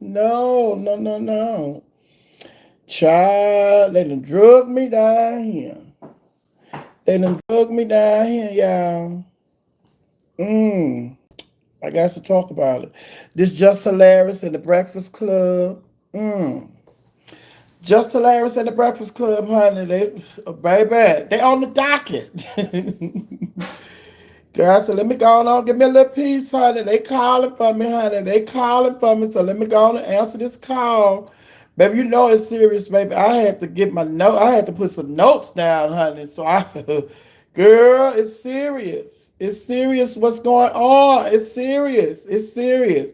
No, no, no, no. Child, they done drug me down here. They done drug me down here, y'all. Mmm. I got to talk about it. This Just Hilarious in the Breakfast Club. Mmm. Just Hilarious in the Breakfast Club, honey. Baby, they on the docket. Girl, so let me go on, give me a little piece, honey. They calling for me, honey. They calling for me, so let me go on and answer this call. Baby, you know it's serious, baby. I had to get my note. I had to put some notes down, honey. Girl, it's serious. It's serious what's going on. It's serious. It's serious.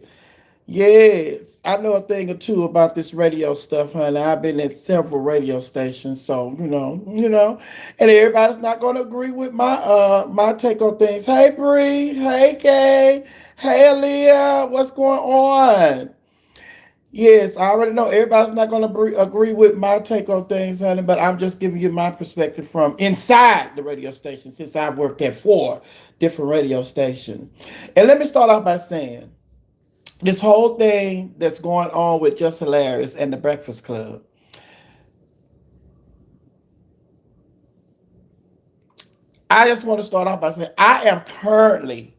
Yes, I know a thing or two about this radio stuff, honey. I've been at several radio stations, so and everybody's not gonna agree with my take on things. Hey Bree, hey Kay, hey Aaliyah, what's going on? Yes, I already know everybody's not gonna agree with my take on things, honey, but I'm just giving you my perspective from inside the radio station since I've worked at 4 different radio stations. And let me start off by saying this whole thing that's going on with Just Hilarious and the Breakfast Club. I just want to start off by saying I am currently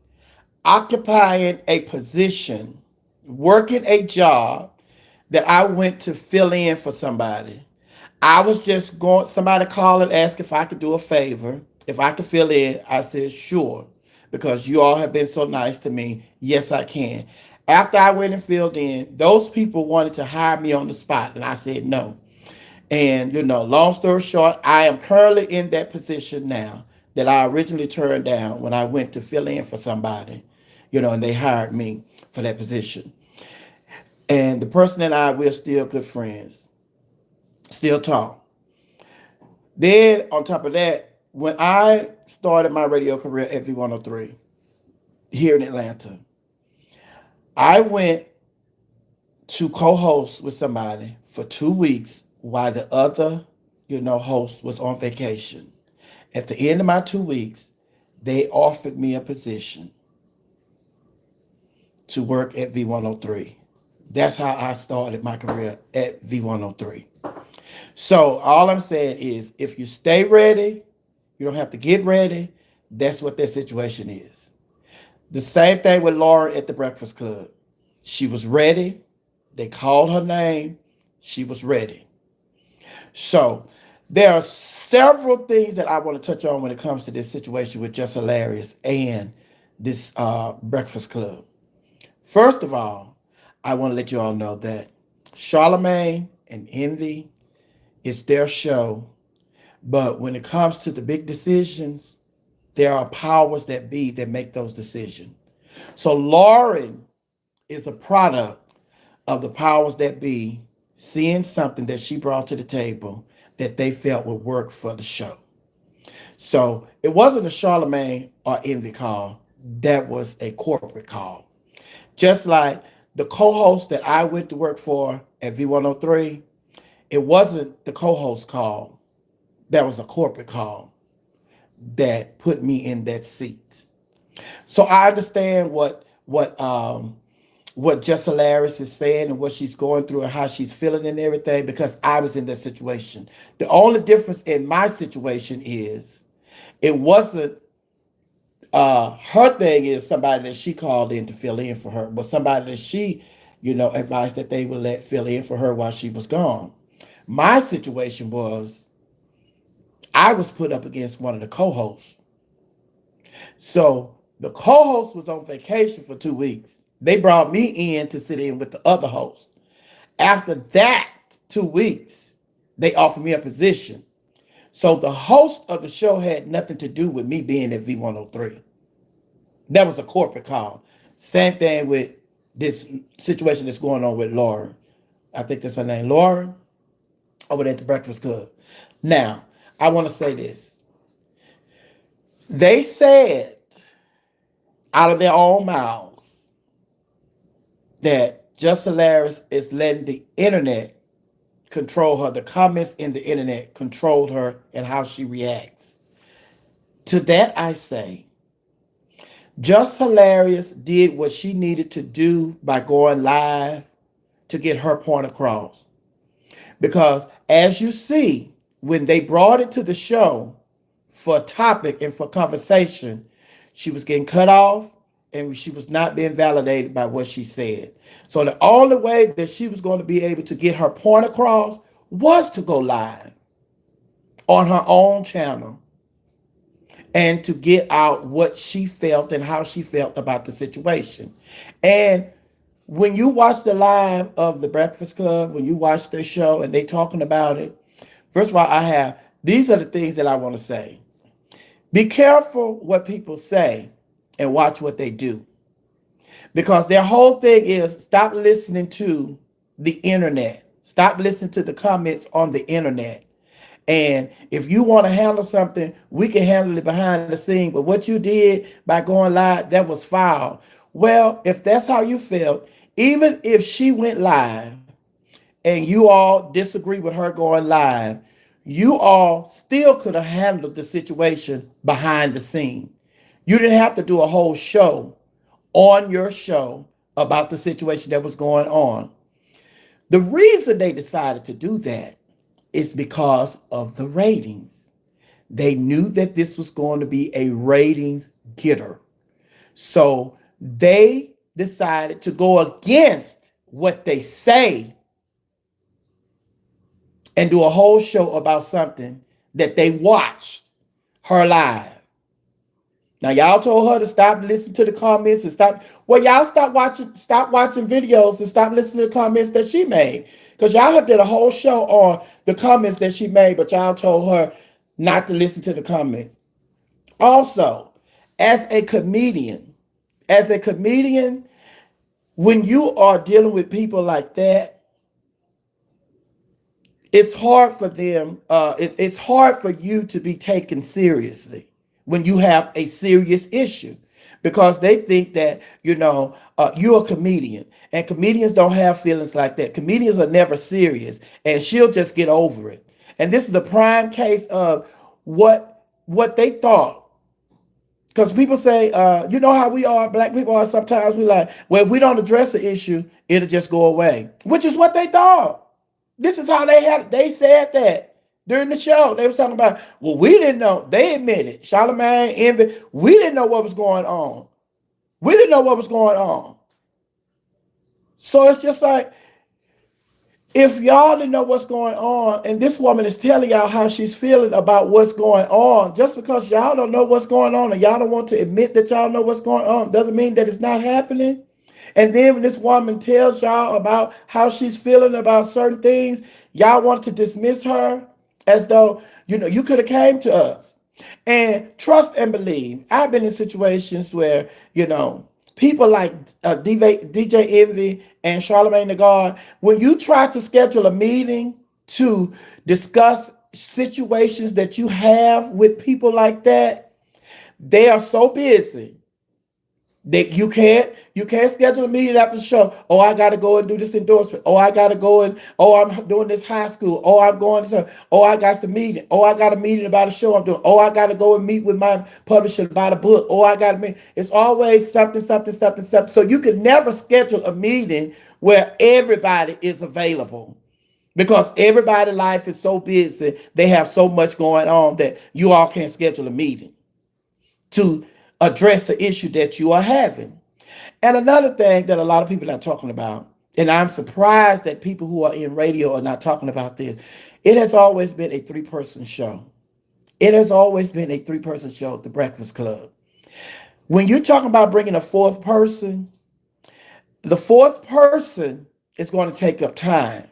occupying a position, working a job that I went to fill in for somebody. I was just going, somebody called and asked if I could do a favor, if I could fill in. I said, sure, because you all have been so nice to me. Yes, I can. After I went and filled in, those people wanted to hire me on the spot, and I said no. And, long story short, I am currently in that position now that I originally turned down when I went to fill in for somebody, and they hired me for that position. And the person and I, we're still good friends, still talk. Then, on top of that, when I started my radio career at V103 here in Atlanta, I went to co-host with somebody for 2 weeks while the other, host was on vacation. At the end of my 2 weeks, they offered me a position to work at V103. That's how I started my career at V103. So all I'm saying is if you stay ready, you don't have to get ready. That's what that situation is. The same thing with Laura at the Breakfast Club. She was ready. They called her name. She was ready. So there are several things that I want to touch on when it comes to this situation with Just Hilarious and this Breakfast Club. First of all, I want to let you all know that Charlemagne and Envy is their show. But when it comes to the big decisions, there are powers that be that make those decisions. So Lauren is a product of the powers that be seeing something that she brought to the table that they felt would work for the show. So it wasn't a Charlemagne or Envy call. That was a corporate call. Just like the co-host that I went to work for at V103, it wasn't the co-host call. That was a corporate call that put me in that seat. So I understand what Just Hilarious is saying and what she's going through and how she's feeling and everything because I was in that situation. The only difference in my situation is it wasn't her thing is somebody that she called in to fill in for her, but somebody that she, advised that they would let fill in for her while she was gone. My situation was I was put up against one of the co-hosts. So the co-host was on vacation for 2 weeks. They brought me in to sit in with the other host. After that 2 weeks, they offered me a position. So the host of the show had nothing to do with me being at V103. That was a corporate call. Same thing with this situation that's going on with Lauren. I think that's her name, Lauren, over there at the Breakfast Club. Now, I want to say this. They said out of their own mouths that Just Hilarious is letting the internet control her. The comments in the internet controlled her and how she reacts. To that I say, Just Hilarious did what she needed to do by going live to get her point across. Because as you see, when they brought it to the show for a topic and for conversation, she was getting cut off and she was not being validated by what she said. So the only way that she was going to be able to get her point across was to go live on her own channel and to get out what she felt and how she felt about the situation. And when you watch the live of the Breakfast Club, when you watch their show and they talking about it, first of all, these are the things that I want to say. Be careful what people say and watch what they do. Because their whole thing is stop listening to the internet. Stop listening to the comments on the internet. And if you want to handle something, we can handle it behind the scene. But what you did by going live, that was foul. Well, if that's how you felt, even if she went live and you all disagree with her going live, you all still could have handled the situation behind the scene. You didn't have to do a whole show on your show about the situation that was going on. The reason they decided to do that is because of the ratings. They knew that this was going to be a ratings getter. So they decided to go against what they say and do a whole show about something that they watched her live. Now y'all told her to stop listening to the comments and stop. Well, y'all stop watching videos and stop listening to the comments that she made. Because y'all have did a whole show on the comments that she made, but y'all told her not to listen to the comments. Also, as a comedian, when you are dealing with people like that, it's hard for them. It's hard for you to be taken seriously when you have a serious issue, because they think that you're a comedian, and comedians don't have feelings like that. Comedians are never serious, and she'll just get over it. And this is the prime case of what they thought. Because people say, you know how we are, black people are sometimes, we like, well, if we don't address the issue, it'll just go away, which is what they thought. This is how they said that during the show. They was talking about, well, we didn't know. They admitted, Charlamagne, Envy, we didn't know what was going on. We didn't know what was going on. So it's just like, if y'all didn't know what's going on, and this woman is telling y'all how she's feeling about what's going on, just because y'all don't know what's going on and y'all don't want to admit that y'all know what's going on, doesn't mean that it's not happening. And then when this woman tells y'all about how she's feeling about certain things, y'all want to dismiss her as though, you could have came to us. And trust and believe, I've been in situations where, people like DJ Envy and Charlamagne the God, when you try to schedule a meeting to discuss situations that you have with people like that, they are so busy that you can't schedule a meeting after the show. Oh, I gotta go and do this endorsement. Oh, I gotta go and I'm doing this high school. Oh, I'm going to I got the meeting. Oh, I got a meeting about a show I'm doing. Oh, I gotta go and meet with my publisher about a book. Oh, I gotta meet. It's always something. So you can never schedule a meeting where everybody is available, because everybody's life is so busy. They have so much going on that you all can't schedule a meeting to address the issue that you are having. And another thing that a lot of people are talking about, and I'm surprised that people who are in radio are not talking about this, it has always been a three-person show. It has always been a three-person show, The Breakfast Club. When you're talking about bringing a fourth person, the fourth person is going to take up time.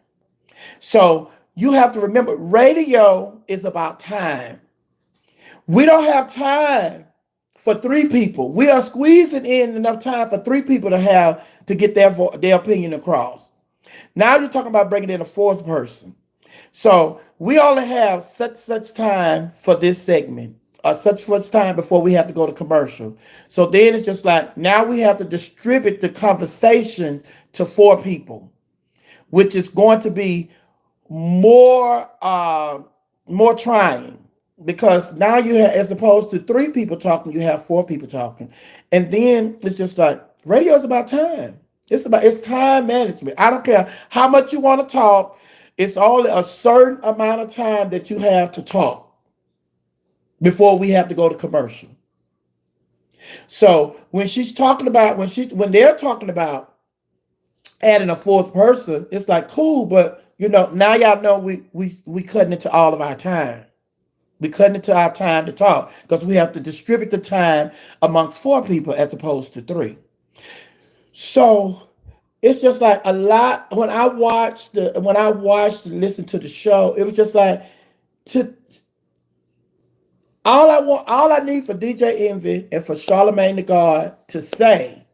So you have to remember, radio is about time. We don't have time for three people. We are squeezing in enough time for three people to get their opinion across. Now you're talking about bringing in a fourth person. So we only have such time for this segment, or such time before we have to go to commercial. So then it's just like, now we have to distribute the conversations to four people, which is going to be more trying. because now you have, as opposed to three people talking, you have four people talking. And then it's just like radio is about time. It's time management. I don't care how much you want to talk. It's only a certain amount of time that you have to talk before we have to go to commercial. So when she's talking about when they're talking about adding a fourth person, it's like cool, but now y'all know we cutting into all of our time. We cutting into our time to talk because we have to distribute the time amongst four people as opposed to three. So it's just like a lot. When I watched and listened to the show, it was just like to all I need for DJ Envy and for Charlamagne the God to say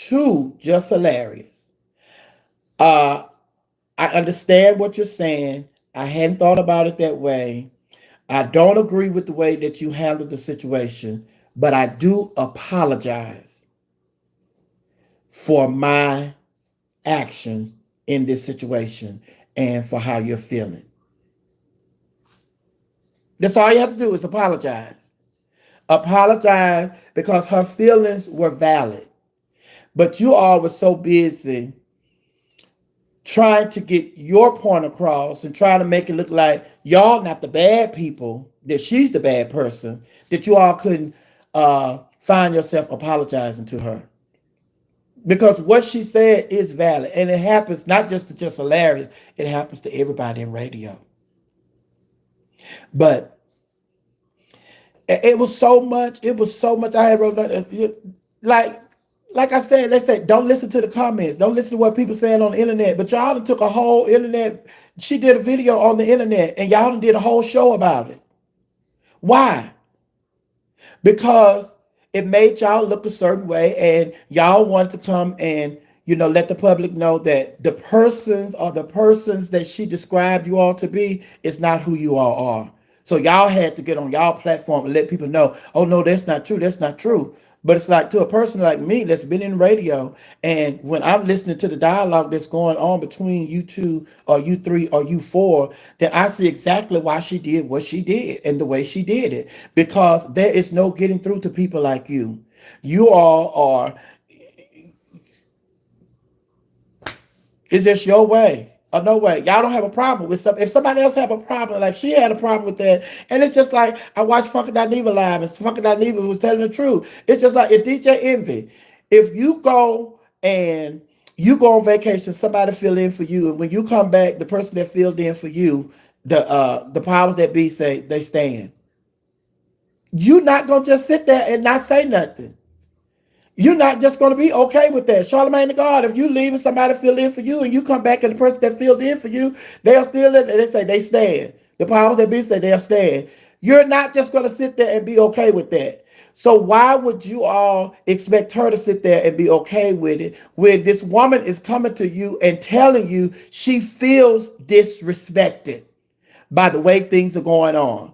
to Just Hilarious. Uh, I understand what you're saying. I hadn't thought about it that way. I don't agree with the way that you handled the situation, but I do apologize for my actions in this situation and for how you're feeling. That's all you have to do is apologize. Apologize because her feelings were valid. But you all were so busy trying to get your point across and trying to make it look like y'all not the bad people, that she's the bad person, that you all couldn't find yourself apologizing to her. Because what she said is valid. And it happens not just to Just Hilarious, it happens to everybody in radio. But it was so much. I had wrote that, like I said, let's say don't listen to the comments. Don't listen to what people saying on the internet. But y'all done took a whole internet. She did a video on the internet and y'all done did a whole show about it. Why? Because it made y'all look a certain way and y'all wanted to come and let the public know that the persons that she described you all to be is not who you all are. So y'all had to get on y'all platform and let people know, oh no, that's not true. That's not true. But it's like to a person like me that's been in radio, and when I'm listening to the dialogue that's going on between you two or you three or you four, then I see exactly why she did what she did and the way she did it. Because there is no getting through to people like you. You all are, is this your way? Or no way. Y'all don't have a problem with something. If somebody else have a problem, like she had a problem with that, and it's just like I watched Funky Dineva live, and Funky Dineva was telling the truth. It's just like if DJ Envy, if you go and you go on vacation, somebody fill in for you, and when you come back, the person that filled in for you, the powers that be say they stand. You not gonna just sit there and not say nothing. You're not just going to be okay with that. Charlamagne the God, if you leave and somebody fill in for you and you come back and the person that filled in for you, they'll still in, they say they stand. The powers that be say they'll stand. You're not just going to sit there and be okay with that. So why would you all expect her to sit there and be okay with it when this woman is coming to you and telling you she feels disrespected by the way things are going on?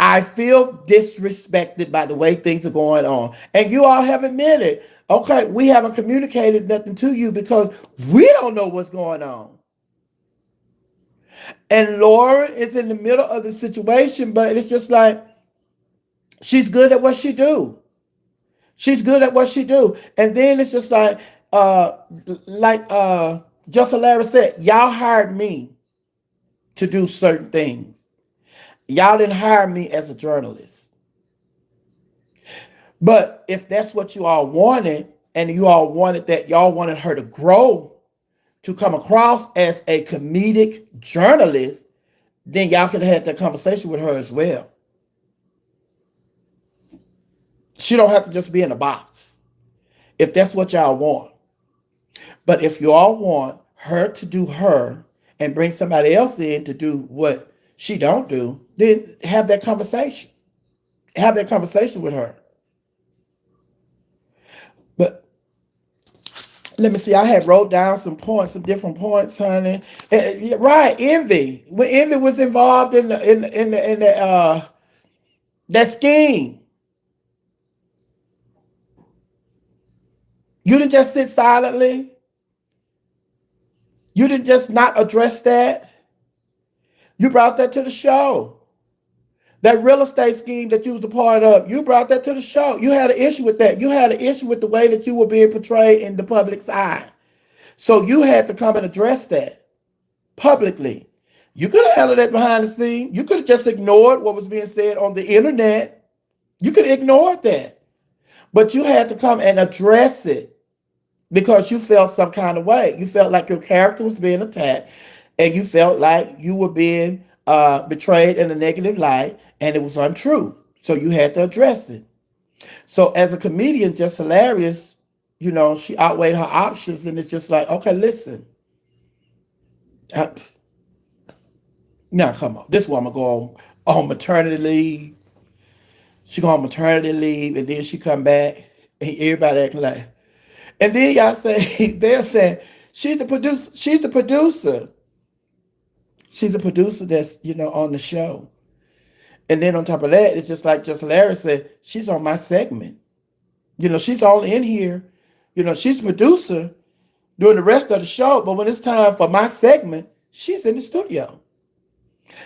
I feel disrespected by the way things are going on. And you all have admitted, okay, we haven't communicated nothing to you because we don't know what's going on. And Lauren is in the middle of the situation, but it's just like she's good at what she do. She's good at what she do. And then it's just like Just Hilarious said, y'all hired me to do certain things. Y'all didn't hire me as a journalist. But if that's what you all wanted, and you all wanted that, y'all wanted her to grow, to come across as a comedic journalist, then y'all could have had that conversation with her as well. She don't have to just be in a box, if that's what y'all want. But if you all want her to do her and bring somebody else in to do what she don't do, then have that conversation. Have that conversation with her. But let me see. I had wrote down some points, some different points, honey. Right, Envy. When Envy was involved in the that scheme, you didn't just sit silently. You didn't just not address that. You brought that to the show. That real estate scheme that you was a part of, you brought that to the show. You had an issue with that. You had an issue with the way that you were being portrayed in the public's eye. So you had to come and address that publicly. You could have handled that behind the scene. You could have just ignored what was being said on the internet. You could have ignored that. But you had to come and address it because you felt some kind of way. You felt like your character was being attacked and you felt like you were being betrayed in a negative light and it was untrue. So you had to address it. So as a comedian, just hilarious, she outweighed her options and it's just like, okay, listen. Now, come on. This woman go on maternity leave. She go on maternity leave and then she come back and everybody acting like, and then y'all say, they're saying, she's the producer. She's the producer. She's a producer that's, on the show. And then on top of that, it's just Larry said, she's on my segment. She's only in here. She's the producer during the rest of the show. But when it's time for my segment, she's in the studio.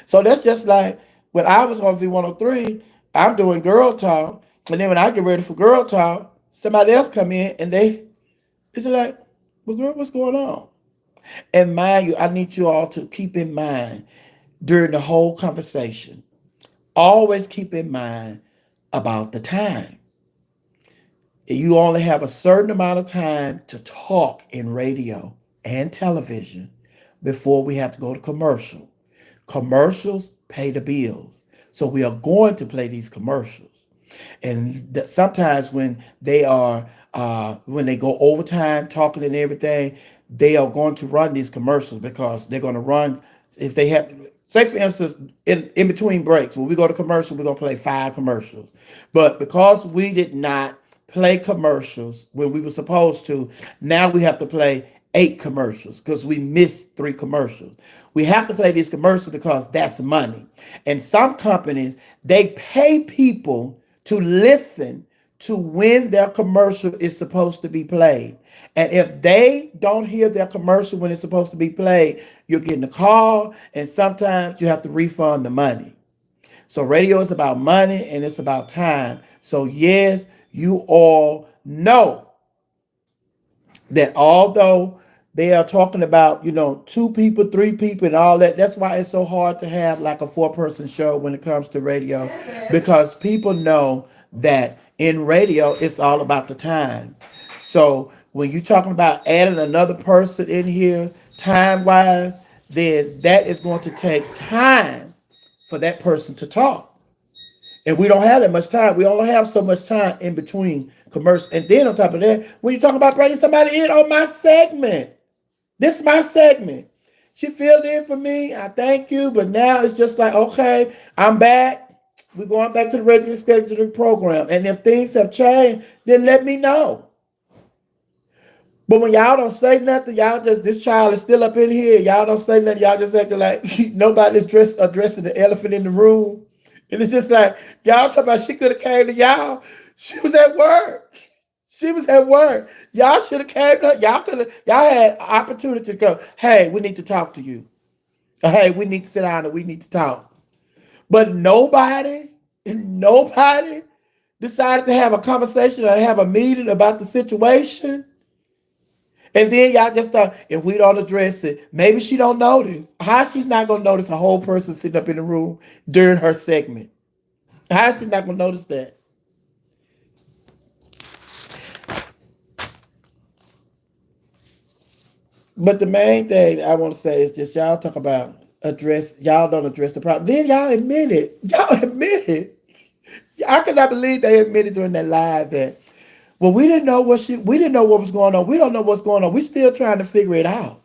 So that's just like when I was on V103, I'm doing girl talk. And then when I get ready for girl talk, somebody else come in and it's like, well, girl, what's going on? And mind you, I need you all to keep in mind during the whole conversation, always keep in mind about the time. You only have a certain amount of time to talk in radio and television before we have to go to commercial. Commercials pay the bills. So we are going to play these commercials. And sometimes when they go overtime talking and everything, they are going to run these commercials because they're going to run, if they have, say for instance, in between breaks, when we go to commercial, we're going to play 5 commercials. But because we did not play commercials when we were supposed to, now we have to play 8 commercials because we missed 3 commercials. We have to play these commercials because that's money. And some companies, they pay people to listen to when their commercial is supposed to be played. And if they don't hear their commercial when it's supposed to be played, you're getting a call and sometimes you have to refund the money. So radio is about money and it's about time. So yes, you all know that although they are talking about, 2 people, 3 people and all that, that's why it's so hard to have like a 4-person show when it comes to radio, because people know that in radio, it's all about the time. So when you're talking about adding another person in here time-wise, then that is going to take time for that person to talk. And we don't have that much time. We only have so much time in between commercials. And then on top of that, when you talk about bringing somebody in on my segment, this is my segment. She filled in for me. I thank you. But now it's just like, okay, I'm back. We're going back to the regular scheduling program. And if things have changed, then let me know. But when y'all don't say nothing, y'all just, this child is still up in here. Y'all don't say nothing. Y'all just acting like nobody's addressing the elephant in the room. And it's just like, y'all talking about she could have came to y'all. She was at work. She was at work. Y'all should have came to her. Y'all had opportunity to go, hey, we need to talk to you. Hey, we need to sit down and we need to talk. But nobody decided to have a conversation or have a meeting about the situation. And then y'all just thought, if we don't address it, maybe she don't notice. How she's not going to notice a whole person sitting up in the room during her segment? How is she not going to notice that? But the main thing I want to say is just y'all talk about y'all don't address the problem. Then y'all admit it. Y'all admit it. I cannot believe they admitted during that live that, well, we didn't know we didn't know what was going on. We don't know what's going on. We're still trying to figure it out.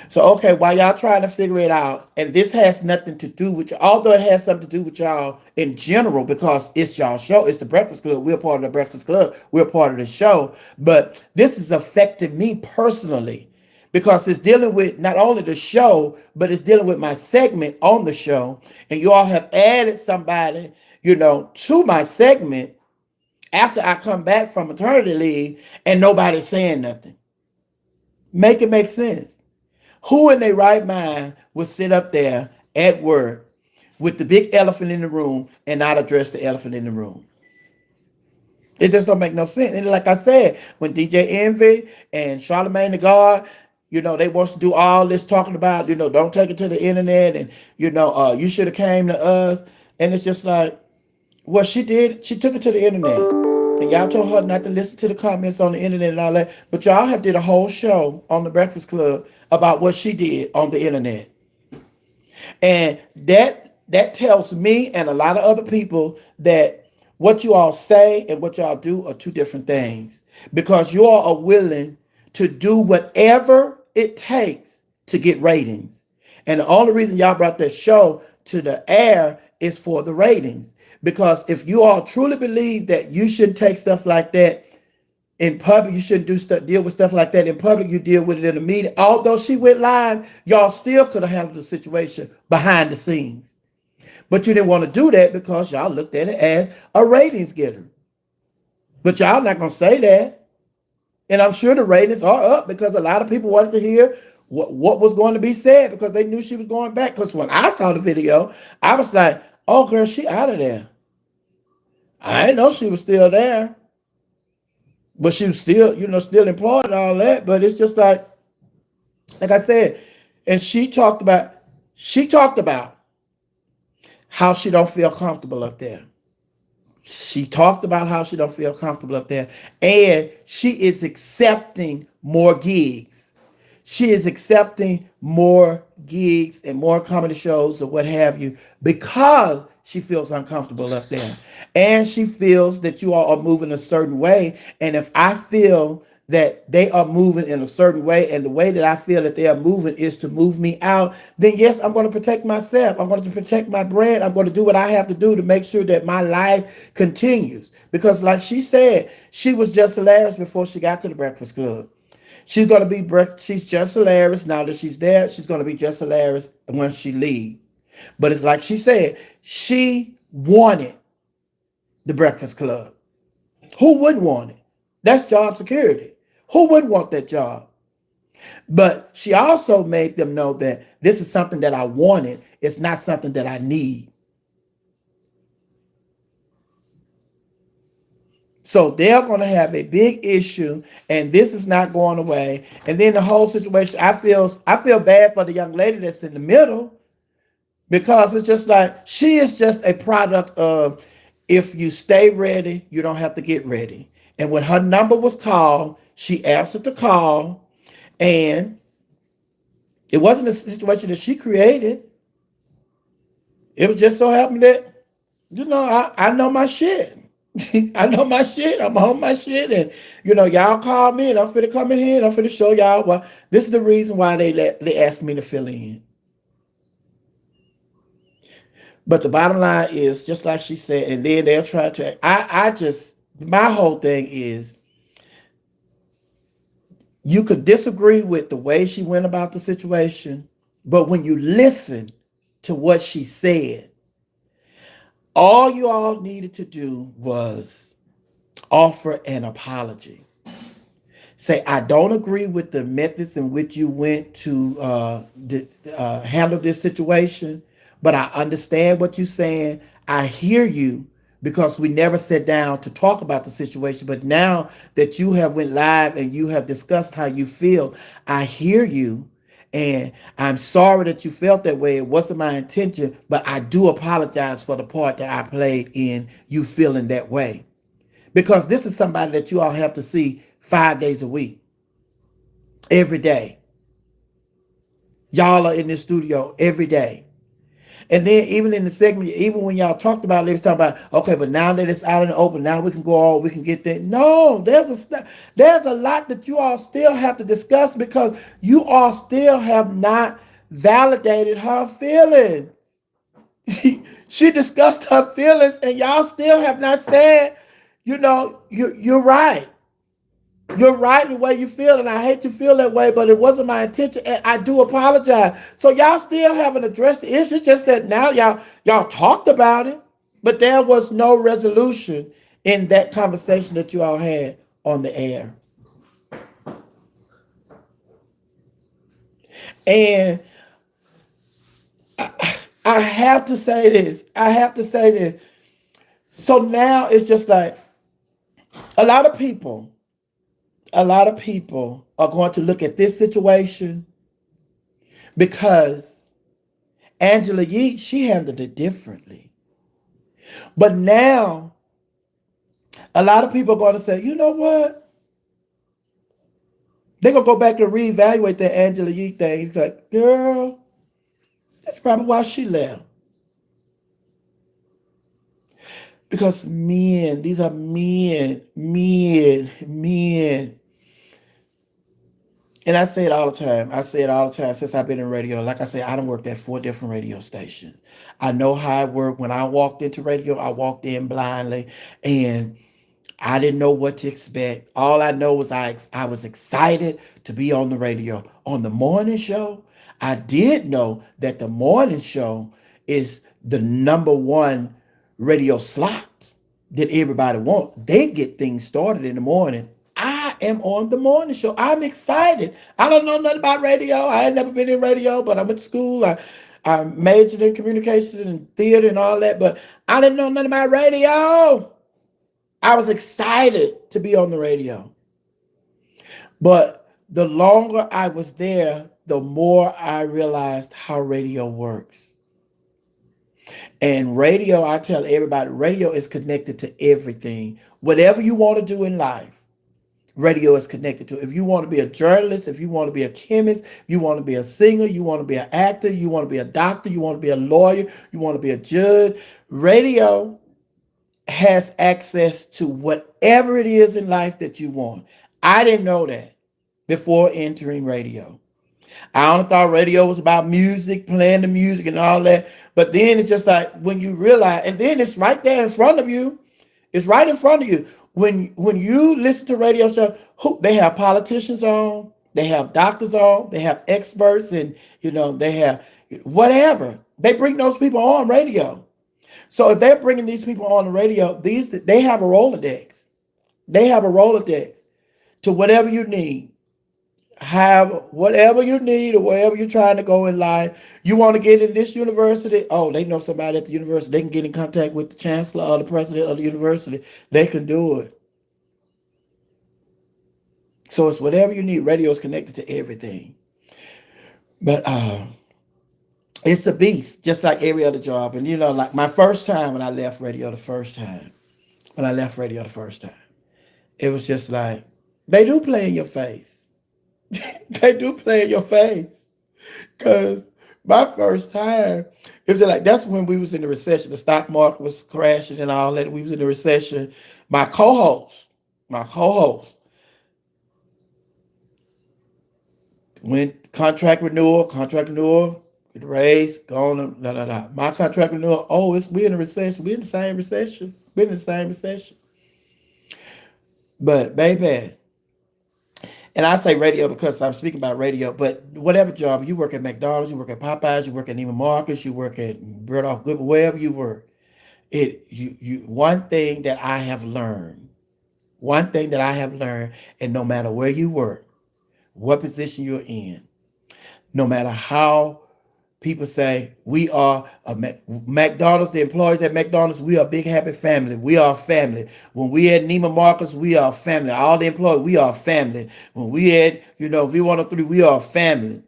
So, okay, while y'all trying to figure it out, and this has nothing to do with you, although it has something to do with y'all in general, because it's y'all show, it's the Breakfast Club. We're part of the Breakfast Club. We're part of the show. But this is affecting me personally because it's dealing with not only the show, but it's dealing with my segment on the show. And you all have added somebody, to my segment after I come back from maternity leave and nobody's saying nothing. Make it make sense. Who in their right mind would sit up there at work with the big elephant in the room and not address the elephant in the room. It just don't make no sense. And like I said, when DJ Envy and Charlamagne the God, they want to do all this talking about, don't take it to the internet, and you should have came to us. And it's just like, well, she did. She took it to the internet, and y'all told her not to listen to the comments on the internet and all that. But y'all have did a whole show on the Breakfast Club about what she did on the internet. And that tells me and a lot of other people that what you all say and what y'all do are two different things. Because you all are willing to do whatever it takes to get ratings. And the only reason y'all brought that show to the air is for the ratings. Because if you all truly believe that you shouldn't take stuff like that in public, you shouldn't deal with stuff like that in public, you deal with it in the media. Although she went live, y'all still could have handled the situation behind the scenes. But you didn't want to do that because y'all looked at it as a ratings getter. But y'all not going to say that. And I'm sure the ratings are up because a lot of people wanted to hear what was going to be said because they knew she was going back. Because when I saw the video, I was like, oh, girl, she out of there. I didn't know she was still there. But she was still, still employed and all that. But it's just like I said, and she talked about how she don't feel comfortable up there. She talked about how she don't feel comfortable up there. And she is accepting more gigs. She is accepting more gigs and more comedy shows or what have you because she feels uncomfortable up there. And she feels that you all are moving a certain way. And if I feel that they are moving in a certain way and the way that I feel that they are moving is to move me out, then yes, I'm going to protect myself. I'm going to protect my brand. I'm going to do what I have to do to make sure that my life continues. Because like she said, she was just hilarious before she got to the Breakfast Club. She's just hilarious. Now that she's there, she's going to be just hilarious when she leaves. But it's like she said, she wanted the Breakfast Club. Who wouldn't want it? That's job security. Who wouldn't want that job? But she also made them know that this is something that I wanted. It's not something that I need. So they're going to have a big issue, and this is not going away. And then the whole situation, I feel bad for the young lady that's in the middle, because it's just like she is just a product of if you stay ready, you don't have to get ready. And when her number was called, she answered the call, and it wasn't a situation that she created. It was just so happened that, I know my shit. I know my shit. I'm on my shit. And, y'all call me and I'm finna come in here and I'm finna show y'all why. This is the reason why they asked me to fill in. But the bottom line is, just like she said, and then they'll try to, my whole thing is, you could disagree with the way she went about the situation, but when you listen to what she said, all you all needed to do was offer an apology. Say, I don't agree with the methods in which you went to handle this situation, but I understand what you're saying. I hear you, because we never sat down to talk about the situation. But now that you have went live and you have discussed how you feel, I hear you. And I'm sorry that you felt that way. It wasn't my intention, but I do apologize for the part that I played in you feeling that way. Because this is somebody that you all have to see 5 days a week, every day. Y'all are in the studio every day. And then even in the segment, even when y'all talked about it, they was talking about, okay, but now that it's out in the open, now we can go on, we can get that. No, there's a lot that you all still have to discuss, because you all still have not validated her feelings. She discussed her feelings, and y'all still have not said, you're right. You're right in the way you feel, and I hate to feel that way, but it wasn't my intention, and I do apologize. So y'all still haven't addressed the issue. It's just that now y'all talked about it, but there was no resolution in that conversation that you all had on the air. And I have to say this. I have to say this. So now it's just like a lot of people, a lot of people are going to look at this situation because Angela Yee, she handled it differently. But now a lot of people are going to say, you know what? They're going to go back and reevaluate that Angela Yee thing. It's like, girl, that's probably why she left. Because men, these are men. And I say it all the time. I say it all the time since I've been in radio. Like I said, I done worked at 4 different radio stations. I know how it worked. When I walked into radio, I walked in blindly and I didn't know what to expect. All I know was I was excited to be on the radio. On the morning show, I did know that the morning show is the number one radio slot that everybody wants. They get things started in the morning. I am on the morning show. I'm excited. I don't know nothing about radio. I had never been in radio, but I went to school. I majored in communications and theater and all that, but I didn't know nothing about radio. I was excited to be on the radio. But the longer I was there, the more I realized how radio works. And radio, I tell everybody, radio is connected to everything. Whatever you want to do in life, radio is connected to. If you want to be a journalist, if you want to be a chemist, if you want to be a singer, you want to be an actor, you want to be a doctor, you want to be a lawyer, you want to be a judge, radio has access to whatever it is in life that you want. I didn't know that before entering radio. I only thought radio was about music, playing the music and all that. But then it's just like when you realize, and then it's right there in front of you. It's right in front of you. When you listen to radio show, they have politicians on, they have doctors on, they have experts, and they have whatever. They bring those people on radio. So if they're bringing these people on the radio, they have a Rolodex. They have a Rolodex to whatever you need. Have whatever you need or wherever you're trying to go in life. You want to get in this university? Oh, they know somebody at the university. They can get in contact with the chancellor or the president of the university. They can do it. So it's whatever you need. Radio is connected to everything. But it's a beast, just like every other job. And like my first time when I left radio the first time, it was just like, they do play in your face. They do play in your face. Because my first time, it was like, that's when we was in the recession. The stock market was crashing and all that. We was in the recession. My co-host, went contract renewal, it raised, gone, da, da, da. My contract renewal, we're in a recession. We're in the same recession. But baby, and I say radio because I'm speaking about radio, but whatever job, you work at McDonald's, you work at Popeyes, you work at Neiman Marcus, you work at Bergdorf Goodman, wherever you work, one thing that I have learned, and no matter where you work, what position you're in, no matter how people say we are McDonald's, the employees at McDonald's, we are a big happy family. We are family. When we at Neiman Marcus, we are family. All the employees, we are family. When we at V103, we are family.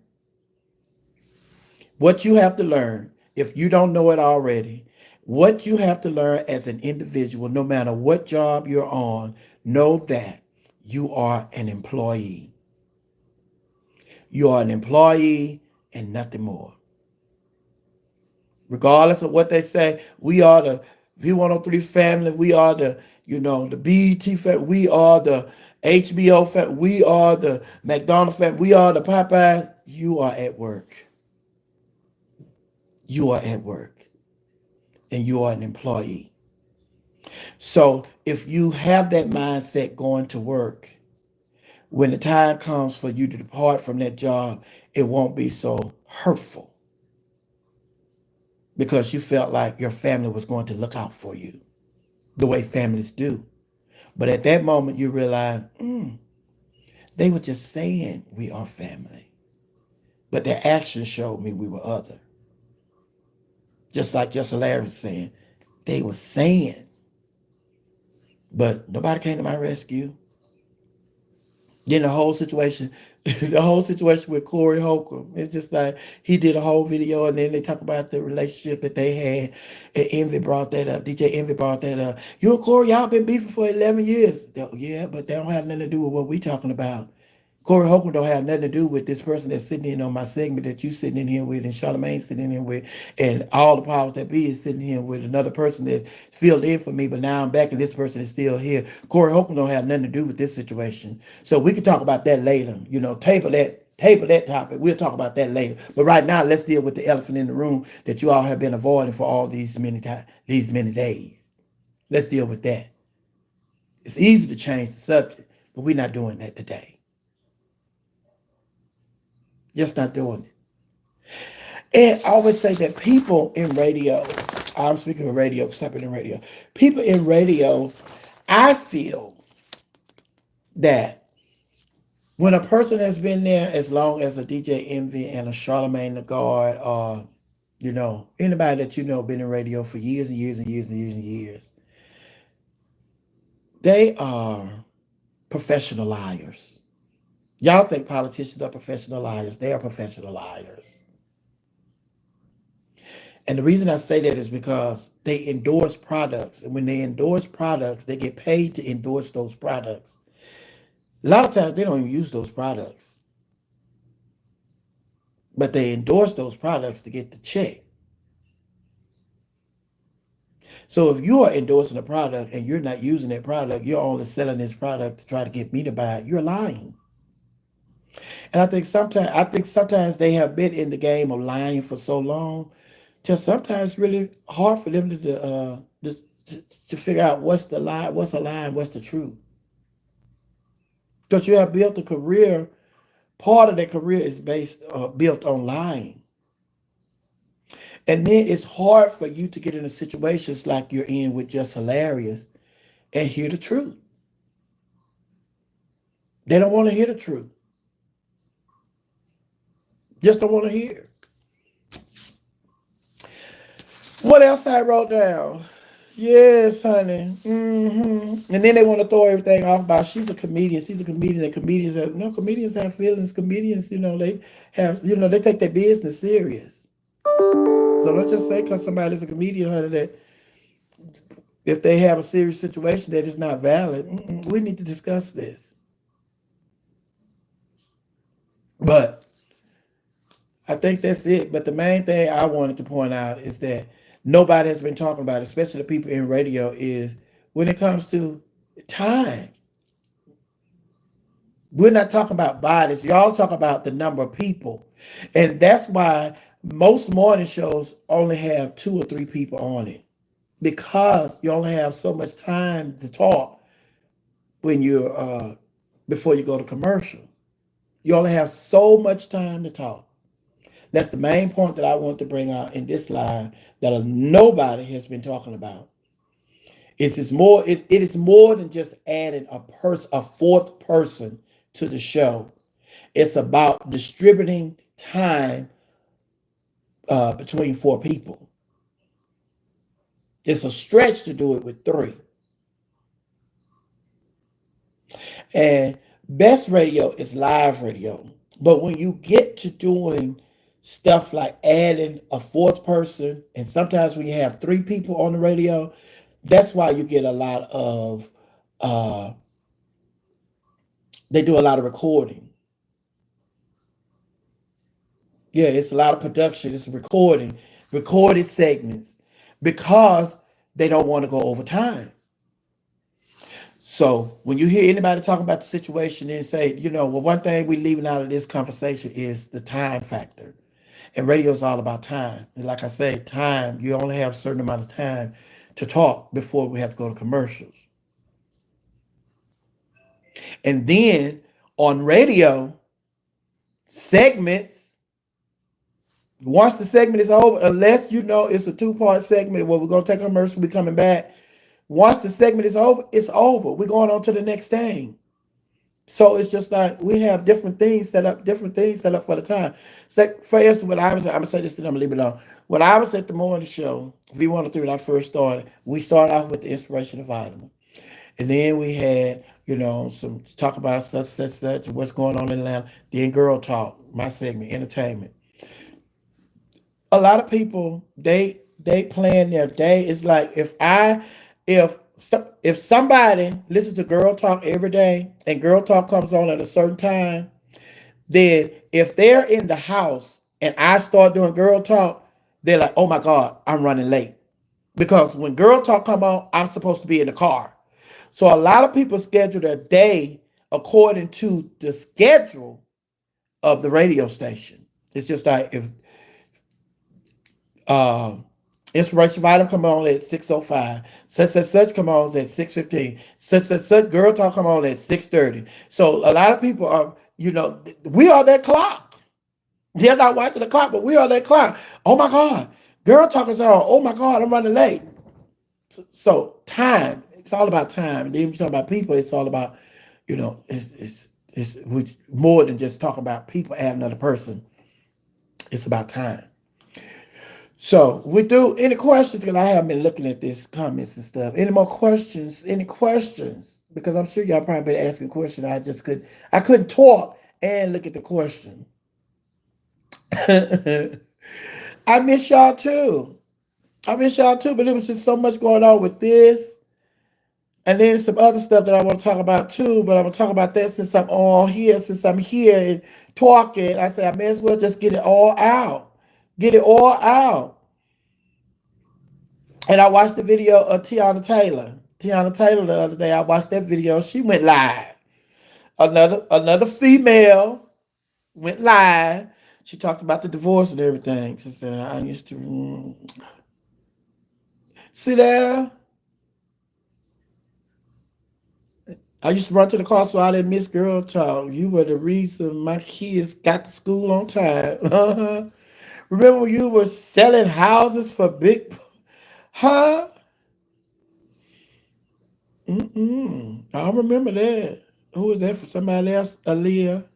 What you have to learn, if you don't know it already, what you have to learn as an individual, no matter what job you're on, know that you are an employee. You are an employee and nothing more. Regardless of what they say, we are the V103 family. We are the BET family. We are the HBO family. We are the McDonald's family. We are the Popeye. You are at work. You are at work. And you are an employee. So if you have that mindset going to work, when the time comes for you to depart from that job, it won't be so hurtful. Because you felt like your family was going to look out for you the way families do. But at that moment, you realize, they were just saying we are family. But their actions showed me we were other. just Larry saying, they were saying, but nobody came to my rescue. Then the whole situation, the whole situation with Corey Holcomb, it's just like he did a whole video and then they talk about the relationship that they had. And Envy brought that up. DJ Envy brought that up. You and Corey, y'all been beefing for 11 years. Yeah, but they don't have nothing to do with what we talking about. Corey Holcomb don't have nothing to do with this person that's sitting in on my segment that you sitting in here with and Charlamagne sitting in here with and all the powers that be is sitting here with another person that filled in for me, but now I'm back and this person is still here. Corey Holcomb don't have nothing to do with this situation. So we can talk about that later. Table that topic. We'll talk about that later. But right now, let's deal with the elephant in the room that you all have been avoiding for all these many days. Let's deal with that. It's easy to change the subject, but we're not doing that today. Just not doing it. And I always say that people in radio, I'm speaking of radio, stepping in radio. People in radio, I feel that when a person has been there as long as a DJ Envy and a Charlamagne the God, or anybody that been in radio for years and years and years and years and years, they are professional liars. Y'all think politicians are professional liars. They are professional liars. And the reason I say that is because they endorse products. And when they endorse products, they get paid to endorse those products. A lot of times they don't even use those products. But they endorse those products to get the check. So if you are endorsing a product and you're not using that product, you're only selling this product to try to get me to buy it, you're lying. And I think sometimes they have been in the game of lying for so long, till sometimes it's really hard for them to figure out what's the lie, what's a lie, and what's the truth. Because you have built a career, part of that career is built on lying. And then it's hard for you to get into situations like you're in with Just Hilarious and hear the truth. They don't want to hear the truth. Just don't want to hear. What else I wrote down? Yes, honey. And then they want to throw everything off by she's a comedian. She's a comedian. And comedians have feelings. Comedians, they have, they take their business serious. So don't just say because somebody's a comedian, honey, that if they have a serious situation that is not valid. We need to discuss this. But I think that's it. But the main thing I wanted to point out is that nobody has been talking about, especially the people in radio, is when it comes to time. We're not talking about bodies. Y'all talk about the number of people. And that's why most morning shows only have 2 or 3 people on it. Because you only have so much time to talk when you're before you go to commercial. You only have so much time to talk. That's the main point that I want to bring out in this live that nobody has been talking about. It is more than just adding a fourth person to the show. It's about distributing time between 4 people. It's a stretch to do it with 3. And best radio is live radio. But when you get to doing stuff like adding a 4th person, and sometimes when you have 3 people on the radio, that's why you get a lot of, they do a lot of recording. Yeah, it's a lot of production. It's recorded segments, because they don't want to go over time. So when you hear anybody talk about the situation and say, one thing we're leaving out of this conversation is the time factor. And radio is all about time. And like I say, time, you only have a certain amount of time to talk before we have to go to commercials. And then on radio, segments, once the segment is over, unless it's a 2-part segment where we're going to take a commercial, we're coming back. Once the segment is over, it's over. We're going on to the next thing. So it's just like we have different things set up for the time. It's like, for instance, when I'm gonna say this and I'm gonna leave it alone. When I was at the morning show, V103, when I first started, we started off with the inspirational vitamin. And then we had, some talk about such, what's going on in Atlanta. Then Girl Talk, my segment, entertainment. A lot of people, they plan their day. It's like if somebody listens to Girl Talk every day and Girl Talk comes on at a certain time, then if they're in the house and I start doing Girl Talk, they're like, oh my God, I'm running late. Because when Girl Talk come on, I'm supposed to be in the car. So a lot of people schedule their day according to the schedule of the radio station. It's just like if uh, Inspiration Vital come on at 6:05, such come on at 6:15, such Girl Talk come on at 6:30. So a lot of people are, we are that clock. They're not watching the clock, but we are that clock. Oh my God, Girl Talk is on. Oh my God, I'm running late. So time, it's all about time. And then when you talk about people, it's all about, it's more than just talking about people adding another person. It's about time. So we do any questions because I haven't been looking at this comments and stuff. Any more questions? Any questions? Because I'm sure y'all probably been asking questions. I couldn't talk and look at the question. I miss y'all too. I miss y'all too, but there was just so much going on with this. And then some other stuff that I want to talk about too, but I'm gonna talk about that since I'm all here, since I'm here and talking. I said I may as well just get it all out. Get it all out. And I watched the video of Teyana Taylor. Teyana Taylor the other day. I watched that video. She went live. Another female went live. She talked about the divorce and everything. She said, I used to see there. I used to run to the car so I didn't miss Girl Talk. You were the reason my kids got to school on time. Remember when you were selling houses for big, huh? I remember that. Who was that for somebody else? Aaliyah.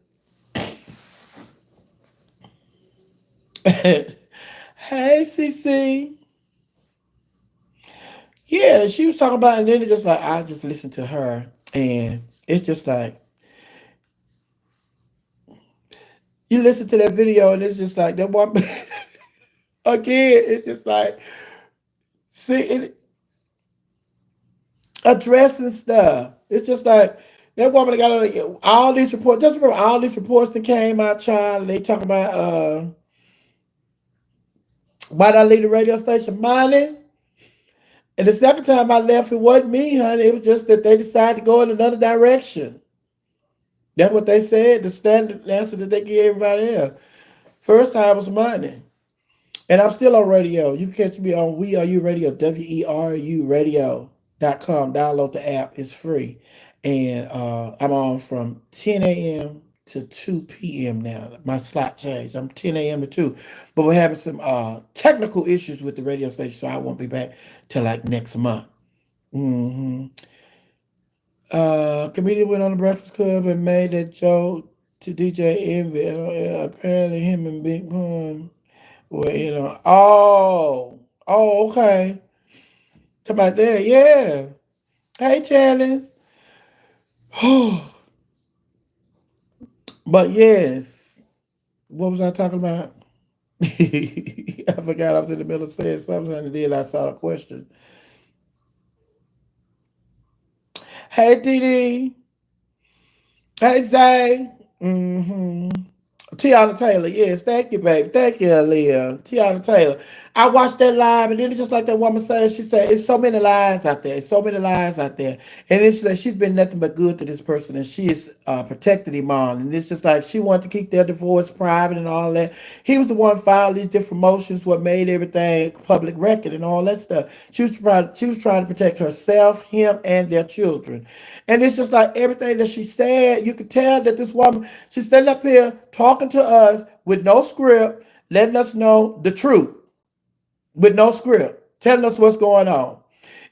Hey, CC. Yeah, she was talking about, and then it's just like, I just listened to her, and it's just like, you listen to that video, and it's just like, that one, again, it's just like, see, addressing stuff. It's just like, that woman got all these reports. Just remember all these reports that came out, child. They talk about why did I leave the radio station? Money. And the second time I left, it wasn't me, honey. It was just that they decided to go in another direction. That's what they said, the standard answer that they gave everybody else. First time was money. And I'm still on radio. You can catch me on We Are You Radio, WERU radio.com. Download the app, it's free. And I'm on from 10 a.m. to 2 p.m. now. My slot changed. I'm 10 a.m. to 2. But we're having some technical issues with the radio station, so I won't be back till like next month. hmm Comedian went on the Breakfast Club and made that joke to DJ Envy. Apparently, him and Big Pun were, okay. Talk about that, yeah. Hey, Challenge. But yes, what was I talking about? I forgot I was in the middle of saying something and then I saw the question. Hey, Dee. Hey, Zay. Teyana Taylor, yes, thank you, baby. Thank you, Aaliyah. Teyana Taylor. I watched that live, and then it's just like that woman said. She said, "It's so many lies out there. It's so many lies out there." And it's like she's been nothing but good to this person, and she is protected him on. And it's just like she wanted to keep their divorce private and all that. He was the one filed these different motions, what made everything public record and all that stuff. She was trying to protect herself, him, and their children. And it's just like everything that she said, you could tell that this woman, she's standing up here talking to us with no script, letting us know the truth with no script, telling us what's going on.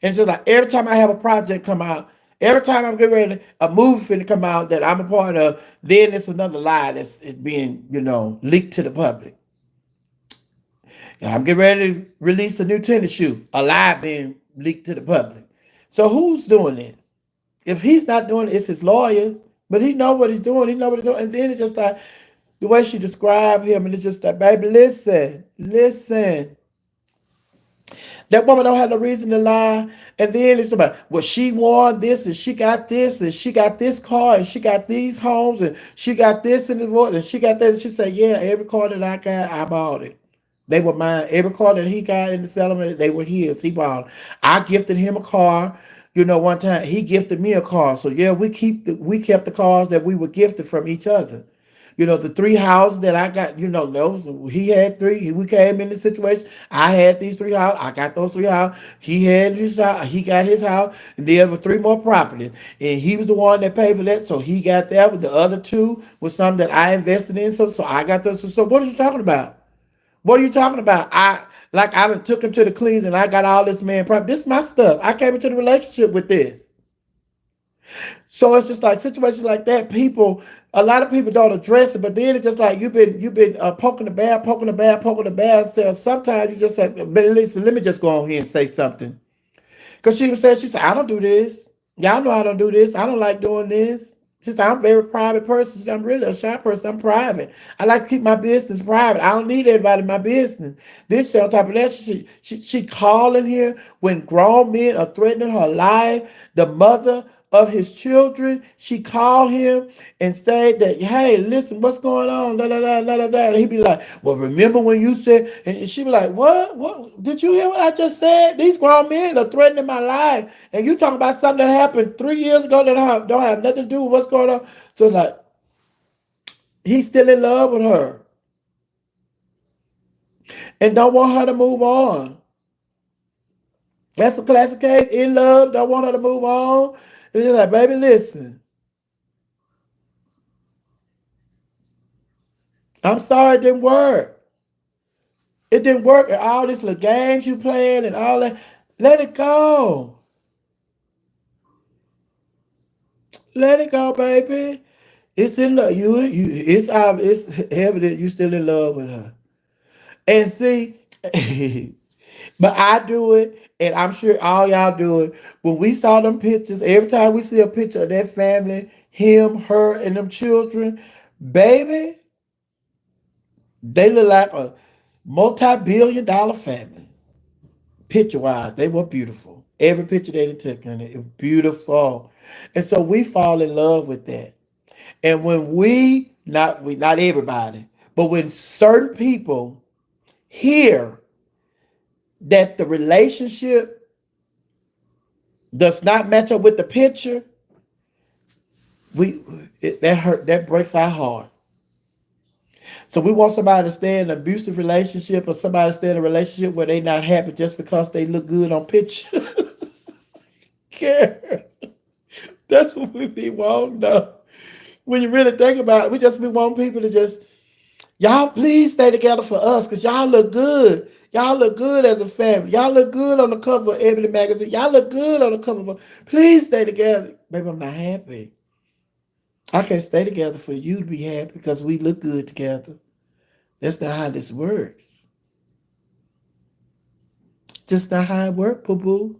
And it's just like every time I have a project come out, Every time I'm getting ready, a movie finna come out that I'm a part of, then it's another lie that's is being, leaked to the public. And I'm getting ready to release a new tennis shoe, a lie being leaked to the public. So who's doing this? If he's not doing it, it's his lawyer. But he know what he's doing. He know what he's doing. And then it's just like the way she described him, and it's just like, baby, listen, listen. That woman don't have no reason to lie. And then it's about, well, she won this, and she got this, and she got this car, and she got these homes, and she got this in the voice, and she got that. And she said, yeah, every car that I got, I bought it. They were mine. Every car that he got in the settlement, they were his. He bought. I gifted him a car. One time he gifted me a car. So yeah, we kept the cars that we were gifted from each other. The three houses that I got, those he had three. We came in the situation. I had these three houses. I got those three houses. He had his house. He got his house, and there were three more properties. And he was the one that paid for that, so he got that. But the other two was something that I invested in. So I got those. So what are you talking about? What are you talking about? I done took him to the cleans and I got all this man property. This is my stuff. I came into the relationship with this. So it's just like situations like that. A lot of people don't address it, but then it's just like you've been poking the bear, poking the bear, poking the bear. So sometimes you just say, but listen, let me just go on here and say something. Because she said, I don't do this. Y'all know I don't do this. I don't like doing this. She said, I'm a very private person. She said, I'm really a shy person. I'm private. I like to keep my business private. I don't need everybody in my business. Then she, on top of that, she calling here when grown men are threatening her life. The mother of his children, she called him and said that, hey, listen, what's going on? Da, da, da, da, da, da. And he'd be like, well, remember when you said, and she'd be like, what? What? Did you hear what I just said? These grown men are threatening my life. And you talking about something that happened 3 years ago that don't have nothing to do with what's going on. So it's like, he's still in love with her and don't want her to move on. That's a classic case. In love, don't want her to move on. And it's like, baby, listen. I'm sorry it didn't work. It didn't work. And all these little games you playing and all that. Let it go. Let it go, baby. It's in love. It's evident you still in love with her. And see, but I do it, and I'm sure all y'all do it. When we saw them pictures, every time we see a picture of that family, him, her, and them children, baby, they look like a multi-billion-dollar family. Picture-wise, they were beautiful. Every picture they took, and it was beautiful. And so we fall in love with that. And when not everybody, but when certain people hear that the relationship does not match up with the picture, that breaks our heart. So we want somebody to stay in an abusive relationship or somebody to stay in a relationship where they not happy just because they look good on pictures. Girl, that's what we be wanting though. When you really think about it, we just be wanting people to just, y'all please stay together for us because y'all look good. Y'all look good as a family. Y'all look good on the cover of Ebony magazine. Y'all look good on the cover of, please stay together. Baby, I'm not happy. I can't stay together for you to be happy because we look good together. That's not how this works. Just not how it works, boo-boo.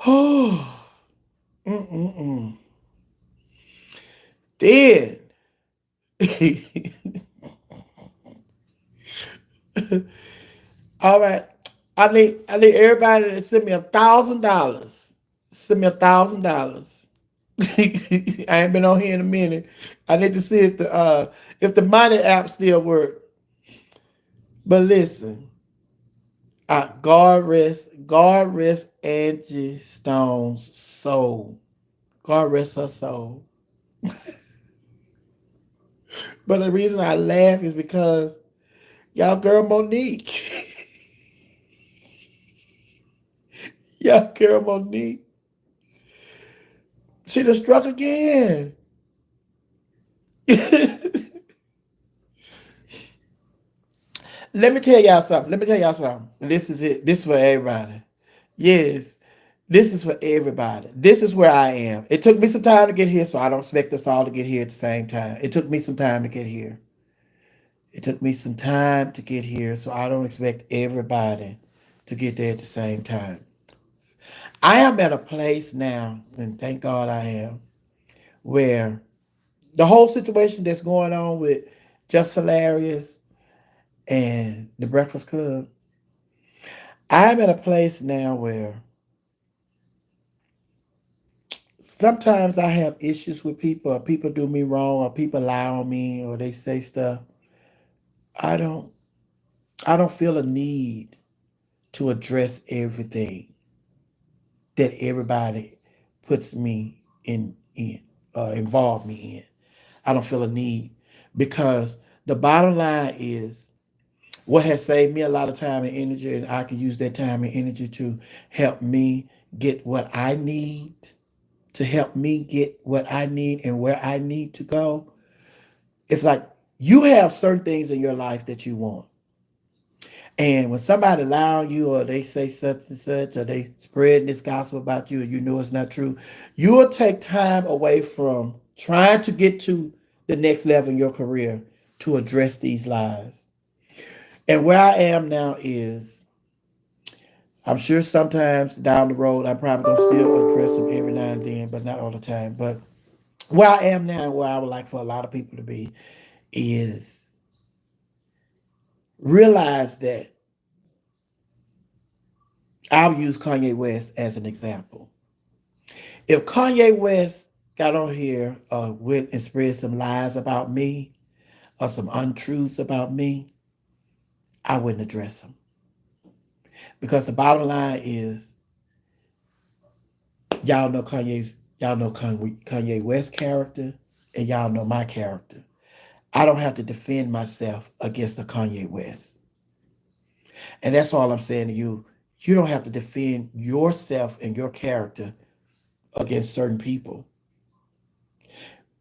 Oh, mm-mm-mm. Then, all right, I need everybody to send me $1,000. Send me $1,000. I ain't been on here in a minute. I need to see if the money app still work. But listen, God rest Angie Stone's soul. God rest her soul. But the reason I laugh is because y'all girl Monique, y'all girl Monique, she done struck again. Let me tell y'all something. This is it. This is for everybody. Yes. This is for everybody. This is where I am. It took me some time to get here, so I don't expect us all to get here at the same time. It took me some time to get here. It took me some time to get here, so I don't expect everybody to get there at the same time. I am at a place now, and thank God I am, where the whole situation that's going on with Just Hilarious and the Breakfast Club, I'm at a place now where sometimes I have issues with people, or people do me wrong, or people lie on me, or they say stuff. I don't I don't feel a need to address everything that everybody puts me in involve me in. I don't feel a need because the bottom line is what has saved me a lot of time and energy, and I can use that time and energy to help me get what I need, to help me get what I need and where I need to go. It's like you have certain things in your life that you want. And when somebody lie on you or they say such and such or they spread this gospel about you and you know it's not true, you will take time away from trying to get to the next level in your career to address these lies. And where I am now is I'm sure sometimes down the road I'm probably gonna still address them every now and then, but not all the time. But where I am now, where I would like for a lot of people to be, is realize that I'll use Kanye West as an example. If Kanye West got on here went and spread some lies about me or some untruths about me, I wouldn't address him. Because the bottom line is y'all know Kanye West character and y'all know my character. I don't have to defend myself against the Kanye West. And that's all I'm saying to you. You don't have to defend yourself and your character against certain people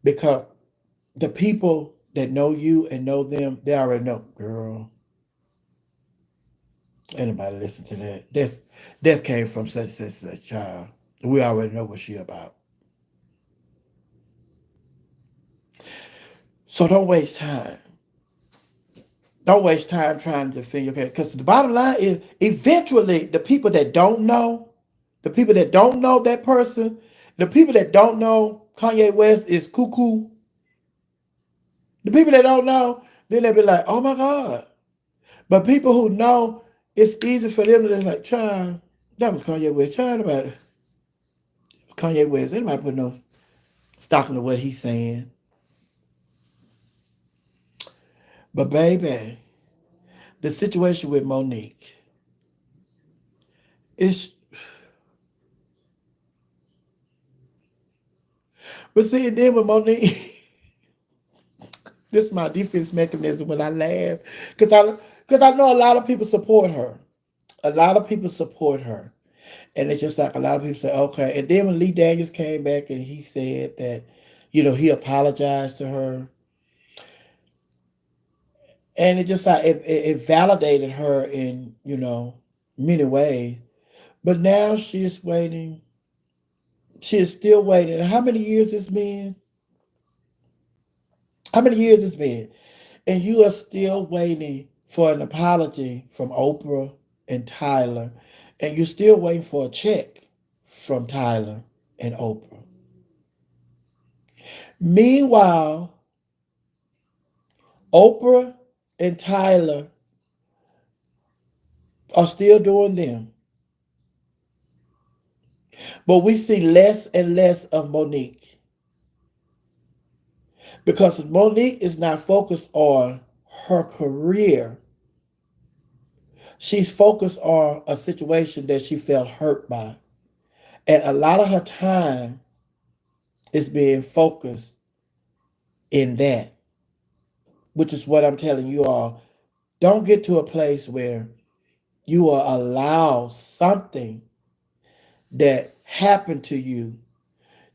because the people that know you and know them, they already know, girl, anybody listen to that. This came from such child. We already know what she about. So don't waste time. Don't waste time trying to defend your character. Because the bottom line is eventually the people that don't know, the people that don't know that person, the people that don't know Kanye West is cuckoo, the people that don't know, then they'll be like, oh my God. But people who know, it's easy for them to just like, child, that was Kanye West. Child about it. Kanye West. Anybody put no stock into what he's saying. But baby, the situation with Monique is, but see, then with Monique, this is my defense mechanism when I laugh, because I know a lot of people support her. A lot of people support her, and it's just like a lot of people say, okay. And then when Lee Daniels came back and he said that, he apologized to her, and it just like it validated her in many ways. But now she's waiting. She is still waiting. How many years it's been? How many years it's been? And you are still waiting for an apology from Oprah and Tyler. And you're still waiting for a check from Tyler and Oprah. Meanwhile, Oprah and Tyler are still doing them. But we see less and less of Monique. Because Monique is not focused on her career. She's focused on a situation that she felt hurt by. And a lot of her time is being focused in that, which is what I'm telling you all. Don't get to a place where you will allow something that happened to you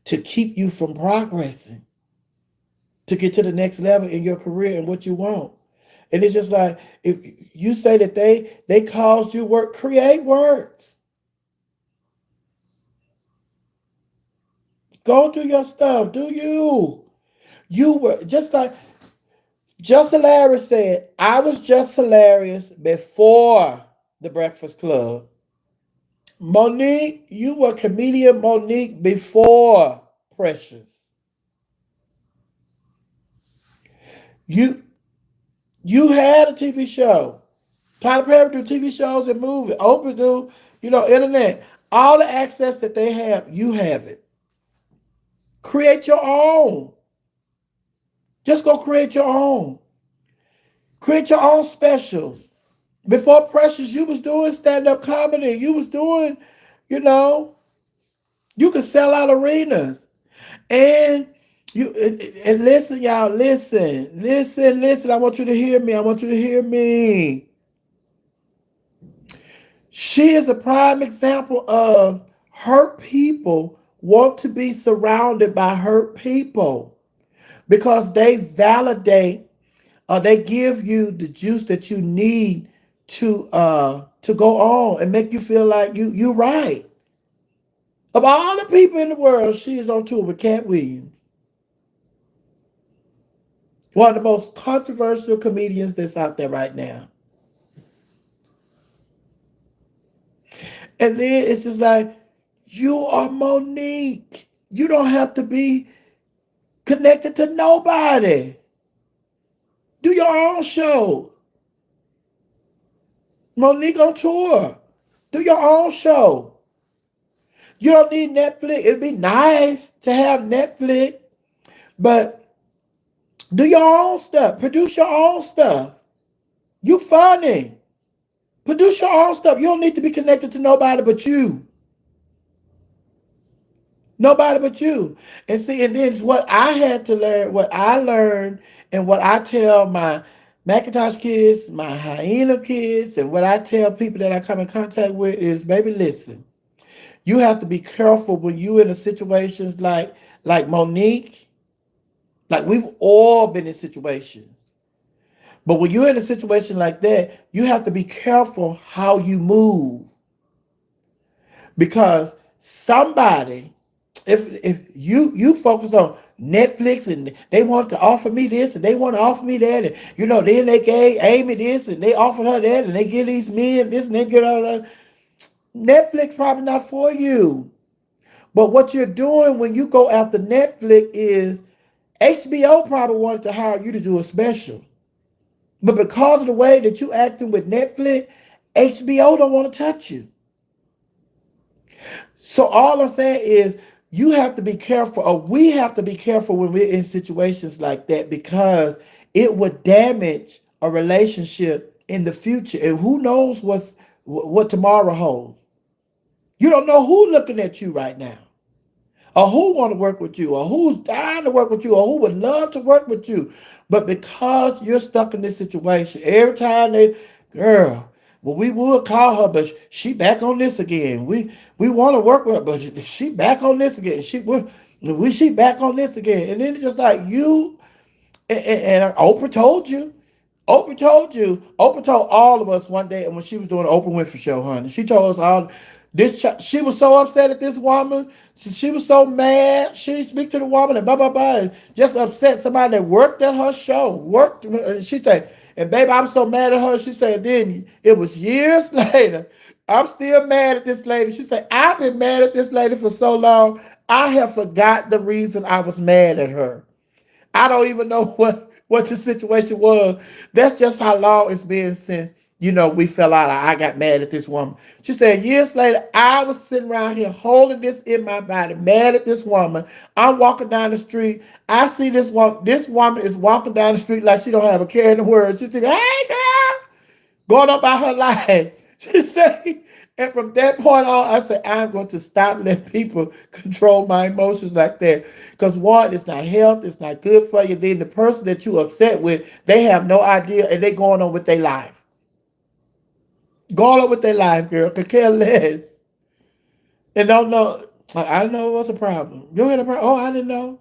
to keep you from progressing, to get to the next level in your career and what you want. And it's just like if you say that they caused you work, create work. Go do your stuff. Do you? You were just hilarious said, I was just hilarious before the Breakfast Club. Monique, you were comedian Monique before Precious. You you had a TV show. Tyler Perry do TV shows and movies. Oprah do, internet. All the access that they have, you have it. Create your own. Just go create your own. Create your own specials. Before Precious, you was doing stand-up comedy. You was doing, you know, you could sell out arenas. And and listen, y'all, listen. I want you to hear me. I want you to hear me. She is a prime example of hurt people want to be surrounded by hurt people because they validate or they give you the juice that you need to go on and make you feel like you're right. Of all the people in the world, she is on tour with Cat Williams, one of the most controversial comedians that's out there right now. And then it's just like, you are Monique. You don't have to be connected to nobody. Do your own show. Monique on tour. Do your own show. You don't need Netflix. It'd be nice to have Netflix, but do your own stuff. Produce your own stuff. You funny. Produce your own stuff. You don't need to be connected to nobody but you. Nobody but you. And see, and then it's what I had to learn, what I learned, and what I tell my Macintosh kids, my hyena kids, and what I tell people that I come in contact with is, baby, listen. You have to be careful when you in a situations like Monique. Like we've all been in situations. But when you're in a situation like that, you have to be careful how you move. Because somebody, if you focus on Netflix and they want to offer me this and they want to offer me that, and then they gave Amy this and they offered her that and they give these men this and they get all that. Netflix probably not for you. But what you're doing when you go after Netflix is HBO probably wanted to hire you to do a special. But because of the way that you acting with Netflix, HBO don't want to touch you. So all I'm saying is you have to be careful, or we have to be careful when we're in situations like that because it would damage a relationship in the future. And who knows what tomorrow holds. You don't know who's looking at you right now, or who want to work with you, or who's dying to work with you, or who would love to work with you. But because you're stuck in this situation, every time girl, well, we would call her, but she back on this again. We want to work with her, but she back on this again. She back on this again. And then it's just like you, and Oprah told you. Oprah told you. Oprah told all of us one day, and when she was doing the Oprah Winfrey show, honey, she told us all this. She was so upset at this woman. She was so mad. She didn't speak to the woman and blah blah blah. And just upset somebody that worked at her show. Worked. She said, and baby, I'm so mad at her. She said, then it was years later. I'm still mad at this lady. She said, I've been mad at this lady for so long. I have forgot the reason I was mad at her. I don't even know what the situation was. That's just how long it's been since, we fell out. I got mad at this woman. She said, years later, I was sitting around here holding this in my body, mad at this woman. I'm walking down the street. I see this woman. This woman is walking down the street like she don't have a care in the world. She said, hey, girl, going up by her life. She said, and from that point on, I said, I'm going to stop letting people control my emotions like that. Because one, it's not health, it's not good for you. Then the person that you're upset with, they have no idea and they going on with their life. Going on with their life, girl. Could care less. And don't know. I didn't know it was a problem. You had a problem? Oh, I didn't know.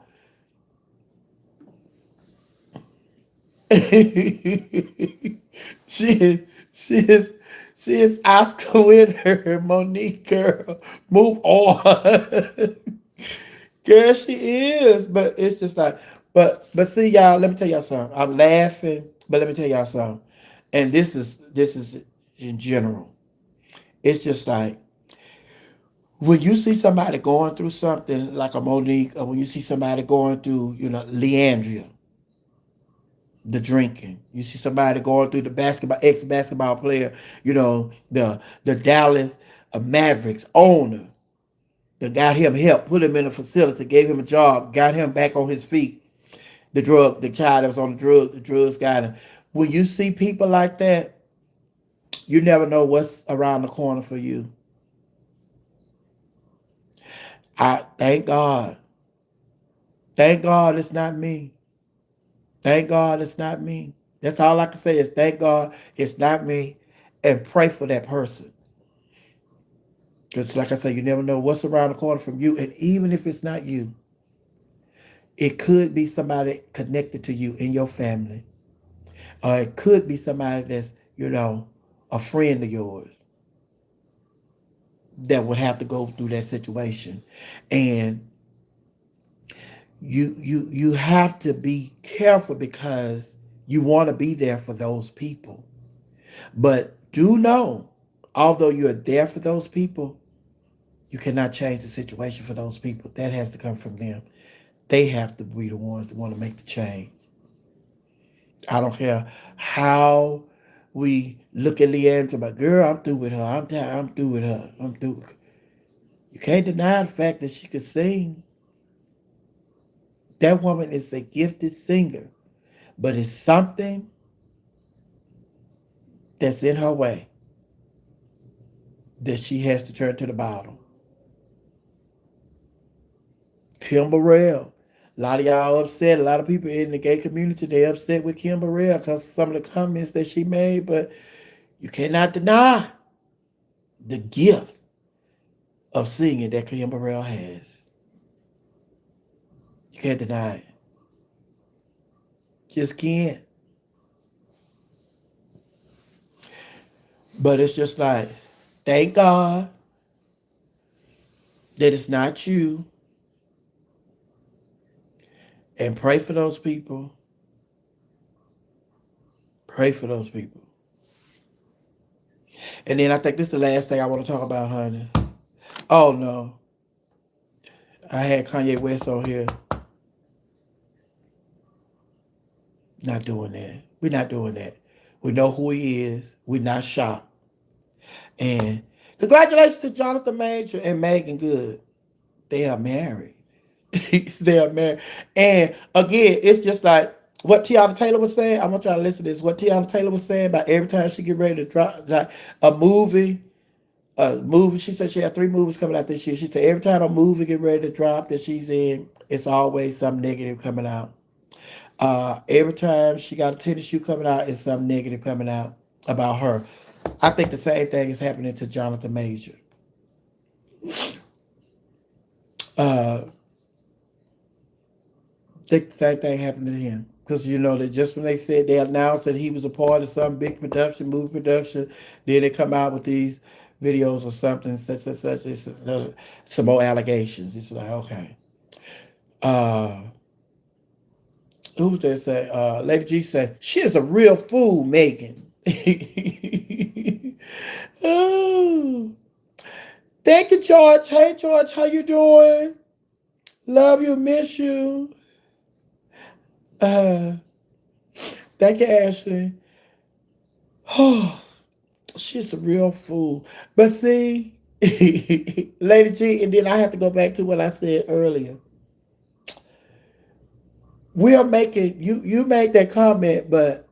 she is, she is, she is Oscar winner, Monique girl. Move on. Girl, she is. But it's just like, but see y'all, let me tell y'all something. I'm laughing, but let me tell y'all something. And this is in general. It's just like when you see somebody going through something like a Monique, or when you see somebody going through, Leandria, the drinking. You see somebody going through the basketball ex basketball player, the Dallas Mavericks owner that got him help, put him in a facility, gave him a job, got him back on his feet. The child that was on the drugs got him. When you see people like that, you never know what's around the corner for you. I thank God. Thank God it's not me. Thank God it's not me. That's all I can say is thank God it's not me, and pray for that person. Because, like I said, you never know what's around the corner from you. And even if it's not you, it could be somebody connected to you in your family. Or it could be somebody that's, a friend of yours that would have to go through that situation. And you have to be careful because you want to be there for those people. But do know, although you're there for those people, you cannot change the situation for those people. That has to come from them. They have to be the ones that want to make the change. I don't care how we look at Leanne, but girl, I'm through with her. I'm tired. I'm through with her. I'm through. You can't deny the fact that she could sing. That woman is a gifted singer, but it's something that's in her way that she has to turn to the bottom. Kim Burrell. A lot of y'all upset. A lot of people in the gay community, they upset with Kim Burrell because of some of the comments that she made, but you cannot deny the gift of singing that Kim Burrell has. You can't deny it. Just can't. But it's just like, thank God that it's not you. And pray for those people. Pray for those people. And then I think this is the last thing I want to talk about, honey. Oh no. I had Kanye West on here. Not doing that. We're not doing that. We know who he is. We're not shocked. And congratulations to Jonathan Major and Megan Good. They are married. They are married. And again, it's just like what Teyana Taylor was saying. I want y'all to listen to this. What Teyana Taylor was saying about every time she get ready to drop like a movie. She said she had 3 movies coming out this year. She said every time a movie get ready to drop that she's in, it's always some negative coming out. Every time she got a tennis shoe coming out, it's some negative coming out about her. I think the same thing is happening to Jonathan Major. I think the same thing happened to him. Because that just when they said they announced that he was a part of some big production, movie production, then they come out with these videos or something, such. It's some more allegations. It's like, okay. Uh, who's that say? Lady G said, she is a real fool, Megan. Oh, thank you, George. Hey, George, how you doing? Love you, miss you. Uh, thank you, Ashley. Oh, she's a real fool. But see, Lady G, and then I have to go back to what I said earlier. We are making you made that comment, but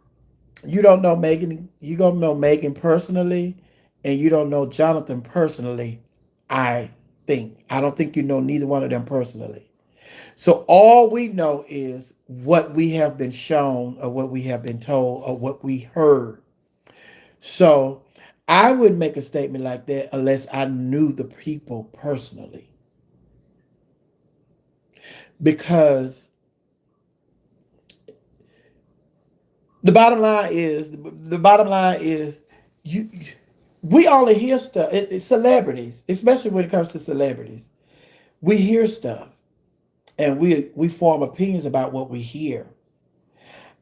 you don't know Megan. You don't know Megan personally, and you don't know Jonathan personally. I I don't think you know neither one of them personally. So all we know is what we have been shown, or what we have been told, or what we heard. So I would make a statement like that unless I knew the people personally, because the bottom line is you we only hear stuff. It's celebrities, especially when it comes to celebrities. We hear stuff. and we form opinions about what we hear,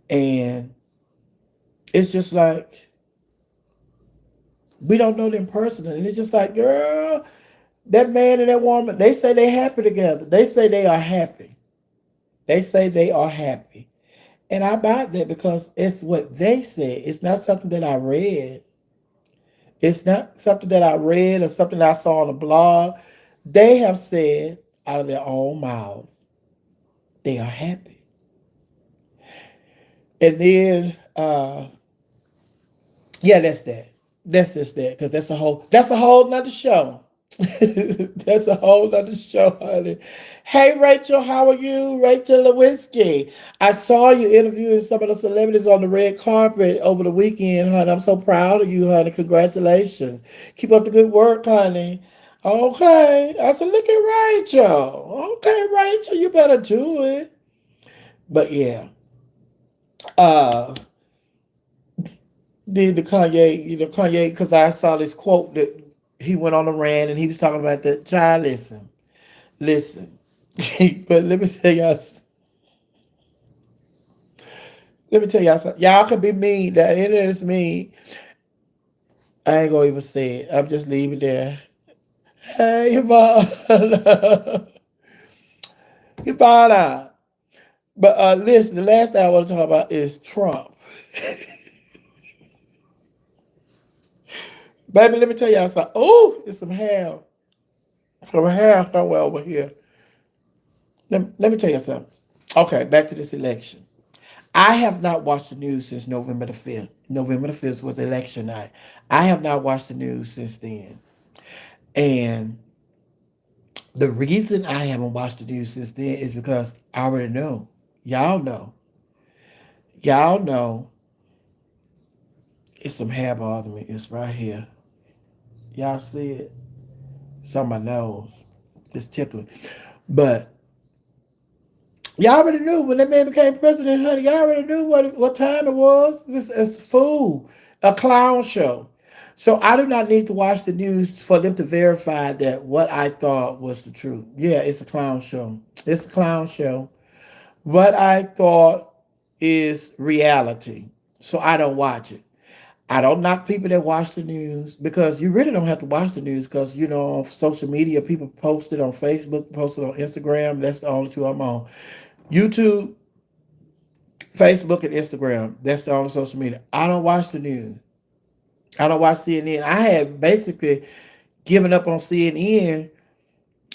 and it's just like we don't know them personally, and it's just like, girl, that man and that woman, they say they happy together. They say they are happy. They say they are happy. And I buy that because it's what they said. It's not something that I read. It's not something that I read or something that I saw on a blog. They have said out of their own mouths they are happy. And then yeah, that's that. That's just that. Because that's a whole nother show. That's a whole nother show, honey. Hey Rachel, how are you? Rachel Lewinsky. I saw you interviewing some of the celebrities on the red carpet over the weekend, honey. I'm so proud of you, honey. Congratulations. Keep up the good work, honey. Okay. I said, look at Rachel. Okay, Rachel, you better do it. But yeah. Uh the Kanye, Kanye, because I saw this quote that he went on a rant and he was talking about the child. Listen. But let me tell y'all something. Y'all can be mean. The internet is mean. I ain't gonna even say it. I'm just leaving it there. Hey, Yvonne. Yvonne. But listen, the last thing I want to talk about is Trump. Baby, let me tell y'all something. Oh, it's some hair. Some hair somewhere over here. Let me tell you something. Okay, back to this election. I have not watched the news since November the 5th. November the 5th was election night. I have not watched the news since then. And the reason I haven't watched the news since then is because I already know. Y'all know. Y'all know it's some hair bothering me. It's right here. Y'all see it? It's on my nose. It's tickling. But y'all already knew when that man became president, honey. Y'all already knew what time it was. It's fool, a clown show. So I do not need to watch the news for them to verify that what I thought was the truth. Yeah, it's a clown show. It's a clown show. What I thought is reality. So I don't watch it. I don't knock people that watch the news because you really don't have to watch the news because, on social media, people post it on Facebook, post it on Instagram. That's the only two I'm on. YouTube, Facebook, and Instagram. That's the only social media. I don't watch the news. I don't watch CNN. I had basically given up on CNN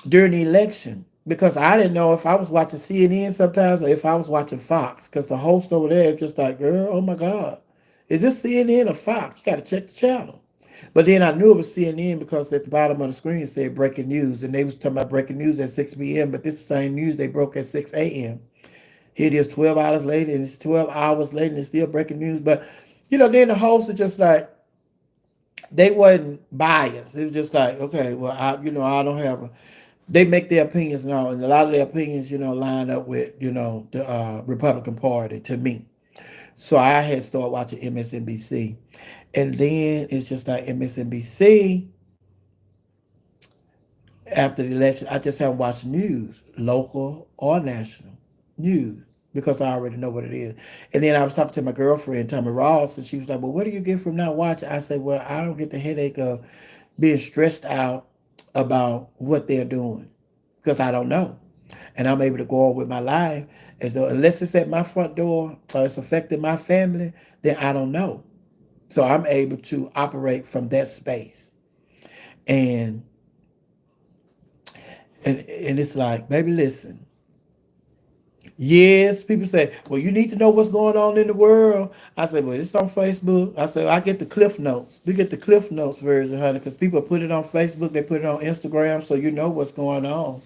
during the election because I didn't know if I was watching CNN sometimes or if I was watching Fox because the host over there is just like, girl, oh my God, is this CNN or Fox? You got to check the channel. But then I knew it was CNN because at the bottom of the screen it said breaking news, and they was talking about breaking news at 6 p.m., but this is the same news they broke at 6 a.m. Here it is 12 hours later, and it's 12 hours later, and it's still breaking news. But, then the host is just like, they wasn't biased. It was just like, okay, well, I don't have they make their opinions known, and a lot of their opinions, line up with, the Republican Party to me. So I had started watching MSNBC. And then it's just like MSNBC, after the election, I just haven't watched news, local or national news, because I already know what it is. And then I was talking to my girlfriend, Tamar Ross, and she was like, well, what do you get from not watching? I said, well, I don't get the headache of being stressed out about what they're doing because I don't know. And I'm able to go on with my life. And so unless it's at my front door or it's affecting my family, then I don't know. So I'm able to operate from that space. And and it's like, baby, listen. Yes, people say, well, you need to know what's going on in the world. I say, well, it's on Facebook. I say, I get the Cliff Notes. We get the Cliff Notes version, honey, because people put it on Facebook, they put it on Instagram, so you know what's going on.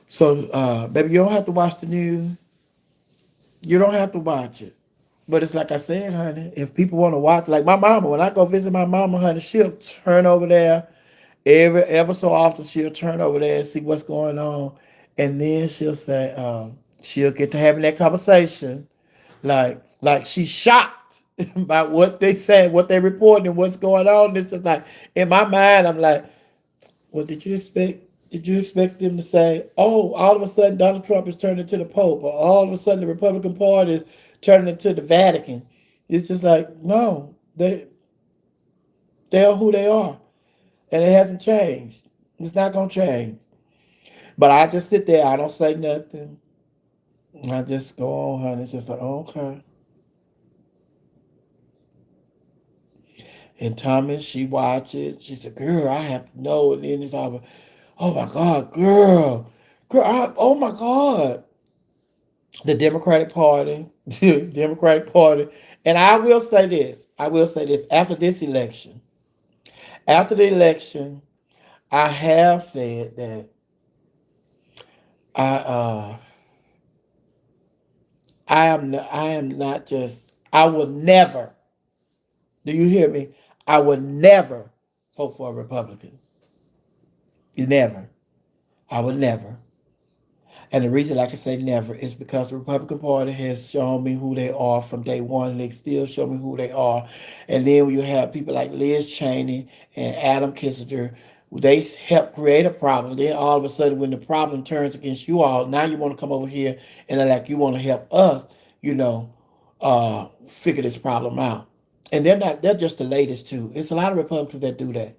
So, baby, you don't have to watch the news. You don't have to watch it. But it's like I said, honey, if people want to watch, like my mama, when I go visit my mama, honey, she'll turn over there ever so often. She'll turn over there and see what's going on, and then she'll say, she'll get to having that conversation, like she's shocked by what they say, what they reporting, and what's going on. This is like in my mind, I'm like, what did you expect? Did you expect them to say, "Oh, all of a sudden Donald Trump is turning into the Pope," or all of a sudden the Republican Party is turning into the Vatican? It's just like, no, they are who they are, and it hasn't changed. It's not gonna change. But I just sit there. I don't say nothing. I just go on, honey. It's just like, okay. And Thomas, she watched it. She said, "Girl, I have to know." And then it's all, "Oh my God, girl, oh my God." The Democratic Party, Democratic Party, and I will say this. I will say this. After the election, I have said that I I am not just. I will never. Do you hear me? I will never vote for a Republican. Never. I would never. And the reason I can say never is because the Republican Party has shown me who they are from day one, and they still show me who they are. And then when you have people like Liz Cheney and Adam Kissinger, they help create a problem. Then all of a sudden, when the problem turns against you all, now you want to come over here and like you want to help us, you know, figure this problem out. And they're just the latest too. It's a lot of Republicans that do that.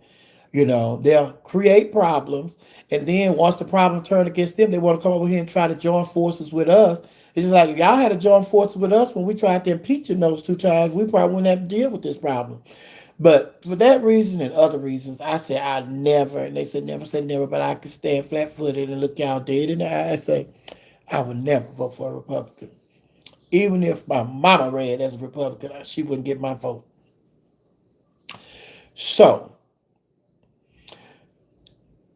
They'll create problems, and then once the problem turns against them, they want to come over here and try to join forces with us. It's just like if y'all had to join forces with us when we tried to impeach him those two times, we probably wouldn't have to deal with this problem. But for that reason and other reasons, I said I never, and they said never say never, but I could stand flat footed and look y'all dead in the eye and say, I would never vote for a Republican. Even if my mama ran as a Republican, she wouldn't get my vote. So,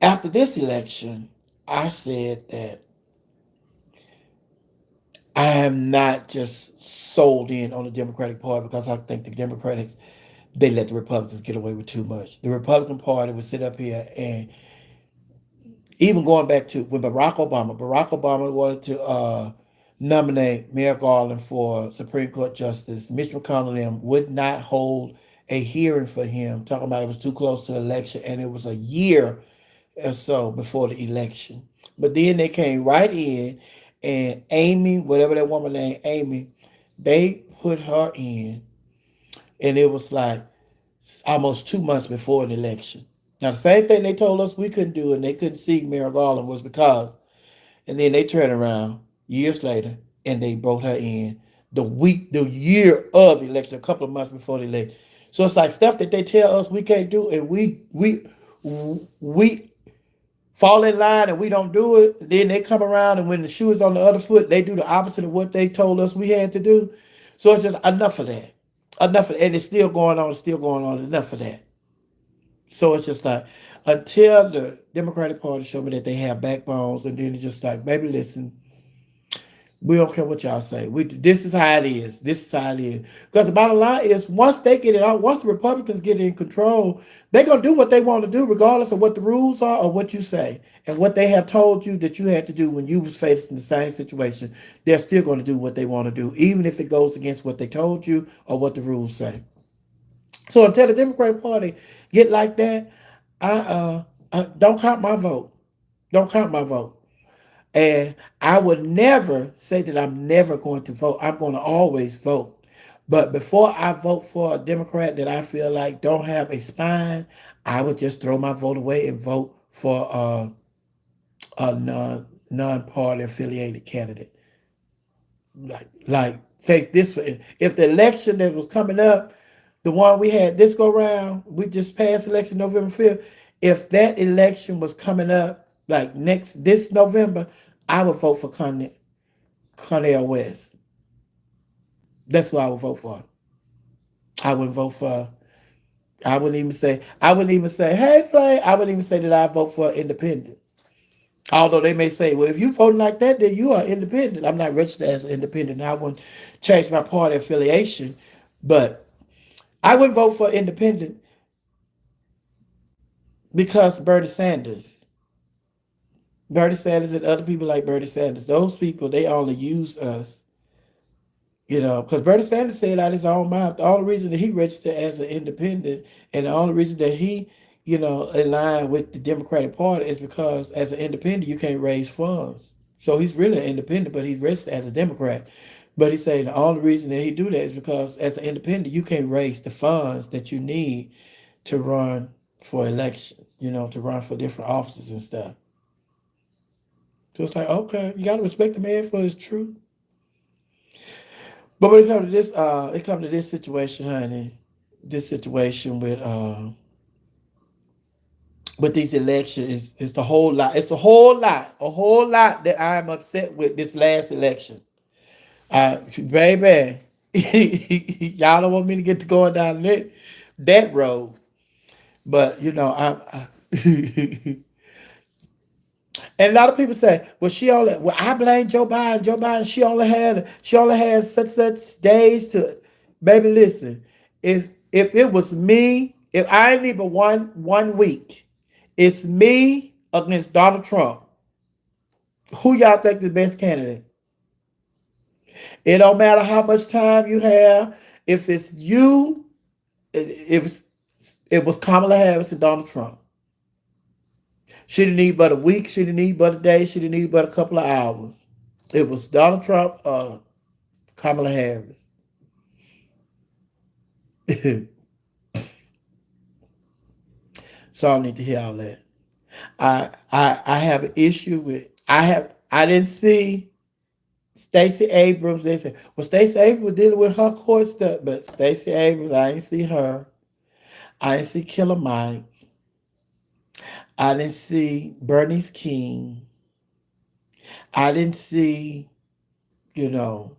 after this election, I said that I am not just sold in on the Democratic Party because I think the Democrats, they let the Republicans get away with too much. The Republican Party would sit up here and even going back to when Barack Obama wanted to nominate Merrick Garland for Supreme Court Justice. Mitch McConnell and them would not hold a hearing for him, talking about it was too close to the election, and it was a year or so before the election. But then they came right in, and Amy, whatever that woman named Amy, they put her in, and it was like almost 2 months before the election. Now, the same thing they told us we couldn't do and they couldn't see Merrick Garland was because, and then they turned around years later and they brought her in the year of the election, a couple of months before the election. So it's like stuff that they tell us we can't do, and we fall in line and we don't do it. Then they come around and when the shoe is on the other foot, they do the opposite of what they told us we had to do. So it's just enough of that. Enough of, and it's still going on, it's still going on, enough of that. So it's just like until the Democratic Party show me that they have backbones, and then it's just like, baby, listen, we don't care what y'all say. This is how it is. This is how it is. Because the bottom line is, once they get it out, once the Republicans get in control, they're gonna do what they want to do, regardless of what the rules are or what you say and what they have told you that you had to do when you was facing the same situation. They're still going to do what they want to do, even if it goes against what they told you or what the rules say. So until the Democratic Party get like that, I don't count my vote. Don't count my vote. And I would never say that I'm never going to vote. I'm going to always vote. But before I vote for a Democrat that I feel like don't have a spine, I would just throw my vote away and vote for a non-party affiliated candidate. Like say this, if the election that was coming up, the one we had this go round, we just passed election November 5th. If that election was coming up like next this November, I would vote for Cornel West. That's who I would vote for. I would vote for. I wouldn't even say, hey Flay. I wouldn't even say that I vote for independent. Although they may say, well, if you voting like that, then you are independent. I'm not registered as an independent. I wouldn't change my party affiliation, but I wouldn't vote for independent because Bernie Sanders and other people like Bernie Sanders, those people, they only use us, because Bernie Sanders said out his own mouth, the only reason that he registered as an independent and the only reason that he in line with the Democratic Party is because as an independent, you can't raise funds. So he's really an independent, but he's registered as a Democrat. But he's saying the only reason that he do that is because as an independent, you can't raise the funds that you need to run for election, to run for different offices and stuff. So it's like, okay, you got to respect the man for his truth. But when it comes to this, situation, honey, this situation with these elections is the whole lot. It's a whole lot that I'm upset with this last election. Baby, y'all don't want me to get to going down that road, but I and a lot of people say, well, I blame Joe Biden. Joe Biden, she only had such days to, baby, listen, if it was me, if I ain't even one week, it's me against Donald Trump. Who y'all think the best candidate? It don't matter how much time you have. If it's you, it was Kamala Harris and Donald Trump. She didn't need but a week. She didn't need but a day. She didn't need but a couple of hours. It was Donald Trump, Kamala Harris. So I don't need to hear all that. I have an issue with I didn't see Stacey Abrams. They said, well, Stacey Abrams was dealing with her court stuff, but Stacey Abrams, I didn't see her. I didn't see Killer Mike. I didn't see Bernice King. I didn't see, you know,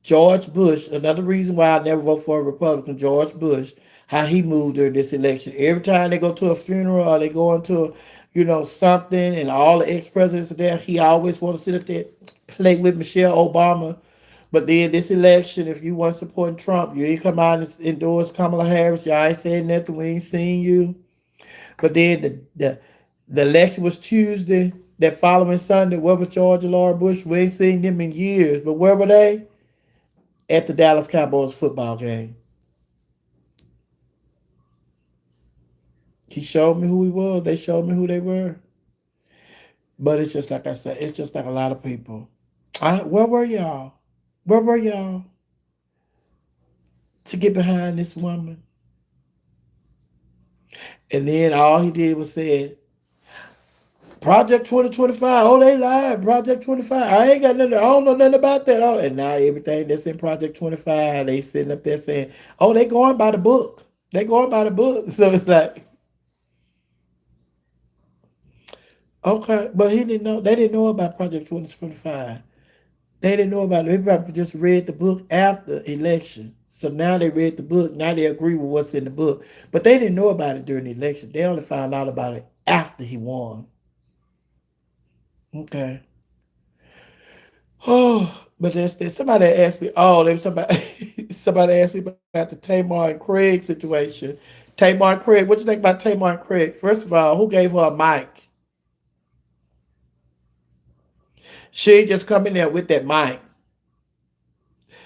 George Bush. Another reason why I never vote for a Republican, George Bush, how he moved during this election. Every time they go to a funeral or they go into, something, and all the ex-presidents are there, he always wants to sit up there, play with Michelle Obama. But then this election, if you want to support Trump, you ain't come out and endorse Kamala Harris. Y'all ain't saying nothing. We ain't seen you. But then the election was Tuesday. That following Sunday, where was George and Laura Bush? We ain't seen them in years. But where were they? At the Dallas Cowboys football game. He showed me who he was. They showed me who they were. But it's just like I said, it's just like a lot of people. Where were y'all? Where were y'all to get behind this woman? And then all he did was say, Project 2025. Oh, they lied. Project 25. I ain't got nothing. I don't know nothing about that. Oh, and now everything that's in Project 25, they sitting up there saying, oh, they going by the book. They going by the book. So it's like, okay. But he didn't know. They didn't know about Project 2025. They didn't know about it. They probably just read the book after election. So now they read the book. Now they agree with what's in the book. But they didn't know about it during the election. They only found out about it after he won. Okay. Oh, but that's somebody asked me. Oh, they was talking about somebody asked me about the Tamar and Craig situation. Tamar and Craig, what you think about Tamar and Craig? First of all, who gave her a mic? She just come in there with that mic.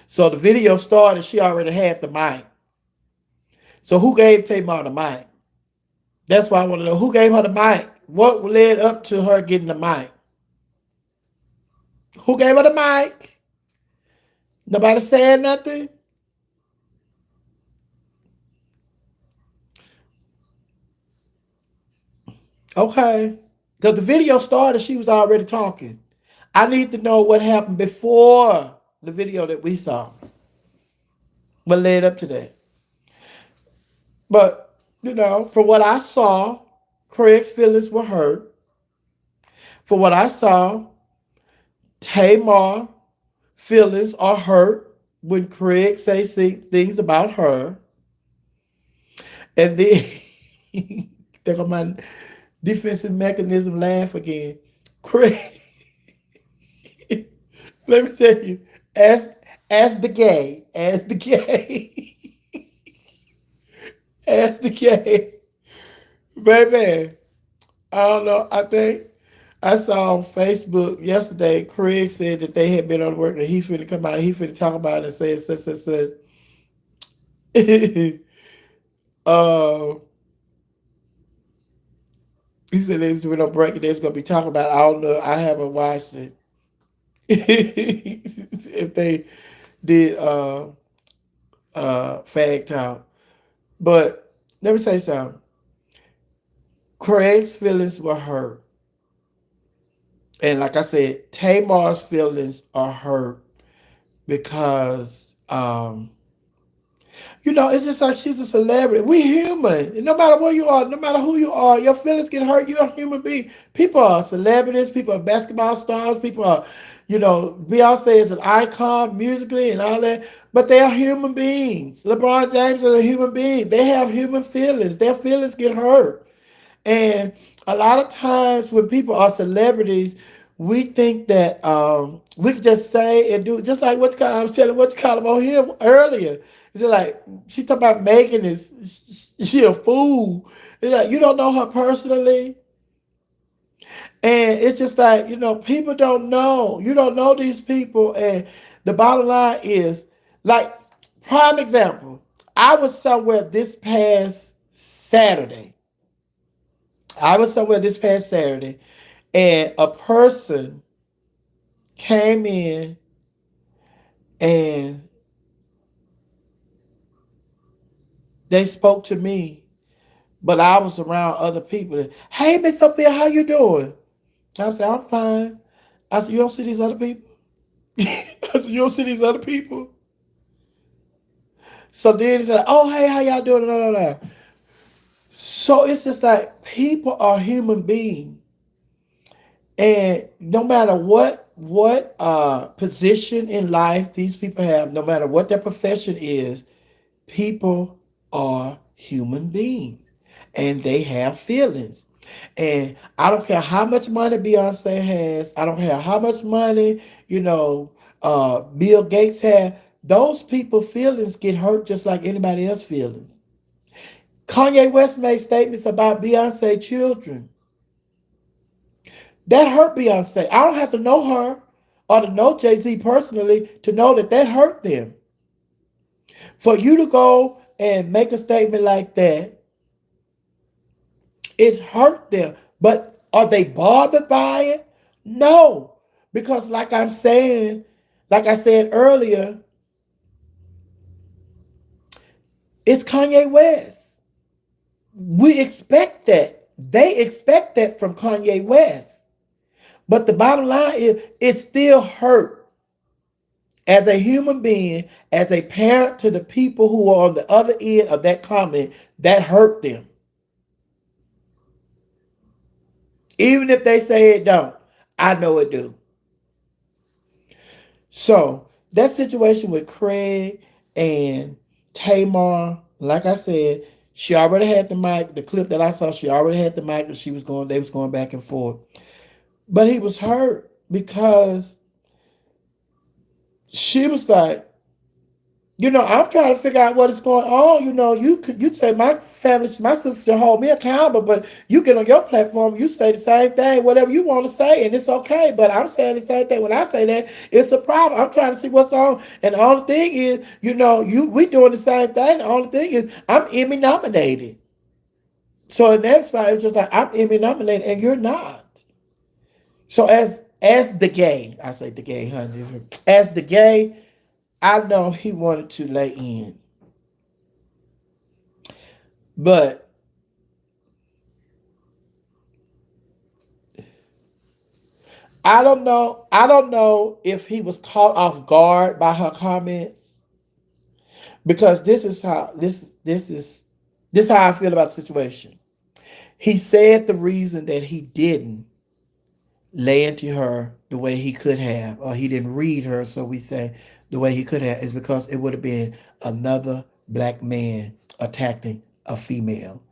So the video started, she already had the mic. So who gave Tamar the mic? That's why I want to know who gave her the mic. What led up to her getting the mic? Who gave her the mic? Nobody said nothing. Okay. Because the video started, she was already talking. I need to know what happened before the video that we saw. What led up to that. But, from what I saw, Craig's feelings were hurt. For what I saw, Tamar feelings are hurt when Craig says things about her. And then there go my defensive mechanism laugh again. Craig, let me tell you, as the gay, as the gay, baby. I don't know. I think I saw on Facebook yesterday. Craig said that they had been on work and he finna come out. And he finna talk about it and say such. uh, He said they was doing no breaking. They was gonna be talking about. I don't know. I haven't watched it. If they did fag talk, but let me say something. Craig's feelings were hurt, and like I said, Tamar's feelings are hurt because it's just like she's a celebrity. We human. No matter where you are, no matter who you are, your feelings get hurt. You're a human being. People are celebrities. People are basketball stars. People are, Beyonce is an icon musically and all that. But they are human beings. LeBron James is a human being. They have human feelings. Their feelings get hurt. And a lot of times when people are celebrities, we think that we can just say and do just like I was telling what you call about him earlier. It's like she talking about Megan is she a fool. It's like you don't know her personally. And it's just like, people don't know. You don't know these people. And the bottom line is, like, prime example, I was somewhere this past Saturday. And a person came in and they spoke to me, but I was around other people. Hey, Miss Sophia, how you doing? I said, I'm fine. I said, you don't see these other people? I said, you don't see these other people? So then he said, oh, hey, how y'all doing? No, no, no. So it's just like people are human beings. And no matter what position in life these people have, no matter what their profession is, people are human beings. And they have feelings. And I don't care how much money Beyonce has. I don't care how much money, Bill Gates has. Those people's feelings get hurt just like anybody else's feelings. Kanye West made statements about Beyonce children. That hurt Beyonce. I don't have to know her or to know Jay-Z personally to know that hurt them. For you to go and make a statement like that, it hurt them. But are they bothered by it? No. Because like I said earlier, it's Kanye West. We expect that. They expect that from Kanye West. But the bottom line is it still hurt. As a human being, as a parent to the people who are on the other end of that comment, that hurt them. Even if they say it don't, I know it do. So that situation with Craig and Tamar, like I said, she already had the mic. The clip that I saw, she already had the mic, and they was going back and forth. But he was hurt because she was like, I'm trying to figure out what is going on. You say my family, my sister hold me accountable, but you get on your platform, you say the same thing, whatever you want to say, and it's okay. But I'm saying the same thing. When I say that, it's a problem. I'm trying to see what's on. And the only thing is, we doing the same thing. The only thing is, I'm Emmy nominated. So in that spot, it's just like I'm Emmy nominated, and you're not. So as the gay, I say the gay, honey, as the gay, I know he wanted to lay in. But I don't know. I don't know if he was caught off guard by her comments. Because this is how I feel about the situation. He said the reason that he didn't lay into her the way he could have, or he didn't read her, so we say the way he could have, is because it would have been another black man attacking a female.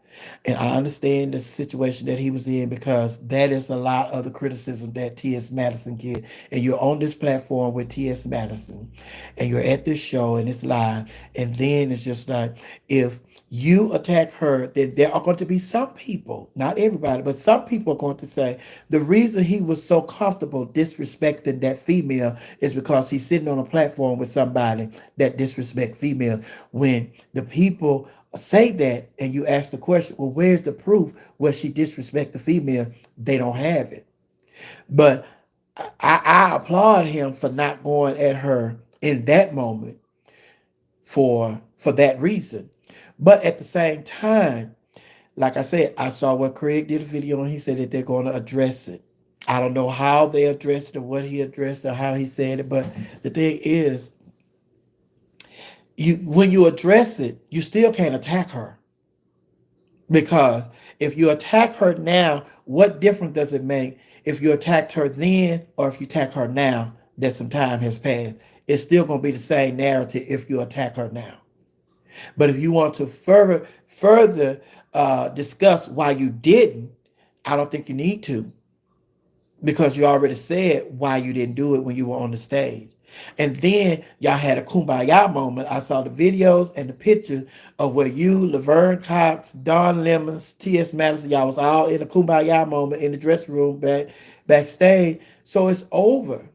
And I understand the situation that he was in because that is a lot of the criticism that T.S. Madison get. And you're on this platform with T.S. Madison and you're at this show and it's live. And then it's just like, if you attack her, then there are going to be some people, not everybody, but some people are going to say the reason he was so comfortable disrespecting that female is because he's sitting on a platform with somebody that disrespect female. When the people say that and you ask the question, well, where's the proof where she disrespect the female? They don't have it. But I applaud him for not going at her in that moment for that reason. But at the same time, like I said, I saw what Craig did a video and he said that they're going to address it. I don't know how they addressed it or what he addressed or how he said it, but the thing is, you when you address it, you still can't attack her. Because if you attack her now, what difference does it make if you attacked her then or if you attack her now that some time has passed? It's still going to be the same narrative if you attack her now. But if you want to further discuss why you didn't, I don't think you need to, because you already said why you didn't do it when you were on the stage. And then y'all had a kumbaya moment. I saw the videos and the pictures of where you, Laverne Cox, Don Lemons, T.S. Madison, y'all was all in a kumbaya moment in the dressing room backstage. So it's over.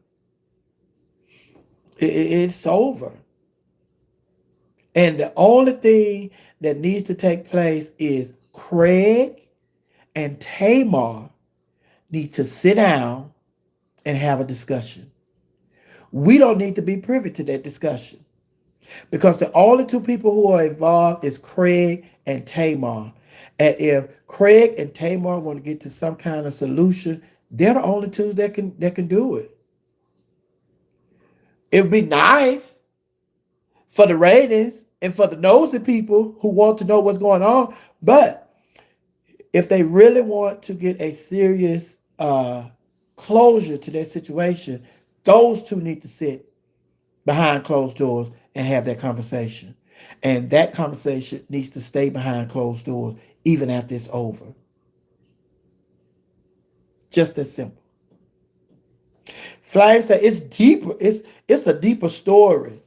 It's over. And the only thing that needs to take place is Craig and Tamar need to sit down and have a discussion. We don't need to be privy to that discussion, because the only two people who are involved is Craig and Tamar. And if Craig and Tamar want to get to some kind of solution, they're the only two that can do it. It would be nice for the ratings and for the nosy people who want to know what's going on, but if they really want to get a serious closure to their situation, those two need to sit behind closed doors and have that conversation. And that conversation needs to stay behind closed doors even after it's over. Just as simple. Flame said it's deeper. It's a deeper story.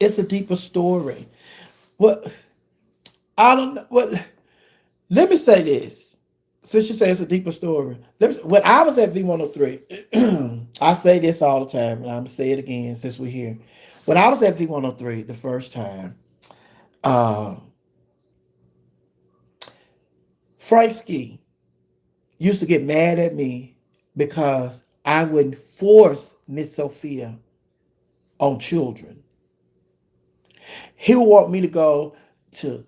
It's a deeper story. What I don't know. What let me say this. Since you say it's a deeper story, when I was at V103, I say this all the time, and I'm gonna say it again since we're here. When I was at V103 the first time, uh, Frank Ski used to get mad at me because I wouldn't force Miss Sophia on children. He would want me to go to,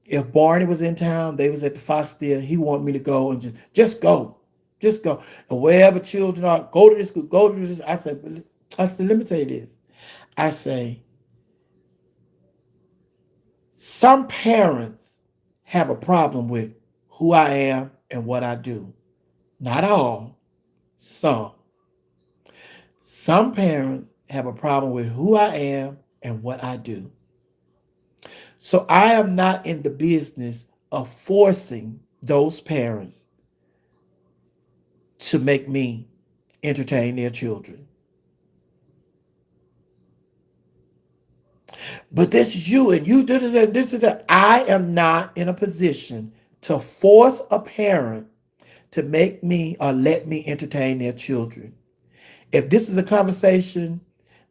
if Barney was in town, they was at the Fox Theater, he wanted me to go and just go. Just go. And wherever children are, go to this school, go to this. I said, let me tell you this. I say, some parents have a problem with who I am and what I do. Not all, some. Some parents have a problem with who I am and what I do. So I am not in the business of forcing those parents to make me entertain their children. But this is you, and you do this and this and that. I am not in a position to force a parent to make me or let me entertain their children. If this is a conversation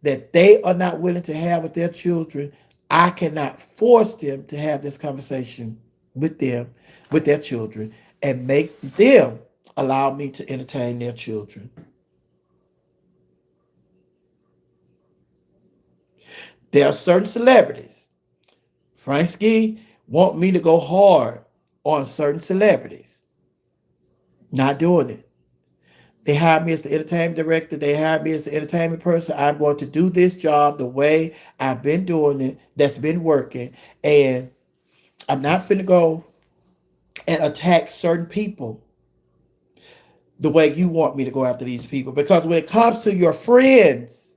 that they are not willing to have with their children, I cannot force them to have this conversation with them, with their children, and make them allow me to entertain their children. There are certain celebrities. Frank Ski want me to go hard on certain celebrities. Not doing it. They hired me as the entertainment director. They hired me as the entertainment person. I'm going to do this job the way I've been doing it, that's been working. And I'm not finna go and attack certain people the way you want me to go after these people. Because when it comes to your friends,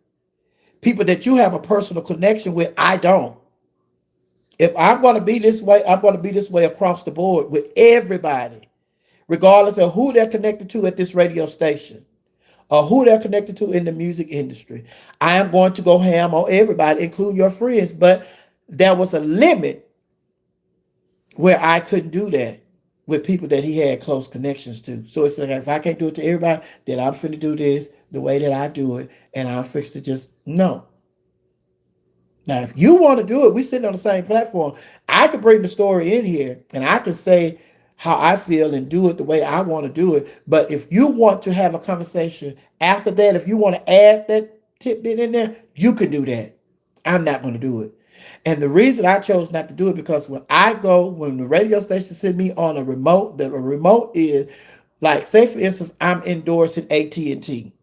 people that you have a personal connection with, I don't. If I'm going to be this way, I'm going to be this way across the board with everybody, regardless of who they're connected to at this radio station or who they're connected to in the music industry. I am going to go ham on everybody, including your friends. But there was a limit where I couldn't do that with people that he had close connections to. So it's like, if I can't do it to everybody, then I'm finna do this the way that I do it, and I'm fixed to just, no. Now, if you want to do it, we sitting on the same platform. I could bring the story in here and I can say how I feel and do it the way I want to do it. But if you want to have a conversation after that, if you want to add that tidbit in there, you can do that. I'm not going to do it. And the reason I chose not to do it because when the radio station send me on a remote, the remote is like, say for instance, I'm endorsing AT&T.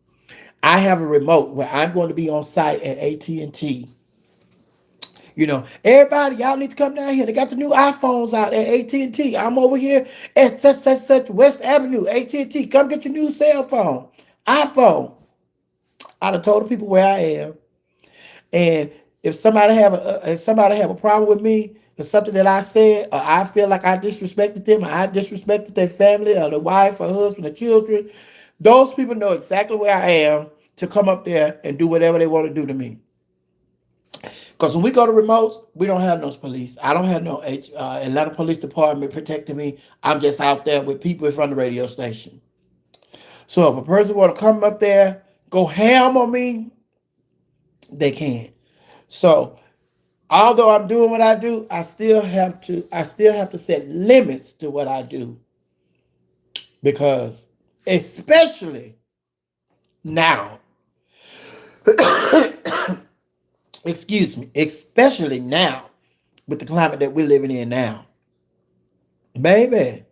I have a remote where I'm going to be on site at AT&T. Everybody, y'all need to come down here. They got the new iPhones out at AT&T. I'm over here at such West Avenue, AT&T. Come get your new cell phone, iPhone. I done told the people where I am, and if somebody have a problem with me or something that I said, or I feel like I disrespected them, or I disrespected their family, or the wife, or husband, or children, those people know exactly where I am to come up there and do whatever they want to do to me. Because when we go to remotes, we don't have no police. I don't have no Atlanta Police Department protecting me. I'm just out there with people in front of the radio station. So if a person want to come up there, go ham on me, they can. So although I'm doing what I do, I still have to set limits to what I do. Because especially now, excuse me, especially now with the climate that we're living in now. Baby,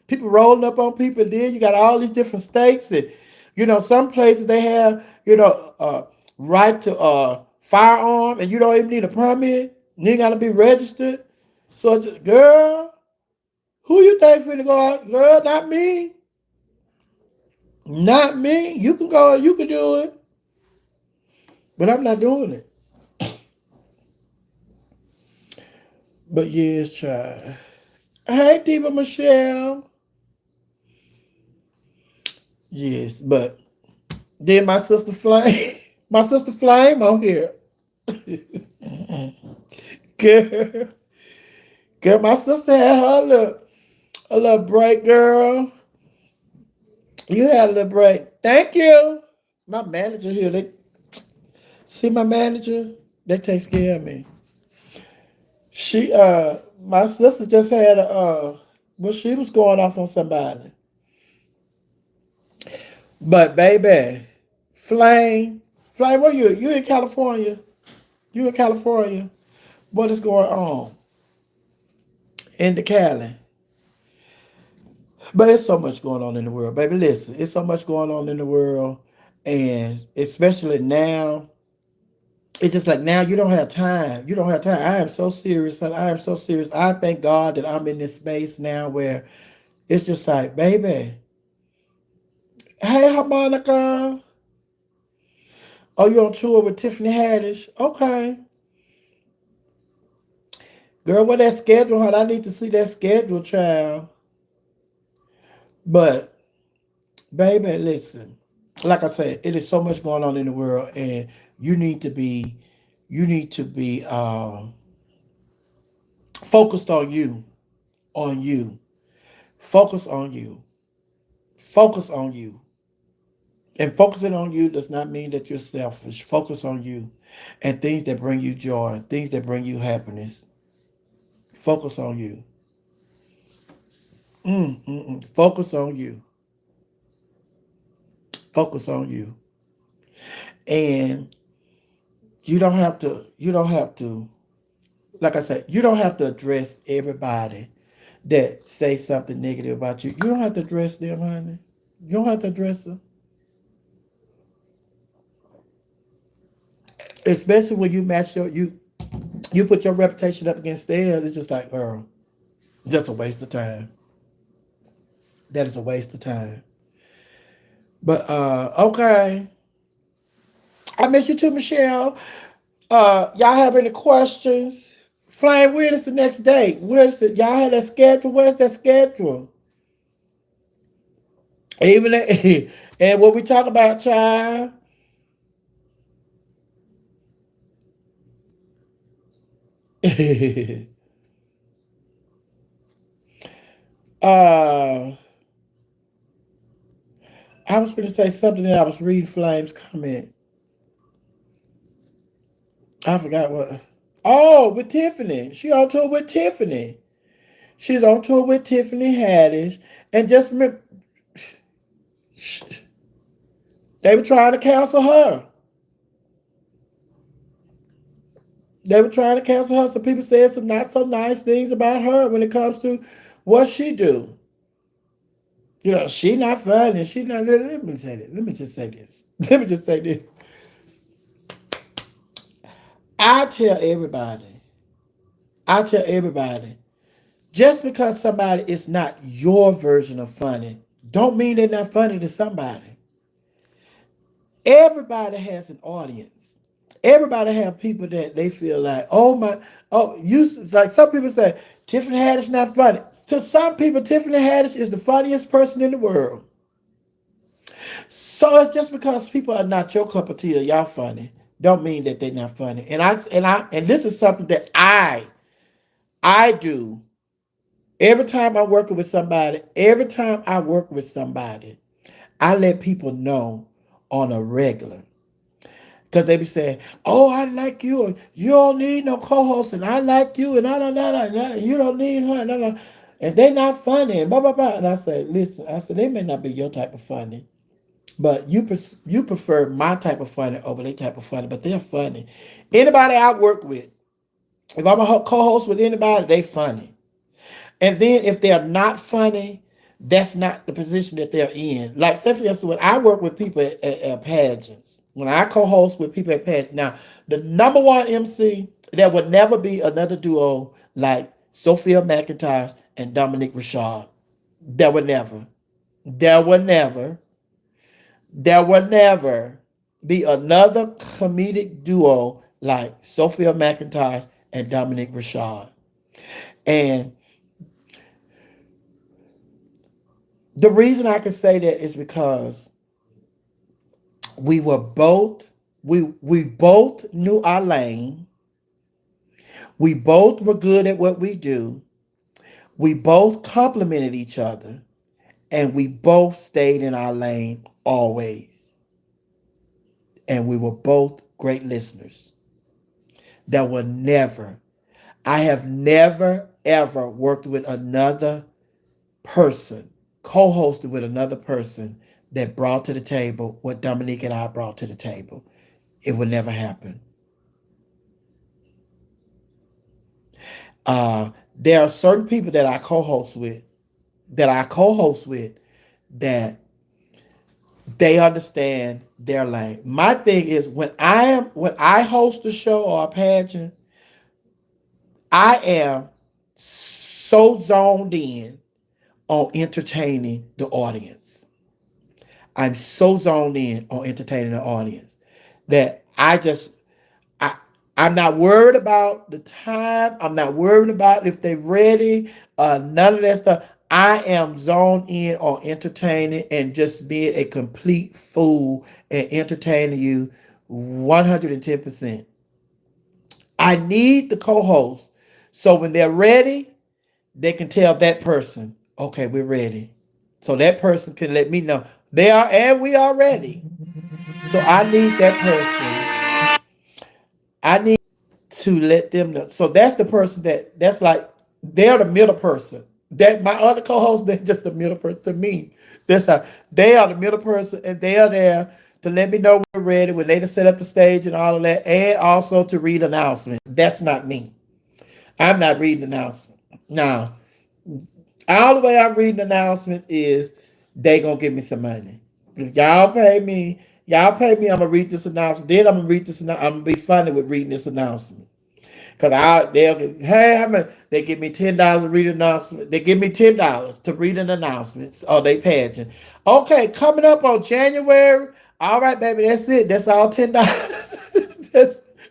people rolling up on people. Then you got all these different states, and some places they have right to firearm, and you don't even need a permit. You ain't gotta be registered. So just, girl, who you think finna go out? Girl, not me. Not me. You can go. You can do it, but I'm not doing it. But yes, child. Hey, Diva Michelle. Yes, but then my sister Flame, my sister Flame on here. Girl, girl, my sister had a little break, girl. You had a little break. Thank you. My manager here, they see my manager, they takes care of me. My sister just had well, she was going off on somebody. But baby, Flame, where you? You in California? You in California? What is going on in the Cali? But it's so much going on in the world, baby. Listen, it's so much going on in the world, and especially now, it's just like now you don't have time. You don't have time. I am so serious, and I am so serious. I thank God that I'm in this space now where it's just like, baby, hey, harmonica. Oh, you on tour with Tiffany Haddish? Okay. Girl, what that schedule, hon? I need to see that schedule, child. But, baby, listen. Like I said, it is so much going on in the world, and you need to be, you need to be focused on you, focus on you, focus on you. And focusing on you does not mean that you're selfish. Focus on you and things that bring you joy, things that bring you happiness. Focus on you. Focus on you. Focus on you. And you don't have to, like I said, you don't have to address everybody that say something negative about you. You don't have to address them, honey. You don't have to address them. Especially when you match you put your reputation up against theirs. It's just like, girl, just a waste of time. That is a waste of time. But okay. I miss you too, Michelle. Y'all have any questions? Flame, when is the next date? Where's the y'all have that schedule? Where's that schedule? Even and what we talk about, child. uh I was going to say something that I was reading Flame's comment. I forgot what. Oh, with Tiffany. She on tour with Tiffany. She's on tour with Tiffany Haddish. And just remember, they were trying to cancel her. They were trying to cancel her. Some people said some not so nice things about her when it comes to what she do. You know, she not funny. She not. Let me say this. Let me just say this. Let me just say this. I tell everybody. I tell everybody. Just because somebody is not your version of funny, don't mean they're not funny to somebody. Everybody has an audience. Everybody have people that they feel like, oh my, oh, you like some people say Tiffany Haddish not funny. To some people, Tiffany Haddish is the funniest person in the world. So it's just because people are not your cup of tea or y'all funny, don't mean that they're not funny. And this is something that I do every time I'm working with somebody. Every time I work with somebody, I let people know on a regular. Because they be saying, oh, I like you. Or, you don't need no co-host. And I like you. And you don't need her. And they not funny. And blah, blah, blah. And I say, listen, I said, they may not be your type of funny. But you prefer my type of funny over their type of funny. But they're funny. Anybody I work with, if I'm a co-host with anybody, they funny. And then if they're not funny, that's not the position that they're in. Like, say for instance, when I work with people at pageants, when I co-host with people at pageants, now the number one MC, there would never be another duo like Sophia McIntosh and Dominique Richard. There would never. There would never. There will never be another comedic duo like Sophia McIntosh and Dominique Richard. And the reason I can say that is because we were both we both knew our lane. We both were good at what we do. We both complimented each other, and we both stayed in our lane always. And we were both great listeners. That were never, I have never ever worked with another person, co-hosted with another person that brought to the table what Dominique and I brought to the table. It would never happen. There are certain people that I co-host with, that they understand their lane. My thing is when I host a show or a pageant, I am so zoned in on entertaining the audience. I'm so zoned in on entertaining the audience that I I'm not worried about the time. I'm not worried about if they're ready. None of that stuff. I am zoned in on entertaining and just being a complete fool and entertaining you 110%. I need the co-host so when they're ready, they can tell that person, okay, we're ready. So that person can let me know they are and we are ready. So I need that person. I need to let them know. So that's the person that's like they're the middle person. That my other co-hosts, they're just the middle person to me. That's how they are the middle person, and they are there to let me know we're ready. We're ready to set up the stage and all of that, and also to read announcements. That's not me. I'm not reading announcements. Now, all the way I'm reading announcements is they gonna give me some money. If y'all pay me, I'm gonna read this announcement. Then I'm gonna read this. I'm gonna be funny with reading this announcement. Cause they'll get, hey, they give me $10 to read an announcement. They give me $10 to read an announcement. Oh, they pageant. Okay, coming up on January. All right, baby, that's it. That's all $10.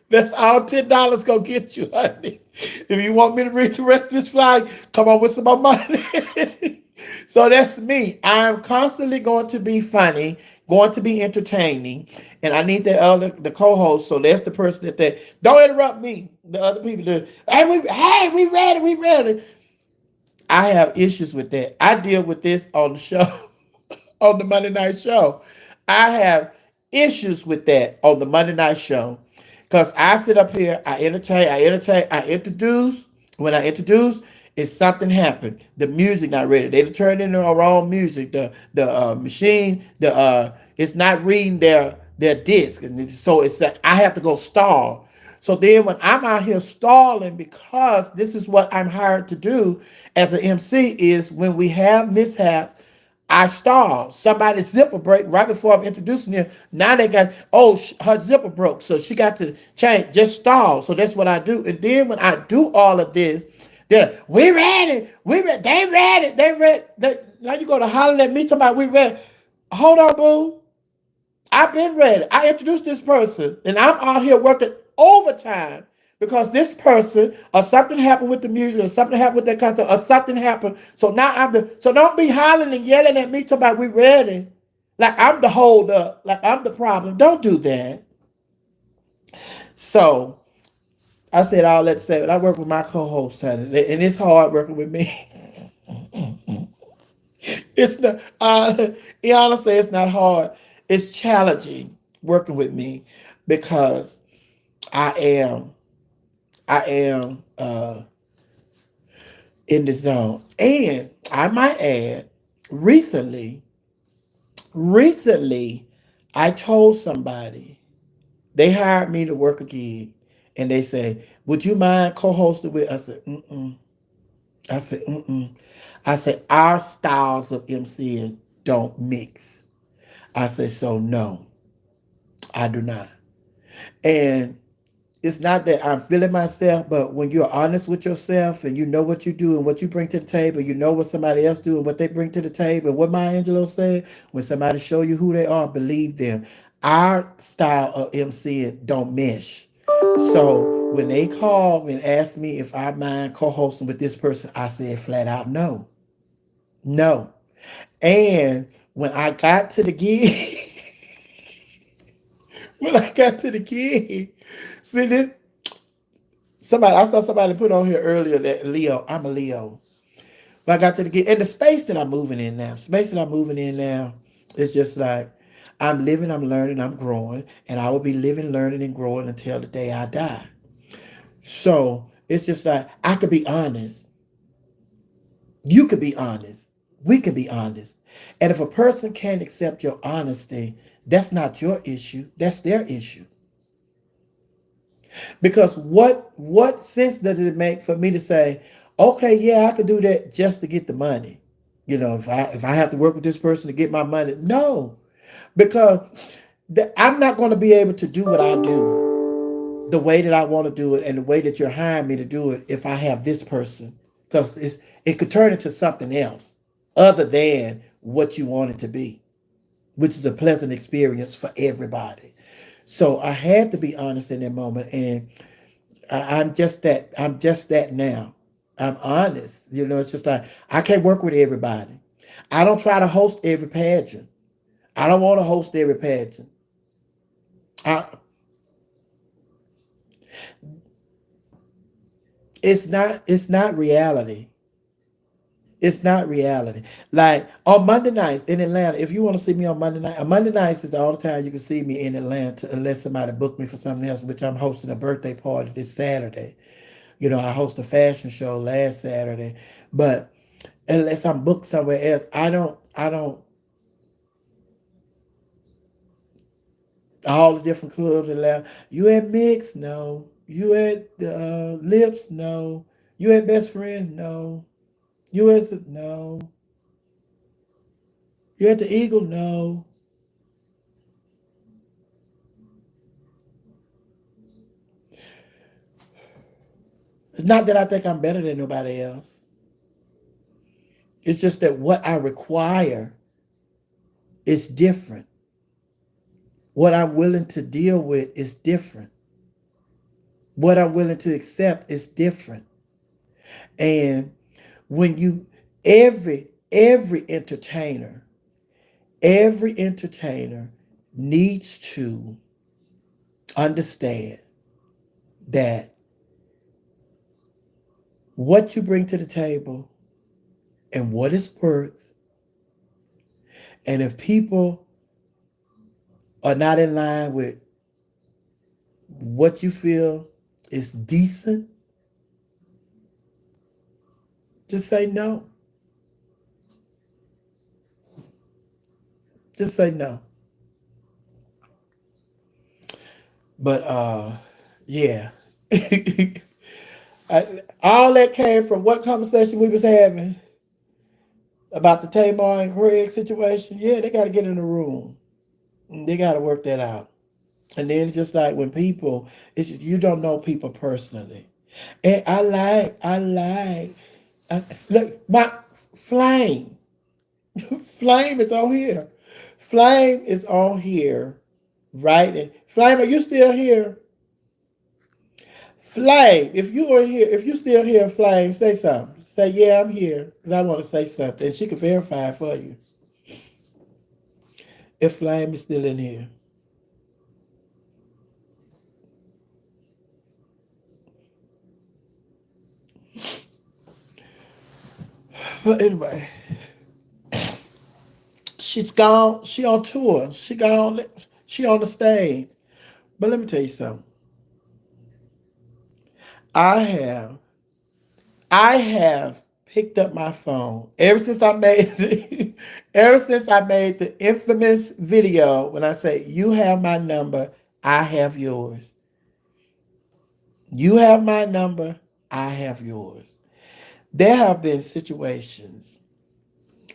that's all $10 gonna get you, honey. If you want me to read the rest of this flag, come on with some more money. So that's me. I'm constantly going to be funny, going to be entertaining, and I need the co-host. So that's the person that don't interrupt me. The other people do. Hey, we ready. I have issues with that. I deal with this on the show, on the Monday night show. I have issues with that on the Monday night show Because I sit up here, I introduce. When I introduce, if something happened, the music not ready. They turn in the wrong music. The machine, it's not reading their disc, and so it's that I have to go stall. So then when I'm out here stalling, because this is what I'm hired to do as an MC, is when we have mishaps, I stalled. Somebody's zipper break right before I'm introducing them. Now they got, her zipper broke. So she got to change, just stall. So that's what I do. And then when I do all of this, they're like, we ready. We ready. They ready. They ready. Now you go to holler at me talking about we ready. Hold on, boo. I've been ready. I introduced this person, and I'm out here working overtime because this person or something happened with the music or something happened with that customer or something happened. So now so don't be hollering and yelling at me talking about we ready. Like I'm the hold up, like I'm the problem. Don't do that. So I said all that to say, but I work with my co-host, honey, and it's hard working with me. It's not. Honestly, it's not hard. It's challenging working with me because I am I am in the zone. And I might add, recently, recently, I told somebody they hired me to work again, and they say, "Would you mind co-hosting with?" I said, "Mm-mm." I said, "Mm-mm." I said, "Our styles of MCing don't mix." I said, "So no, I do not." And it's not that I'm feeling myself, but when you're honest with yourself and you know what you do and what you bring to the table, you know what somebody else do and what they bring to the table. And what Maya Angelou said, when somebody show you who they are, believe them. Our style of MCing don't mesh. So when they called and asked me if I mind co-hosting with this person, I said flat out no. No. And when I got to the gig, when I got to the gig, see this somebody I saw somebody put on here earlier that Leo, I'm a Leo. But I got to the gig, and the space that I'm moving in now, is just like I'm living, I'm learning, I'm growing, and I will be living, learning, and growing until the day I die. So it's just like I could be honest. You could be honest. We could be honest. And if a person can't accept your honesty, that's not your issue. That's their issue. Because what sense does it make for me to say, okay, yeah, I could do that just to get the money? If I have to work with this person to get my money, no, because I'm not going to be able to do what I do the way that I want to do it and the way that you're hiring me to do it if I have this person, because it could turn into something else other than what you want it to be, which is a pleasant experience for everybody. So I had to be honest in that moment, and I'm just that. I'm just that now. I'm honest. It's just like I can't work with everybody. I don't try to host every pageant. I don't want to host every pageant. I, it's not. It's not reality. It's not reality. Like on Monday nights in Atlanta, if you want to see me on Monday nights is the only time you can see me in Atlanta unless somebody booked me for something else, which I'm hosting a birthday party this Saturday. I host a fashion show last Saturday, but unless I'm booked somewhere else, I don't all the different clubs in Atlanta. You at Mix? No. You at Lips? No. You at Best Friends? No. You at no. You at the Eagle? No. It's not that I think I'm better than nobody else. It's just that what I require is different. What I'm willing to deal with is different. What I'm willing to accept is different. And when you every entertainer needs to understand that what you bring to the table and what it's worth, and if people are not in line with what you feel is decent, just say no. Just say no. But yeah. All that came from what conversation we was having about the Tamar and Craig situation. Yeah, they got to get in the room. They got to work that out. And then it's just like when people, it's just, you don't know people personally. And look, my flame, flame is on here. Flame is on here, right? And Flame, are you still here? Flame, if you are here, if you still here, Flame, say something. Say, yeah, I'm here. Because I want to say something. And she can verify for you. If Flame is still in here. But anyway, she's gone. She on tour. She gone. She on the stage. But let me tell you something. I have I have picked up my phone ever since I made ever since I made the infamous video when I say you have my number, I have yours. You have my number, I have yours. There have been situations,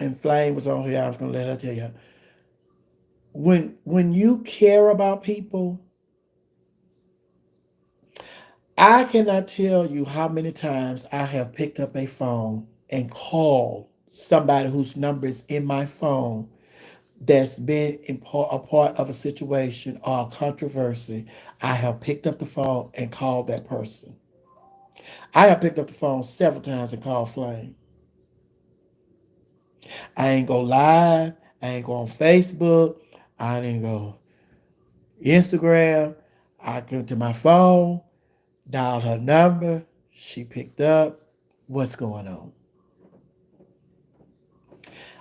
and Flame was on here, I was gonna let her tell you. When you care about people, I cannot tell you how many times I have picked up a phone and called somebody whose number is in my phone that's been a part of a situation or a controversy. I have picked up the phone and called that person. I have picked up the phone several times and called Flame. I ain't go live. I ain't go on Facebook. I didn't go Instagram. I go to my phone, dialed her number. She picked up. What's going on?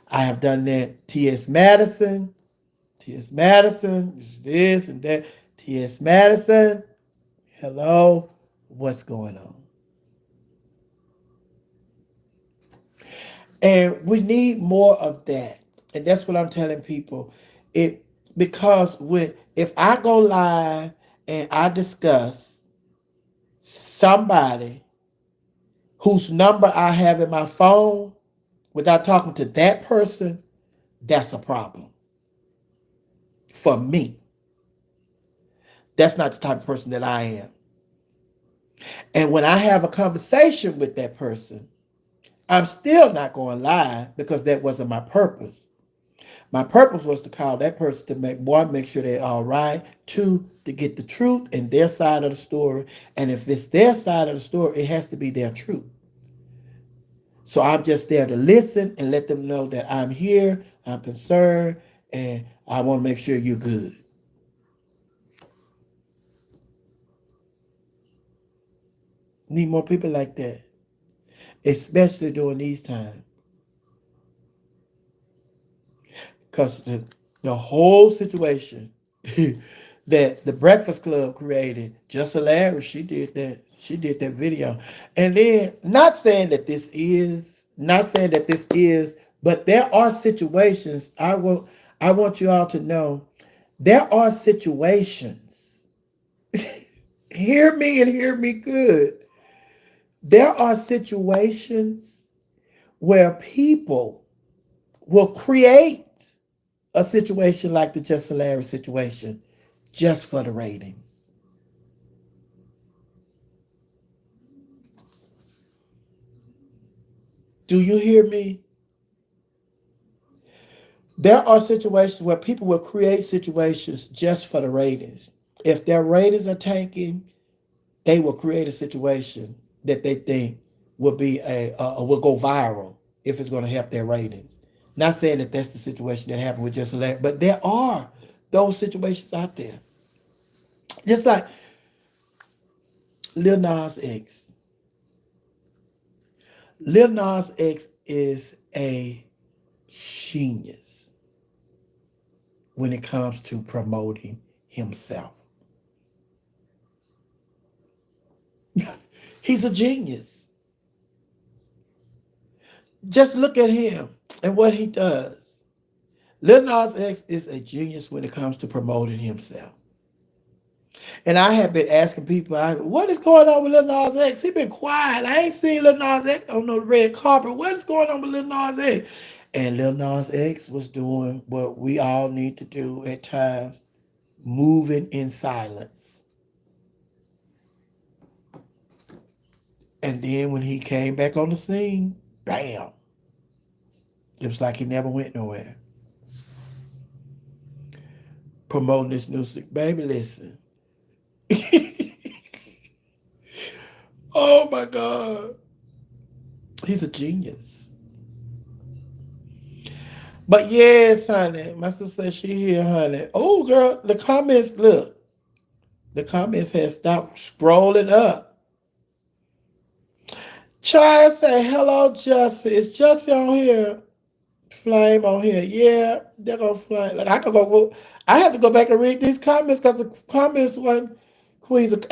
I have done that. T.S. Madison. T.S. Madison. This and that. T.S. Madison. Hello. What's going on? And we need more of that. And that's what I'm telling people. It because when if I go live and I discuss somebody whose number I have in my phone without talking to that person, that's a problem for me. That's not the type of person that I am. And when I have a conversation with that person, I'm still not going live because that wasn't my purpose. My purpose was to call that person to make one, make sure they're all right. Two, to get the truth and their side of the story. And if it's their side of the story, it has to be their truth. So I'm just there to listen and let them know that I'm here, I'm concerned, and I want to make sure you're good. Need more people like that, especially during these times. Because the whole situation that the Breakfast Club created, just hilarious. She did that. She did that video. And then, not saying that this is, but there are situations, I want you all to know, there are situations, hear me and hear me good. There are situations where people will create a situation like the Just Hilarious situation just for the ratings. Do you hear me? There are situations where people will create situations just for the ratings. If their ratings are tanking, they will create a situation that they think will be will go viral if it's going to help their ratings. Not saying that that's the situation that happened with Just Hilarious, but there are those situations out there. Just like Lil Nas X. Lil Nas X is a genius when it comes to promoting himself. He's a genius. Just look at him and what he does. Lil Nas X is a genius when it comes to promoting himself. And I have been asking people, what is going on with Lil Nas X? He been quiet. I ain't seen Lil Nas X on no red carpet. What is going on with Lil Nas X? And Lil Nas X was doing what we all need to do at times, moving in silence. And then when he came back on the scene, bam. It was like he never went nowhere. Promoting this new music. Baby, listen. Oh my God. He's a genius. But yes, honey. My sister said she here, honey. Oh, girl, the comments, look. The comments have stopped scrolling up. Chai say, hello, Jussie. Is Jussie on here? Flame on here. Yeah, they're going to flame. Like, I have to go back and read these comments because the comments weren't Queens of...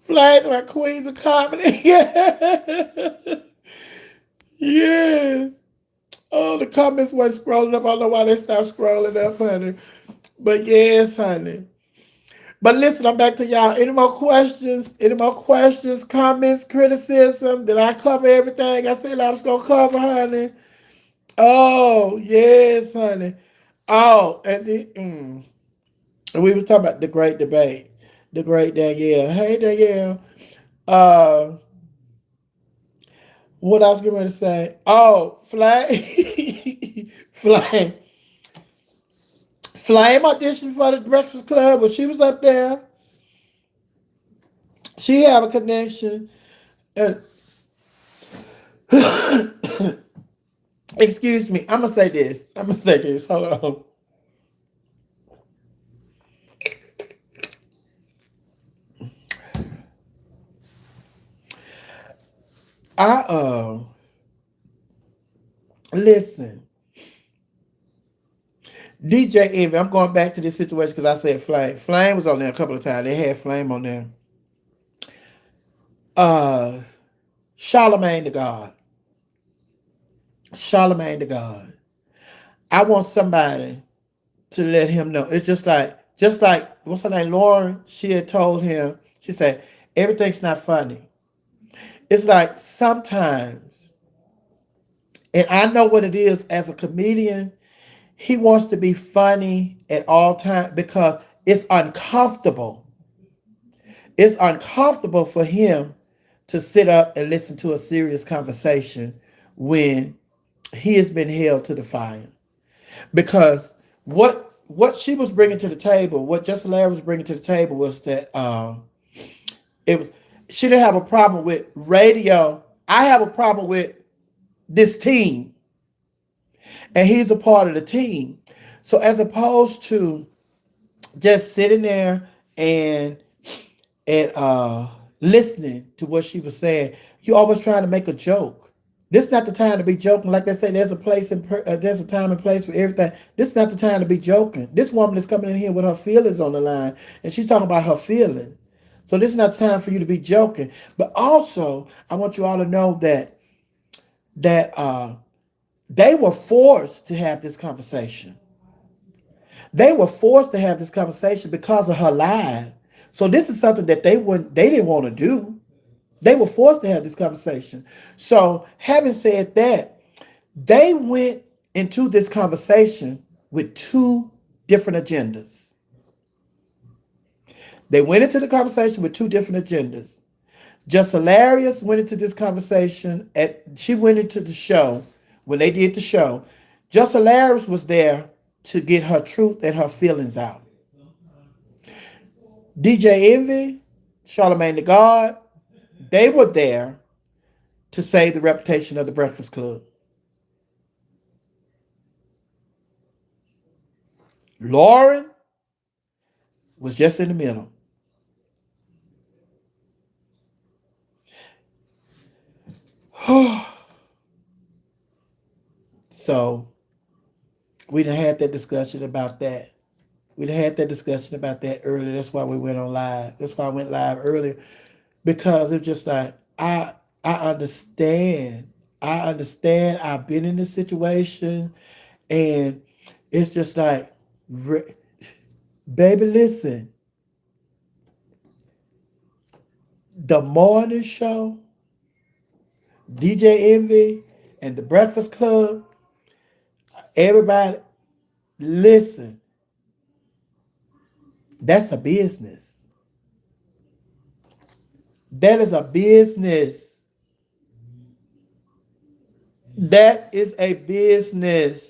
Flags like Queens of Comedy. Yes. Oh, the comments weren't scrolling up. I don't know why they stopped scrolling up, honey. But yes, honey. But listen, I'm back to y'all. Any more questions? Any more questions, comments, criticism? Did I cover everything I said I was going to cover, honey? Oh, yes, honey. Oh, and we was talking about the great debate. The great Danielle. Hey, Danielle. Uh, what I was going to say? Oh, Flame. Flame. Flame auditioned for the Breakfast Club when she was up there. She have a connection. And excuse me. I'm gonna say this. Hold on. I listen. DJ Envy, I'm going back to this situation because I said Flame. Flame was on there a couple of times. They had Flame on there. Charlemagne the God. Charlemagne the God. I want somebody to let him know. It's just like what's her name, Lauren. She had told him. She said everything's not funny. It's like sometimes, and I know what it is as a comedian. He wants to be funny at all times because it's uncomfortable. It's uncomfortable for him to sit up and listen to a serious conversation when he has been held to the fire. Because what she was bringing to the table, what Justin Larry was bringing to the table was that it was she didn't have a problem with radio. I have a problem with this team, and he's a part of the team. So as opposed to just sitting there and listening to what she was saying, you always trying to make a joke. This is not the time to be joking. Like they say, there's a time and place for everything. This is not the time to be joking. This woman is coming in here with her feelings on the line, and she's talking about her feelings. So this is not the time for you to be joking. But also, I want you all to know that they were forced to have this conversation. They were forced to have this conversation because of her live. So this is something that they didn't want to do. They were forced to have this conversation. So having said that, they went into this conversation with two different agendas. They went into the conversation with two different agendas. Just Hilarious went into this conversation she went into the show when they did the show. Just Hilarious was there to get her truth and her feelings out. DJ Envy, Charlemagne the God, they were there to save the reputation of the Breakfast Club. Lauren was just in the middle. So we done had that discussion about that. We had that discussion about that earlier. That's why we went on live. That's why I went live earlier because it's just like I understand. I understand. I've been in this situation, and it's just like, baby, listen. The morning show, DJ Envy, and the Breakfast Club. Everybody, listen. That's a business. That is a business. That is a business.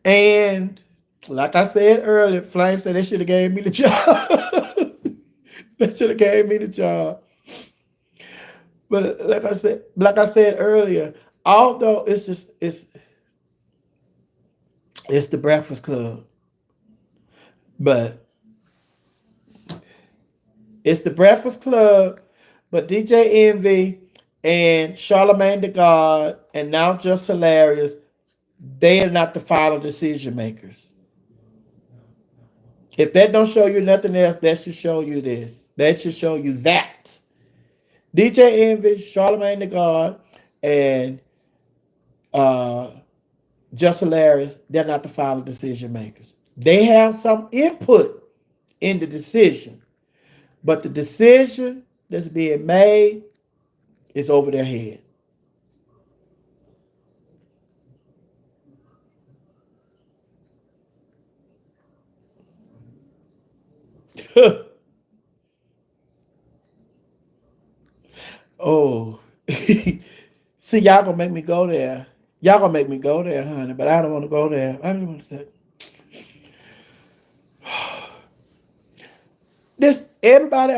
And like I said earlier, Flame said they should have gave me the job. They should have gave me the job. But like I said earlier, although it's the Breakfast Club, but it's the Breakfast Club, but DJ Envy and Charlemagne the God and now Just Hilarious, they are not the final decision makers. If that don't show you nothing else, that should show you this. That should show you that. DJ Envy, Charlemagne the God, and uh, Just Hilarious, they're not the final decision makers. They have some input in the decision, but the decision that's being made is over their head. Oh, see, y'all gonna make me go there. Y'all gonna make me go there, honey, but I don't want to go there. I don't want to say this. Everybody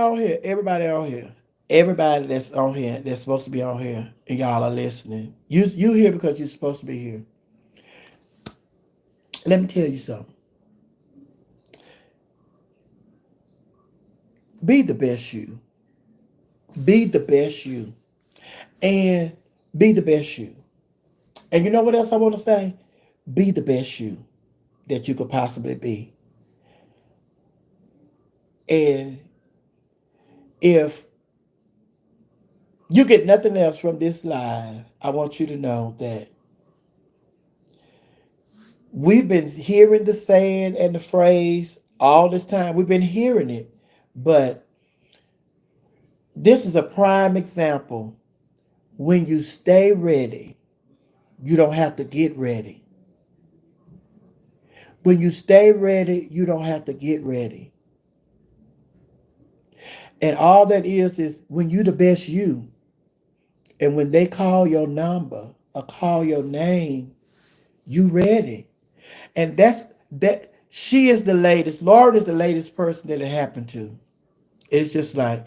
that's on here, that's supposed to be on here, and y'all are listening. You here because you're supposed to be here. Let me tell you something. Be the best you. Be the best you. And be the best you. And you know what else I want to say? Be the best you that you could possibly be. And if you get nothing else from this live, I want you to know that we've been hearing the saying and the phrase all this time. We've been hearing it. But this is a prime example. When you stay ready, you don't have to get ready. When you stay ready, you don't have to get ready. And all that is when you the best you, and when they call your number or call your name, you ready. And that's that. She is the latest. Lauren is the latest person that it happened to. It's just like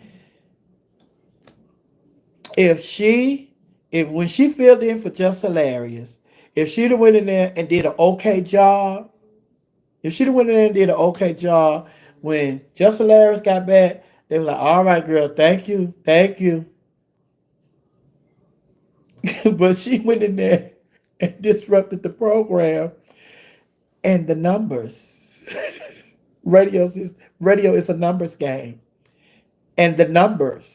if she, if when she filled in for Just Hilarious, if she'd have went in there and did an okay job, if she'd have went in there and did an okay job, when Just Hilarious got back, they were like, "All right, girl, thank you." But she went in there and disrupted the program and the numbers. Radio is a numbers game, and the numbers.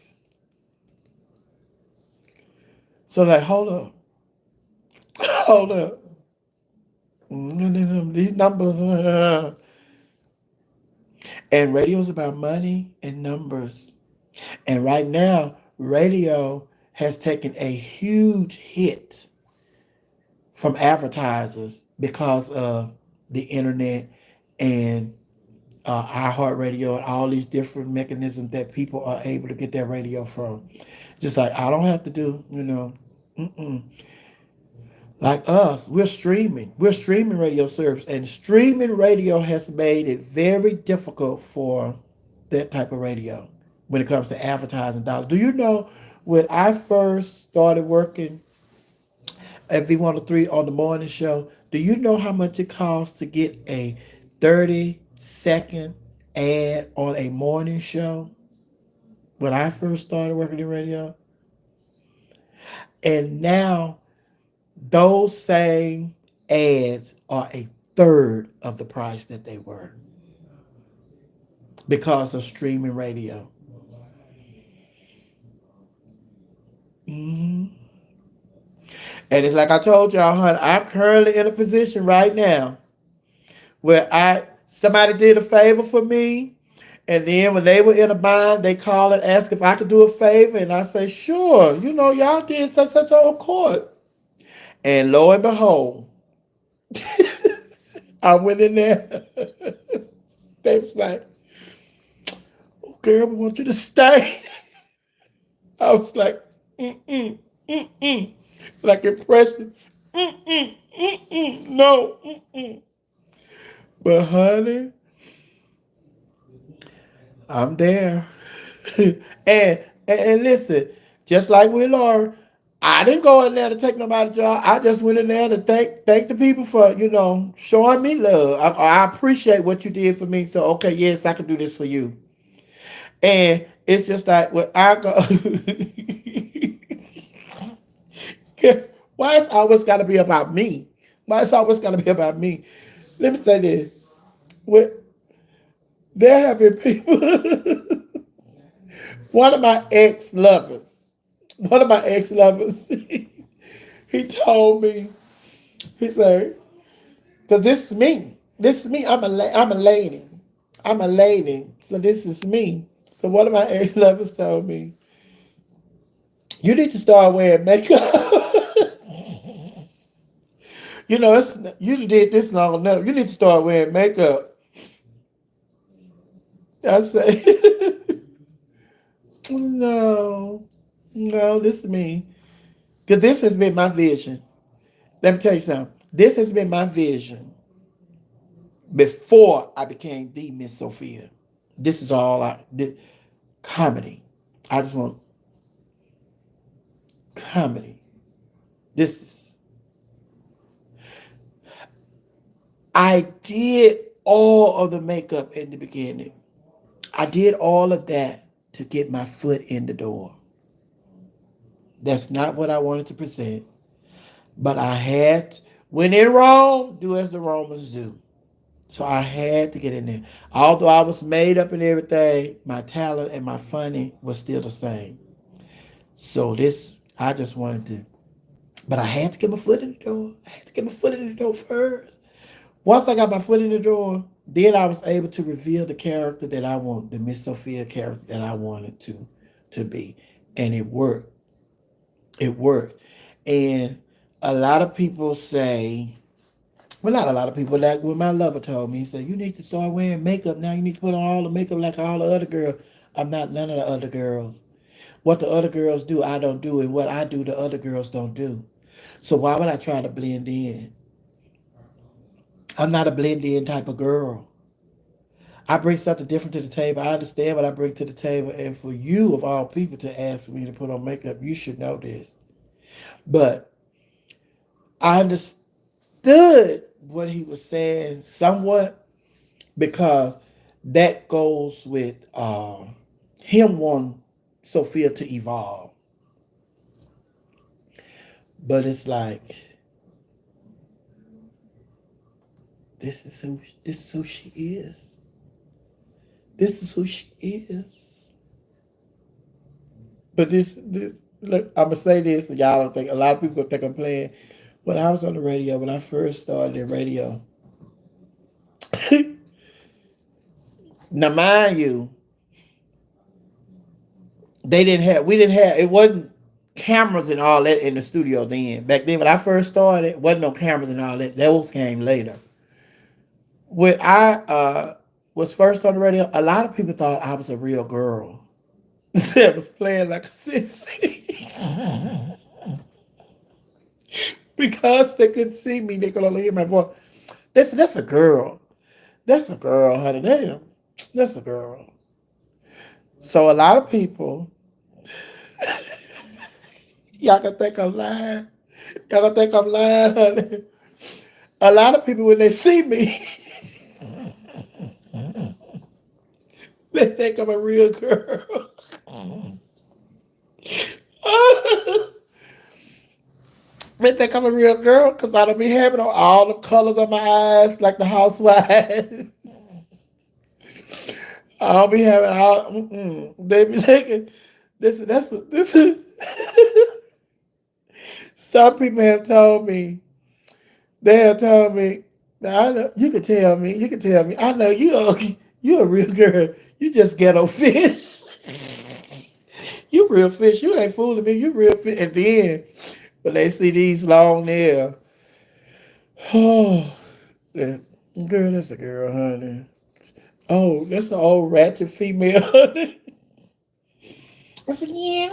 So like, hold up, hold up. These numbers, and radio is about money and numbers. And right now, radio has taken a huge hit from advertisers because of the internet and iHeartRadio and all these different mechanisms that people are able to get their radio from. Just like I don't have to do, mm-mm. Like us, we're streaming radio service, and streaming radio has made it very difficult for that type of radio when it comes to advertising dollars. Do you know when I first started working at V103 on the morning show, do you know how much it costs to get a 30-second ad on a morning show? When I first started working in radio, and now those same ads are third of the price that they were because of streaming radio. hmm And it's like I told y'all, honey, I'm currently in a position right now where somebody did a favor for me, and then when they were in a bind, they call and ask if I could do a favor, and I say, sure, y'all did such on court. And lo and behold, I went in there. They was like, oh, girl, we want you to stay. I was like, mm-mm, mm-mm. Like impression. Mm-mm, mm-mm, no, mm-mm. But honey, I'm there. and listen, just like with Laura, I didn't go in there to take nobody's job. I just went in there to thank the people for, showing me love. I appreciate what you did for me. So okay, yes, I can do this for you. And it's just like when I go why it's always gotta be about me? Why it's always gotta be about me? Let me say this. When there have been people one of my ex-lovers, one of my ex-lovers, he told me, he said, because this is me. This is me. I'm a lady. I'm a lady. So this is me. So one of my ex-lovers told me, you need to start wearing makeup. You did this long enough. You need to start wearing makeup. I say, no, this is me. Because this has been my vision. Let me tell you something. This has been my vision before I became the Miss Sophia. This is all I did. Comedy. I just want comedy. This is. I did all of the makeup in the beginning. I did all of that to get my foot in the door. That's not what I wanted to present. But I had, when in Rome, do as the Romans do. So I had to get in there. Although I was made up and everything, my talent and my funny was still the same. So I just wanted to, but I had to get my foot in the door. I had to get my foot in the door first. Once I got my foot in the door, then I was able to reveal the character that I want, the Miss Sophia character that I wanted to be. And it worked. It worked. And a lot of people say, well, not a lot of people, like when my lover told me, he said, you need to start wearing makeup now. You need to put on all the makeup like all the other girls. I'm not none of the other girls. What the other girls do, I don't do. And what I do, the other girls don't do. So why would I try to blend in? I'm not a blend in type of girl. I bring something different to the table. I understand what I bring to the table. And for you, of all people, to ask me to put on makeup, you should know this. But I understood what he was saying somewhat because that goes with him wanting Sophia to evolve. But it's like, this is who she is. This is who she is. But look, I'm gonna say this, and y'all don't think, a lot of people think I'm playing. When I was on the radio, when I first started in radio, now mind you, we didn't have, it wasn't cameras and all that in the studio then. Back then, when I first started, it wasn't no cameras and all that. Those came later. When I was first on the radio, a lot of people thought I was a real girl. That was playing like a sissy. Because they couldn't see me, they could only hear my voice. That's a girl. That's a girl, honey. That's a girl. So a lot of people, y'all can think I'm lying. Y'all can think I'm lying, honey. A lot of people, when they see me, they think I'm a real girl. They think I'm a real girl because I don't be having all the colors on my eyes like the housewives. I'll be having all. They be thinking this. Some people have told me. They have told me. Now I know you can tell me. You can tell me. I know you a real girl. You just ghetto fish. You real fish. You ain't fooling me. You real fish. At the end, when they see these long nails, oh, yeah. Girl, that's a girl, honey. Oh, that's an old ratchet female, honey. I said, yeah.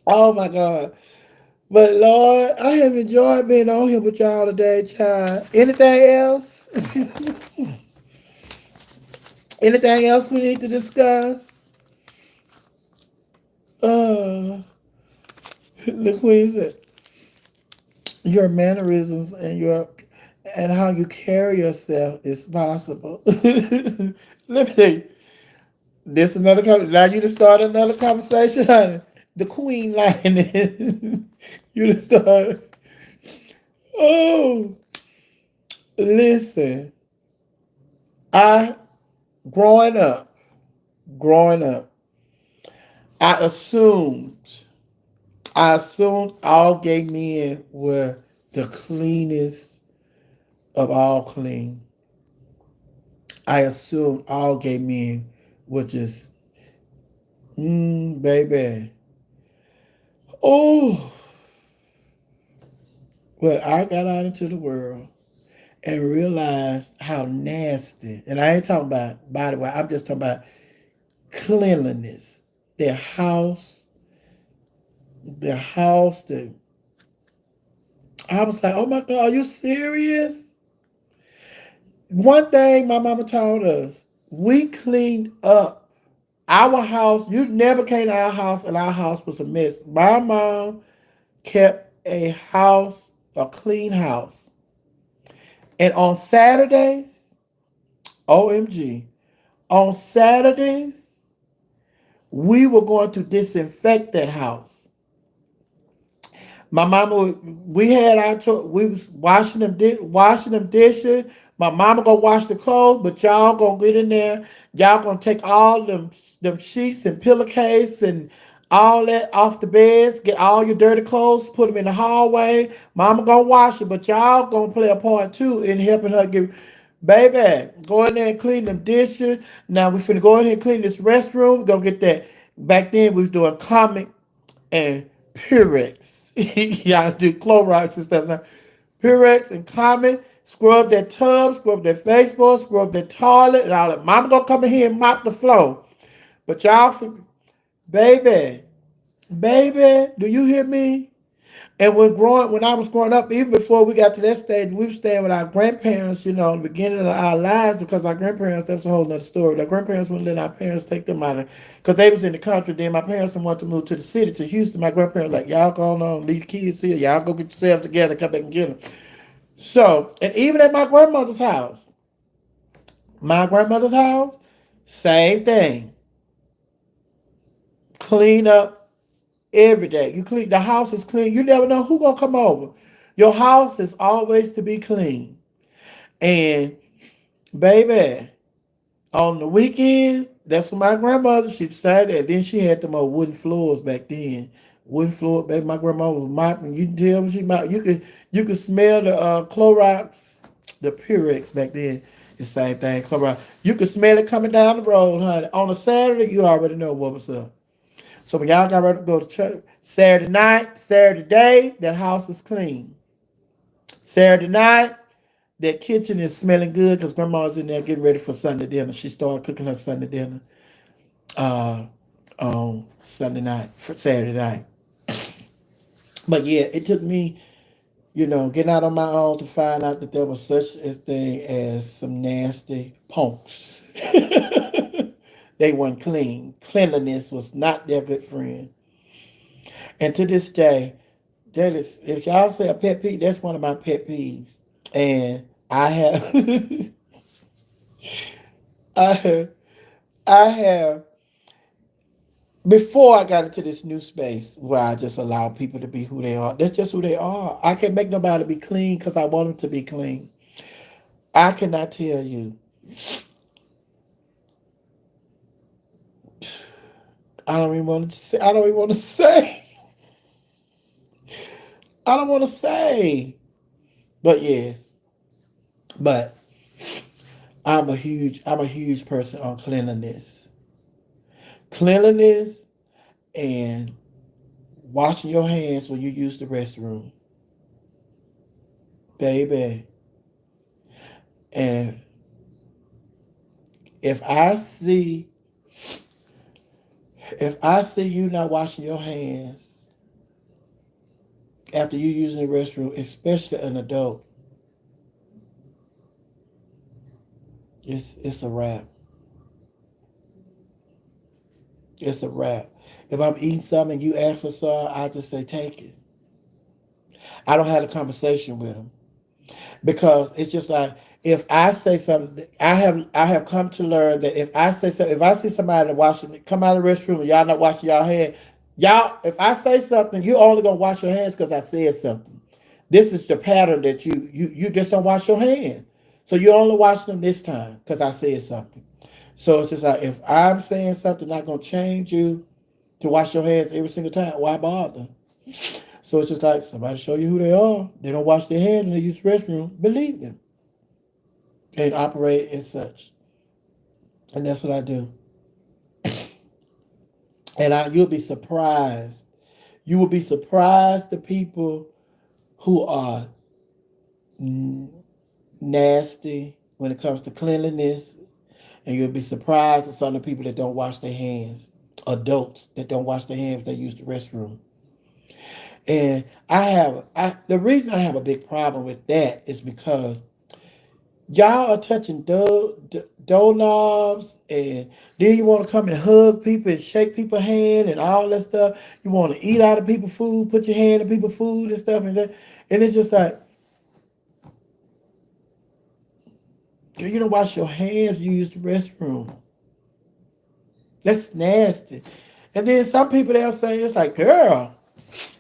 Oh my God. But Lord, I have enjoyed being on here with y'all today, child. Anything else? Anything else we need to discuss? Uh, the queen said, your mannerisms and how you carry yourself is possible. Let me tell you, this another now you to start another conversation, honey. The queen line. You to start. Oh, listen. I growing up, growing up, I assumed, I assumed all gay men were the cleanest of all clean. I assumed all gay men were just, baby. Oh, well, I got out into the world and realized how nasty, and I ain't talking about, by the way, I'm just talking about cleanliness. Their house, the I was like, oh my God, are you serious? One thing my mama taught us, we cleaned up our house. You never came to our house and our house was a mess. My mom kept a clean house. And on Saturdays, OMG, on Saturdays, we were going to disinfect that house. My mama, we had we was washing them dishes. My mama gonna wash the clothes, but y'all gonna get in there. Y'all gonna take all them sheets and pillowcase and all that off the beds. Get all your dirty clothes, put them in the hallway. Mama gonna wash it, but y'all gonna play a part too in helping her get. Baby, go in there and clean them dishes. Now we finna go in here and clean this restroom. Go get that. Back then we was doing comic and Purex. Y'all do Clorox and stuff now. Purex and Common. Scrub that tub, scrub that baseboard, scrub that toilet, and all that. Mama gonna come in here and mop the floor. But y'all, baby, baby, do you hear me? And when I was growing up, even before we got to that stage, we were staying with our grandparents, in the beginning of our lives, because our grandparents, that's a whole nother story. Our grandparents wouldn't let our parents take them out of, because they was in the country. Then my parents didn't want to move to the city, to Houston. My grandparents like, y'all go on, leave kids here. Y'all go get yourselves together, come back and get them. So, and even at my grandmother's house, same thing. Clean up every day. You clean, the house is clean. You never know who gonna come over. Your house is always to be clean. And baby, on the weekends, that's what my grandmother, she decided that. Then she had them old wooden floors back then. Wooden floor, baby, my grandma was mopping. You can tell when she mopped. You could smell the Clorox, the Purex back then. The same thing, Clorox. You could smell it coming down the road, honey. On a Saturday, you already know what was up. So when y'all got ready to go to church, Saturday night, Saturday day, that house is clean. Saturday night, that kitchen is smelling good because grandma's in there getting ready for Sunday dinner. She started cooking her Sunday dinner uh, on Sunday night, for Saturday night. But yeah, it took me, getting out on my own to find out that there was such a thing as some nasty punks. They weren't clean. Cleanliness was not their good friend. And to this day, that is, if y'all say a pet peeve, that's one of my pet peeves. And I have, I have, I have before I got into this new space where I just allow people to be who they are. That's just who they are. I can't make nobody be clean because I want them to be clean. I cannot tell you. I don't even want to say. I don't even want to say. I don't want to say. But yes. But I'm a huge person on cleanliness. Cleanliness and washing your hands when you use the restroom. Baby. And if I see if I see you not washing your hands after you using the restroom, especially an adult, it's a wrap. It's a wrap. If I'm eating something and you ask for some, I just say take it. I don't have a conversation with them because it's just like if I say something, I have come to learn that if I say something, if I see somebody washing, come out of the restroom and y'all not washing y'all hands, y'all, if I say something, you only gonna wash your hands because I said something. This is the pattern that you just don't wash your hands. So you only wash them this time because I said something. So it's just like if I'm saying something not gonna change you to wash your hands every single time, why bother? So it's just like somebody show you who they are. They don't wash their hands when they use the restroom. Believe them and operate as such. And that's what I do. And you'll be surprised. You will be surprised the people who are nasty when it comes to cleanliness. And you'll be surprised at some of the people that don't wash their hands. Adults that don't wash their hands, they use the restroom. And the reason I have a big problem with that is because y'all are touching doorknobs, and then you want to come and hug people and shake people's hand and all that stuff. You want to eat out of people's food, put your hand in people's food and stuff, and it's just like you don't wash your hands. You use the restroom. That's nasty. And then some people they'll say it's like, girl,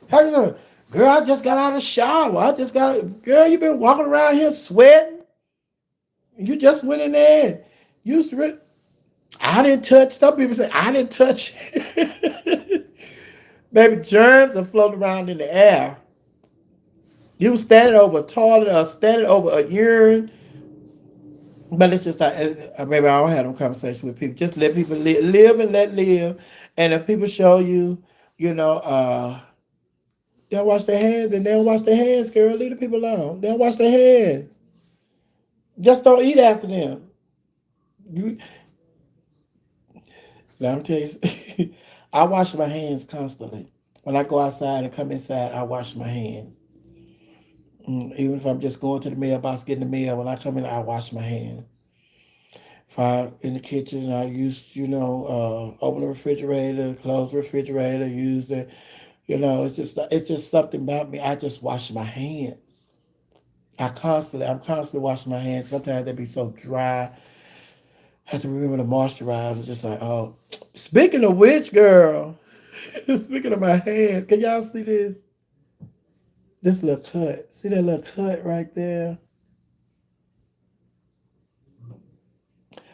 how you know? Girl, I just got out of the shower. I just got. Girl, you been walking around here sweating. You just went in there and used to it. I didn't touch. Some people say I didn't touch. Baby, germs are floating around in the air. You was standing over a toilet or standing over a urine. But it's just like, maybe I don't have no conversation with people. Just let people live and let live. And if people show you, you know, they don't wash their hands and they don't wash their hands, girl, leave the people alone. They don't wash their hands. Just don't eat after them. You, let me tell you, I wash my hands constantly. When I go outside and come inside, I wash my hands. Even if I'm just going to the mailbox getting the mail, when I come in, I wash my hands. If I in the kitchen, I use open the refrigerator, close the refrigerator, use it. It's just something about me. I just wash my hands. I'm constantly washing my hands. Sometimes they be so dry. I have to remember to moisturize. It's just like, oh, speaking of which, girl, speaking of my hands, can y'all see this? This little cut. See that little cut right there?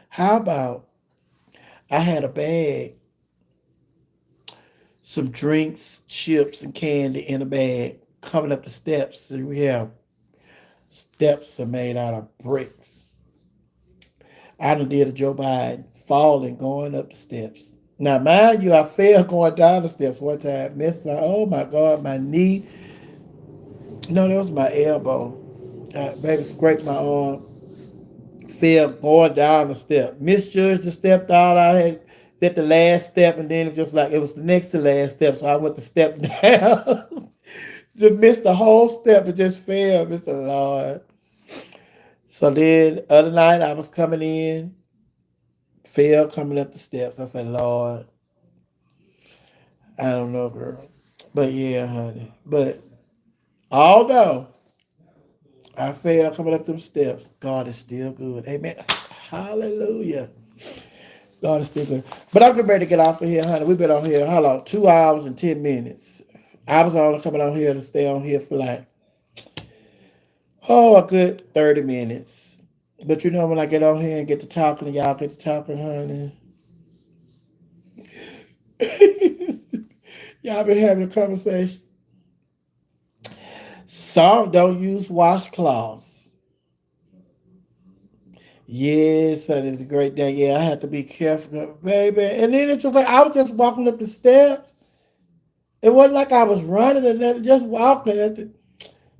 How about I had a bag, some drinks, chips, and candy in a bag coming up the steps. So we have steps are made out of bricks. I done did a Joe Biden falling going up the steps. Now, mind you, I fell going down the steps one time. Oh my God, my knee. No, that was my elbow. Baby scraped my arm. Fell going down the step. Misjudged the step out. I had at the last step, and then it was just like it was the next to last step. So I went to step down. Just missed the whole step and just fell, Mr. Lord. So then other night I was coming in, fell coming up the steps. I said, Lord, I don't know, girl. But yeah, honey. But although I fell coming up them steps, God is still good. Amen. Hallelujah. God is still good. But I'm getting ready to get off of here, honey. We've been on here, how long? 2 hours and 10 minutes. I was only coming on here to stay on here for like, a good 30 minutes. But you know, when I get on here and get to talking, and y'all get to talking, honey. Y'all been having a conversation. Some don't use washcloths. Yes, that is a great day. Yeah, I have to be careful, baby. And then it's just like I was just walking up the steps. It wasn't like I was running or nothing, just walking at the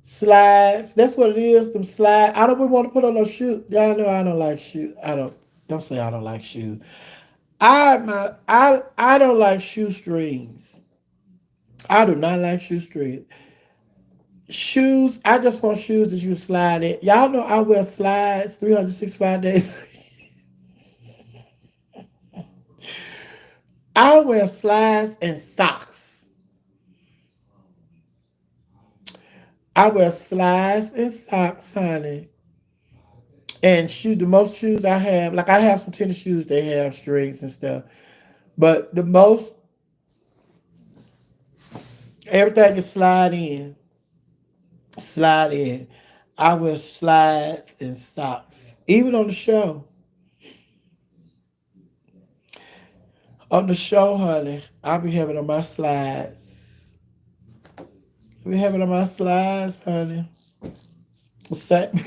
slides. That's what it is, them slides. I don't even want to put on no shoes. Y'all know I don't like shoes. Don't say I don't like shoes. I don't like shoestrings. I do not like shoestrings. Shoes, I just want shoes that you slide in. Y'all know I wear slides 365 days. I wear slides and socks. I wear slides and socks, honey. And the most shoes I have, like I have some tennis shoes, they have strings and stuff. But the most, everything is slide in. I wear slides and socks. Even on the show, honey, I'll be having on my slides. I be having on my slides, honey. Same,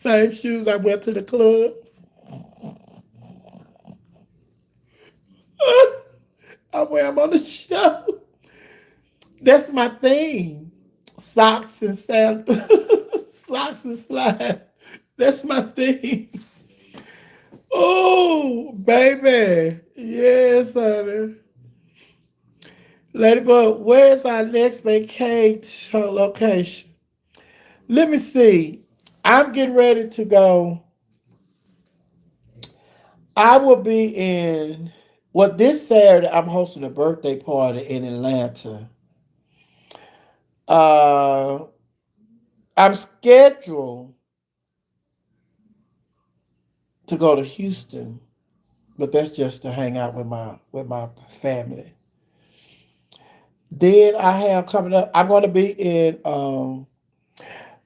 same shoes I wear to the club. I wear them on the show. That's my thing. Socks and sandals. Socks and slides. That's my thing. Oh, baby. Yes, honey. Ladybug, where's our next vacation location? Let me see. I'm getting ready to go. I will be in, well, this Saturday, I'm hosting a birthday party in Atlanta. Uh, I'm scheduled to go to Houston, but that's just to hang out with my family. Then I have coming up. I'm going to be in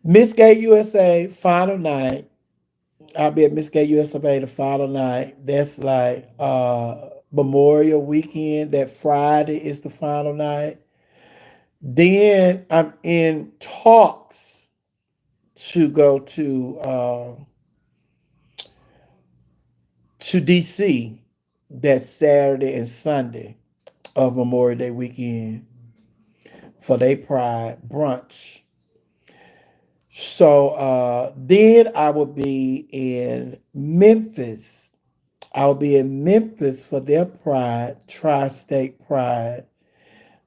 Miss Gay USA final night. I'll be at Miss Gay USA the final night. That's like Memorial Weekend. That Friday is the final night. Then I'm in talks to go to DC that Saturday and Sunday of Memorial Day weekend for their Pride brunch. So then I will be in Memphis. I will be in Memphis for their Pride, Tri-State Pride.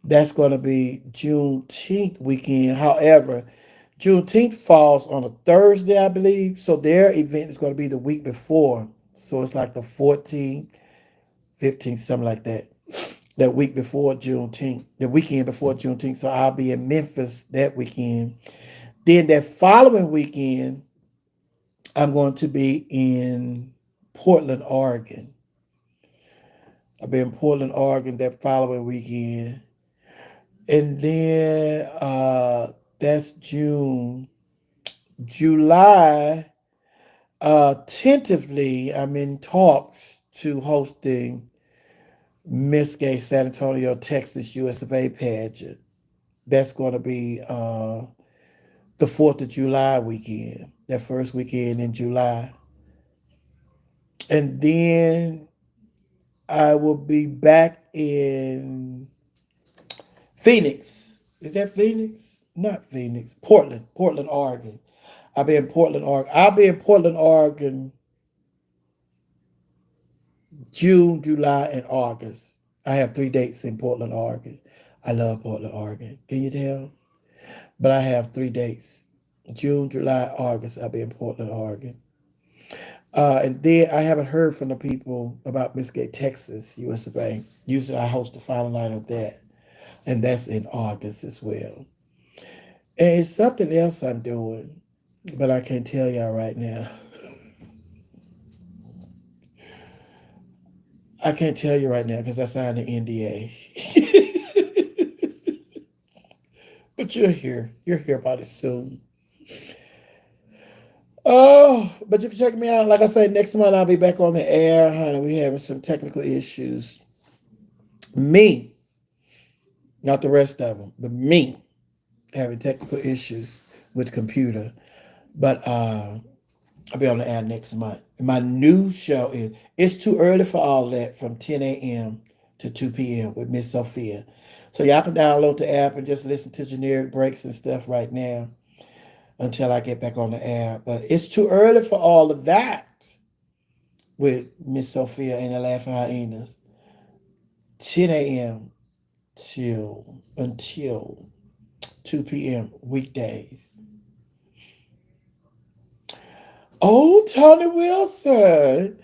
That's going to be Juneteenth weekend. However, Juneteenth falls on a Thursday, I believe. So their event is going to be the week before. So it's like the 14th, 15th, something like that. That week before Juneteenth, the weekend before Juneteenth. So I'll be in Memphis that weekend. Then that following weekend, I'm going to be in Portland, Oregon. I'll be in Portland, Oregon that following weekend. And then that's June. July, tentatively, I'm in talks to hosting Miss Gay San Antonio, Texas US of A pageant. That's going to be the 4th of July weekend, that first weekend in July. And then I will be back in Phoenix. Is that Phoenix? Not Phoenix. Portland, Oregon. I'll be in Portland, Oregon. I'll be in Portland, Oregon, June, July, and August. I have 3 dates in Portland, Oregon. I love Portland, Oregon. Can you tell? But I have 3 dates. June, July, August. I'll be in Portland, Oregon. And then I haven't heard from the people about Miss Gay, Texas, US of A. Usually I host the final night of that. And that's in August as well. And it's something else I'm doing, but I can't tell y'all right now. I can't tell you right now because I signed an NDA. But you're here. You're here about it soon. Oh, but you can check me out. Like I said, next month I'll be back on the air, honey. We having some technical issues. Me, not the rest of them, but me having technical issues with the computer. But I'll be on the air next month. My new show is It's Too Early for All That from 10 a.m. to 2 p.m. with Miss Sophia. So y'all can download the app and just listen to generic breaks and stuff right now until I get back on the air. But it's too early for all of that with Miss Sophia and the Laughing Hyenas. 10 a.m. until 2 p.m. weekdays. Oh, Tony Wilson.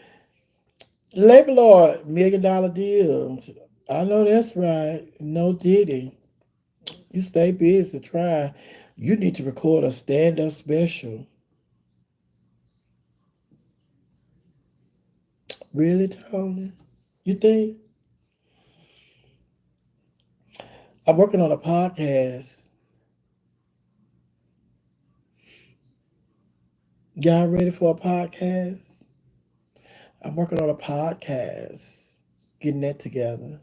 Labor Lord, $1 million deals. I know that's right. No Diddy. You stay busy, try. You need to record a stand-up special. Really, Tony? You think? I'm working on a podcast. Y'all ready for a podcast? I'm working on a podcast. Getting that together.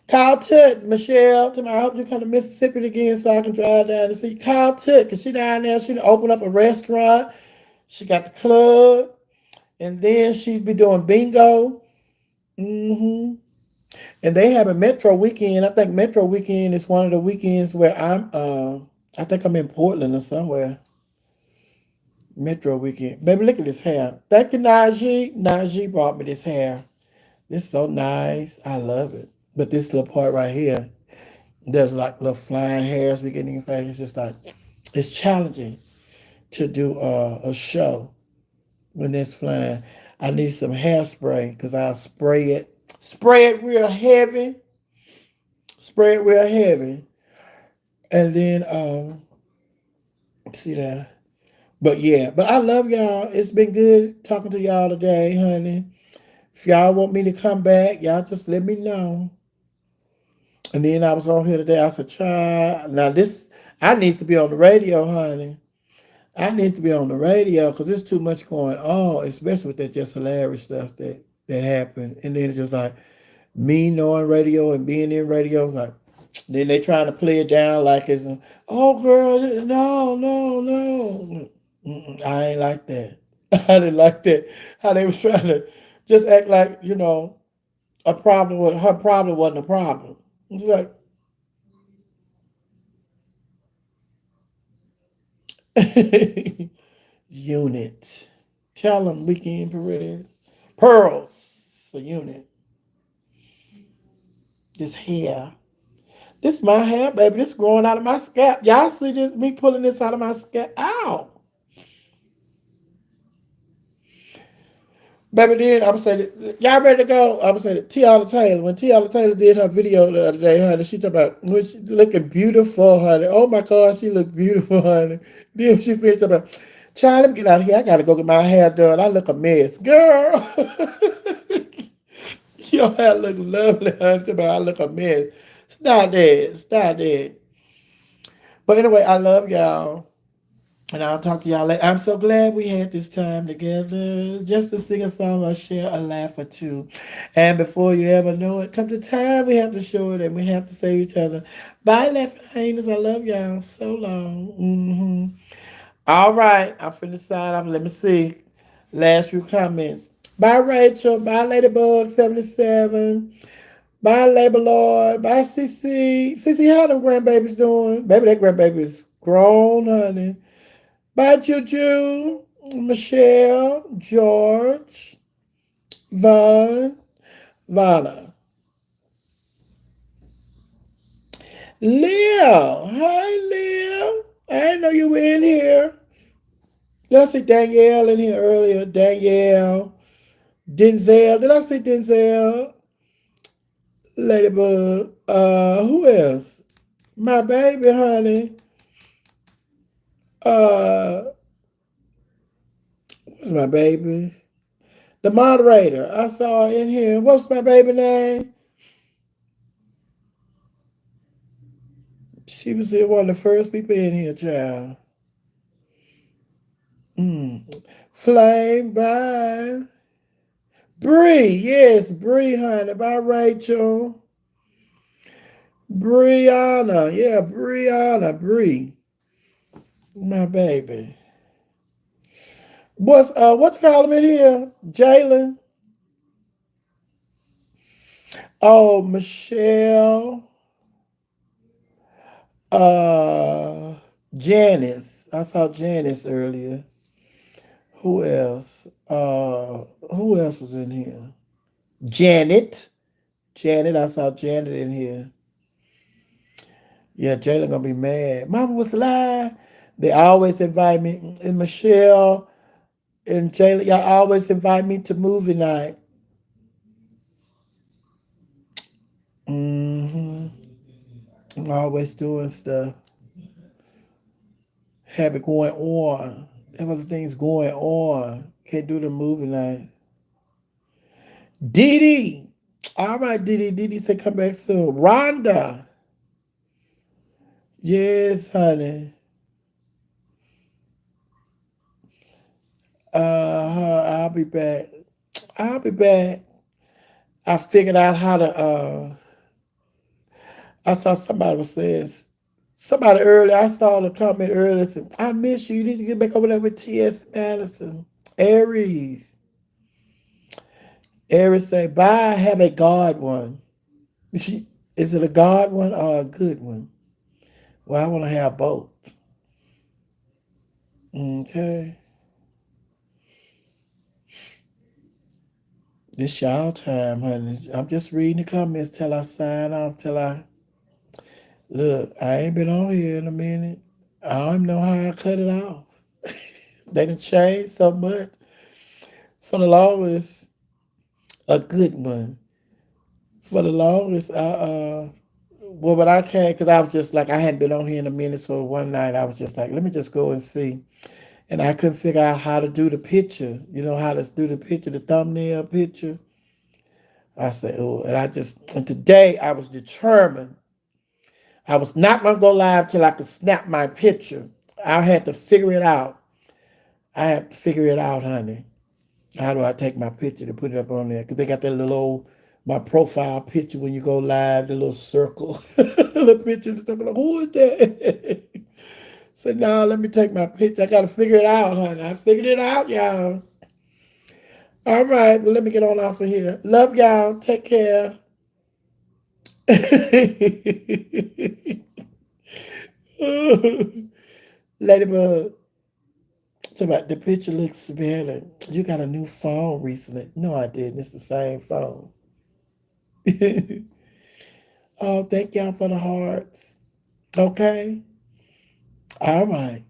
Call Tut, Michelle. Tamar, I hope you come to Mississippi again so I can drive down and see. Call Tut, because she down there. She opened up a restaurant. She got the club. And then she'd be doing bingo. Hmm. And they have a Metro weekend. I think Metro weekend is one of the weekends where I think I'm in Portland or somewhere. Metro weekend. Baby, look at this hair. Thank you, Najee. Najee brought me this hair. This is so nice. I love it. But this little part right here, there's like little flying hairs beginning in face. It's just like, it's challenging to do a show when it's flying. I need some hairspray because I'll spray it. Spray it real heavy. Spray it real heavy. And then, see that. But yeah, but I love y'all. It's been good talking to y'all today, honey. If y'all want me to come back, y'all just let me know. And then I was on here today. I said, "Child, now this, I need to be on the radio, honey. I need to be on the radio because there's too much going on, especially with that just hilarious stuff that happened. And then it's just like me knowing radio and being in radio, like then they trying to play it down like it's, oh girl, no, no, no. I ain't like that. I didn't like that. How they was trying to just act like, a problem with her problem wasn't a problem. It's like unit. Tell them Weekend Perez. Pearls for unit. This hair. This is my hair, baby. This is growing out of my scalp. Y'all see this? Me pulling this out of my scalp. Ow. Baby, then I'm saying, y'all ready to go? I'm saying Teyana Taylor. When Teyana Taylor did her video the other day, honey, she talked about when she looking beautiful, honey. Oh my God, she looked beautiful, honey. Then she finished about, child, let me get out of here. I gotta go get my hair done. I look a mess, girl. Your hair look lovely, honey. But I look a mess. Stop that. Stop that. But anyway, I love y'all. And I'll talk to y'all later. I'm so glad we had this time together just to sing a song or share a laugh or two. And before you ever know it, come the time we have to show it and we have to say to each other, bye, laughing hyenas. I love y'all so long. All right. I'm finna sign off. Let me see. Last few comments. Bye, Rachel. Bye, Ladybug77. Bye, Labor Lord. Bye, CC. CC, how them grandbabies doing? Baby, that grandbaby is grown, honey. Bye, Juju, Michelle, George, Vaughn, Vanna. Leo. Hi, Leo. I didn't know you were in here. Did I see Danielle in here earlier? Danielle. Denzel. Did I see Denzel? Ladybug. Who else? My baby, honey. Uh, what's my baby? The moderator. I saw her in here. What's my baby name? She was here, one of the first people in here, child. Flame by Bree. Yes, Bree, honey. By Rachel. Brianna. Yeah, Brianna. Bree. My baby. What's calling in here? Jalen. Oh, Michelle. Uh Janice. I saw Janice earlier. Who else? Who else was in here? Janet. Janet, I saw Janet in here. Yeah, Jalen gonna be mad. Mama was lying. They always invite me. And Michelle and Jalen, y'all always invite me to movie night. hmm I'm always doing stuff. Have it going on. There was things going on. Can't do the movie night. Didi. All right, Didi. Didi said come back soon. Rhonda. Yes, honey. I'll be back. I'll be back. I figured out how to I saw somebody was saying somebody earlier, I saw the comment earlier said, I miss you. You need to get back over there with T.S. Madison. Aries. Aries say, bye, have a God one. Is it a God one or a good one? Well, I want to have both. Okay. This y'all time, honey. I'm just reading the comments till I sign off, till I look. I ain't been on here in a minute. I don't even know how I cut it off. They done changed so much. For the longest, a good one. For the longest, well, but I can't because I was just like, I hadn't been on here in a minute. So one night I was just like, let me just go and see. And I couldn't figure out how to do the picture. You know how to do the picture, the thumbnail picture. I said, oh, and today I was determined. I was not going to go live till I could snap my picture. I had to figure it out. I had to figure it out, honey. How do I take my picture to put it up on there? Because they got that little old, my profile picture when you go live, the little circle, the picture. Like, who is that? So now let me take my picture. I got to figure it out, honey. I figured it out, y'all. All right, well, let me get on off of here. Love y'all. Take care. Ladybug. So about the picture looks better. You got a new phone recently. No, I didn't. It's the same phone. Oh, thank y'all for the hearts. Okay. All right.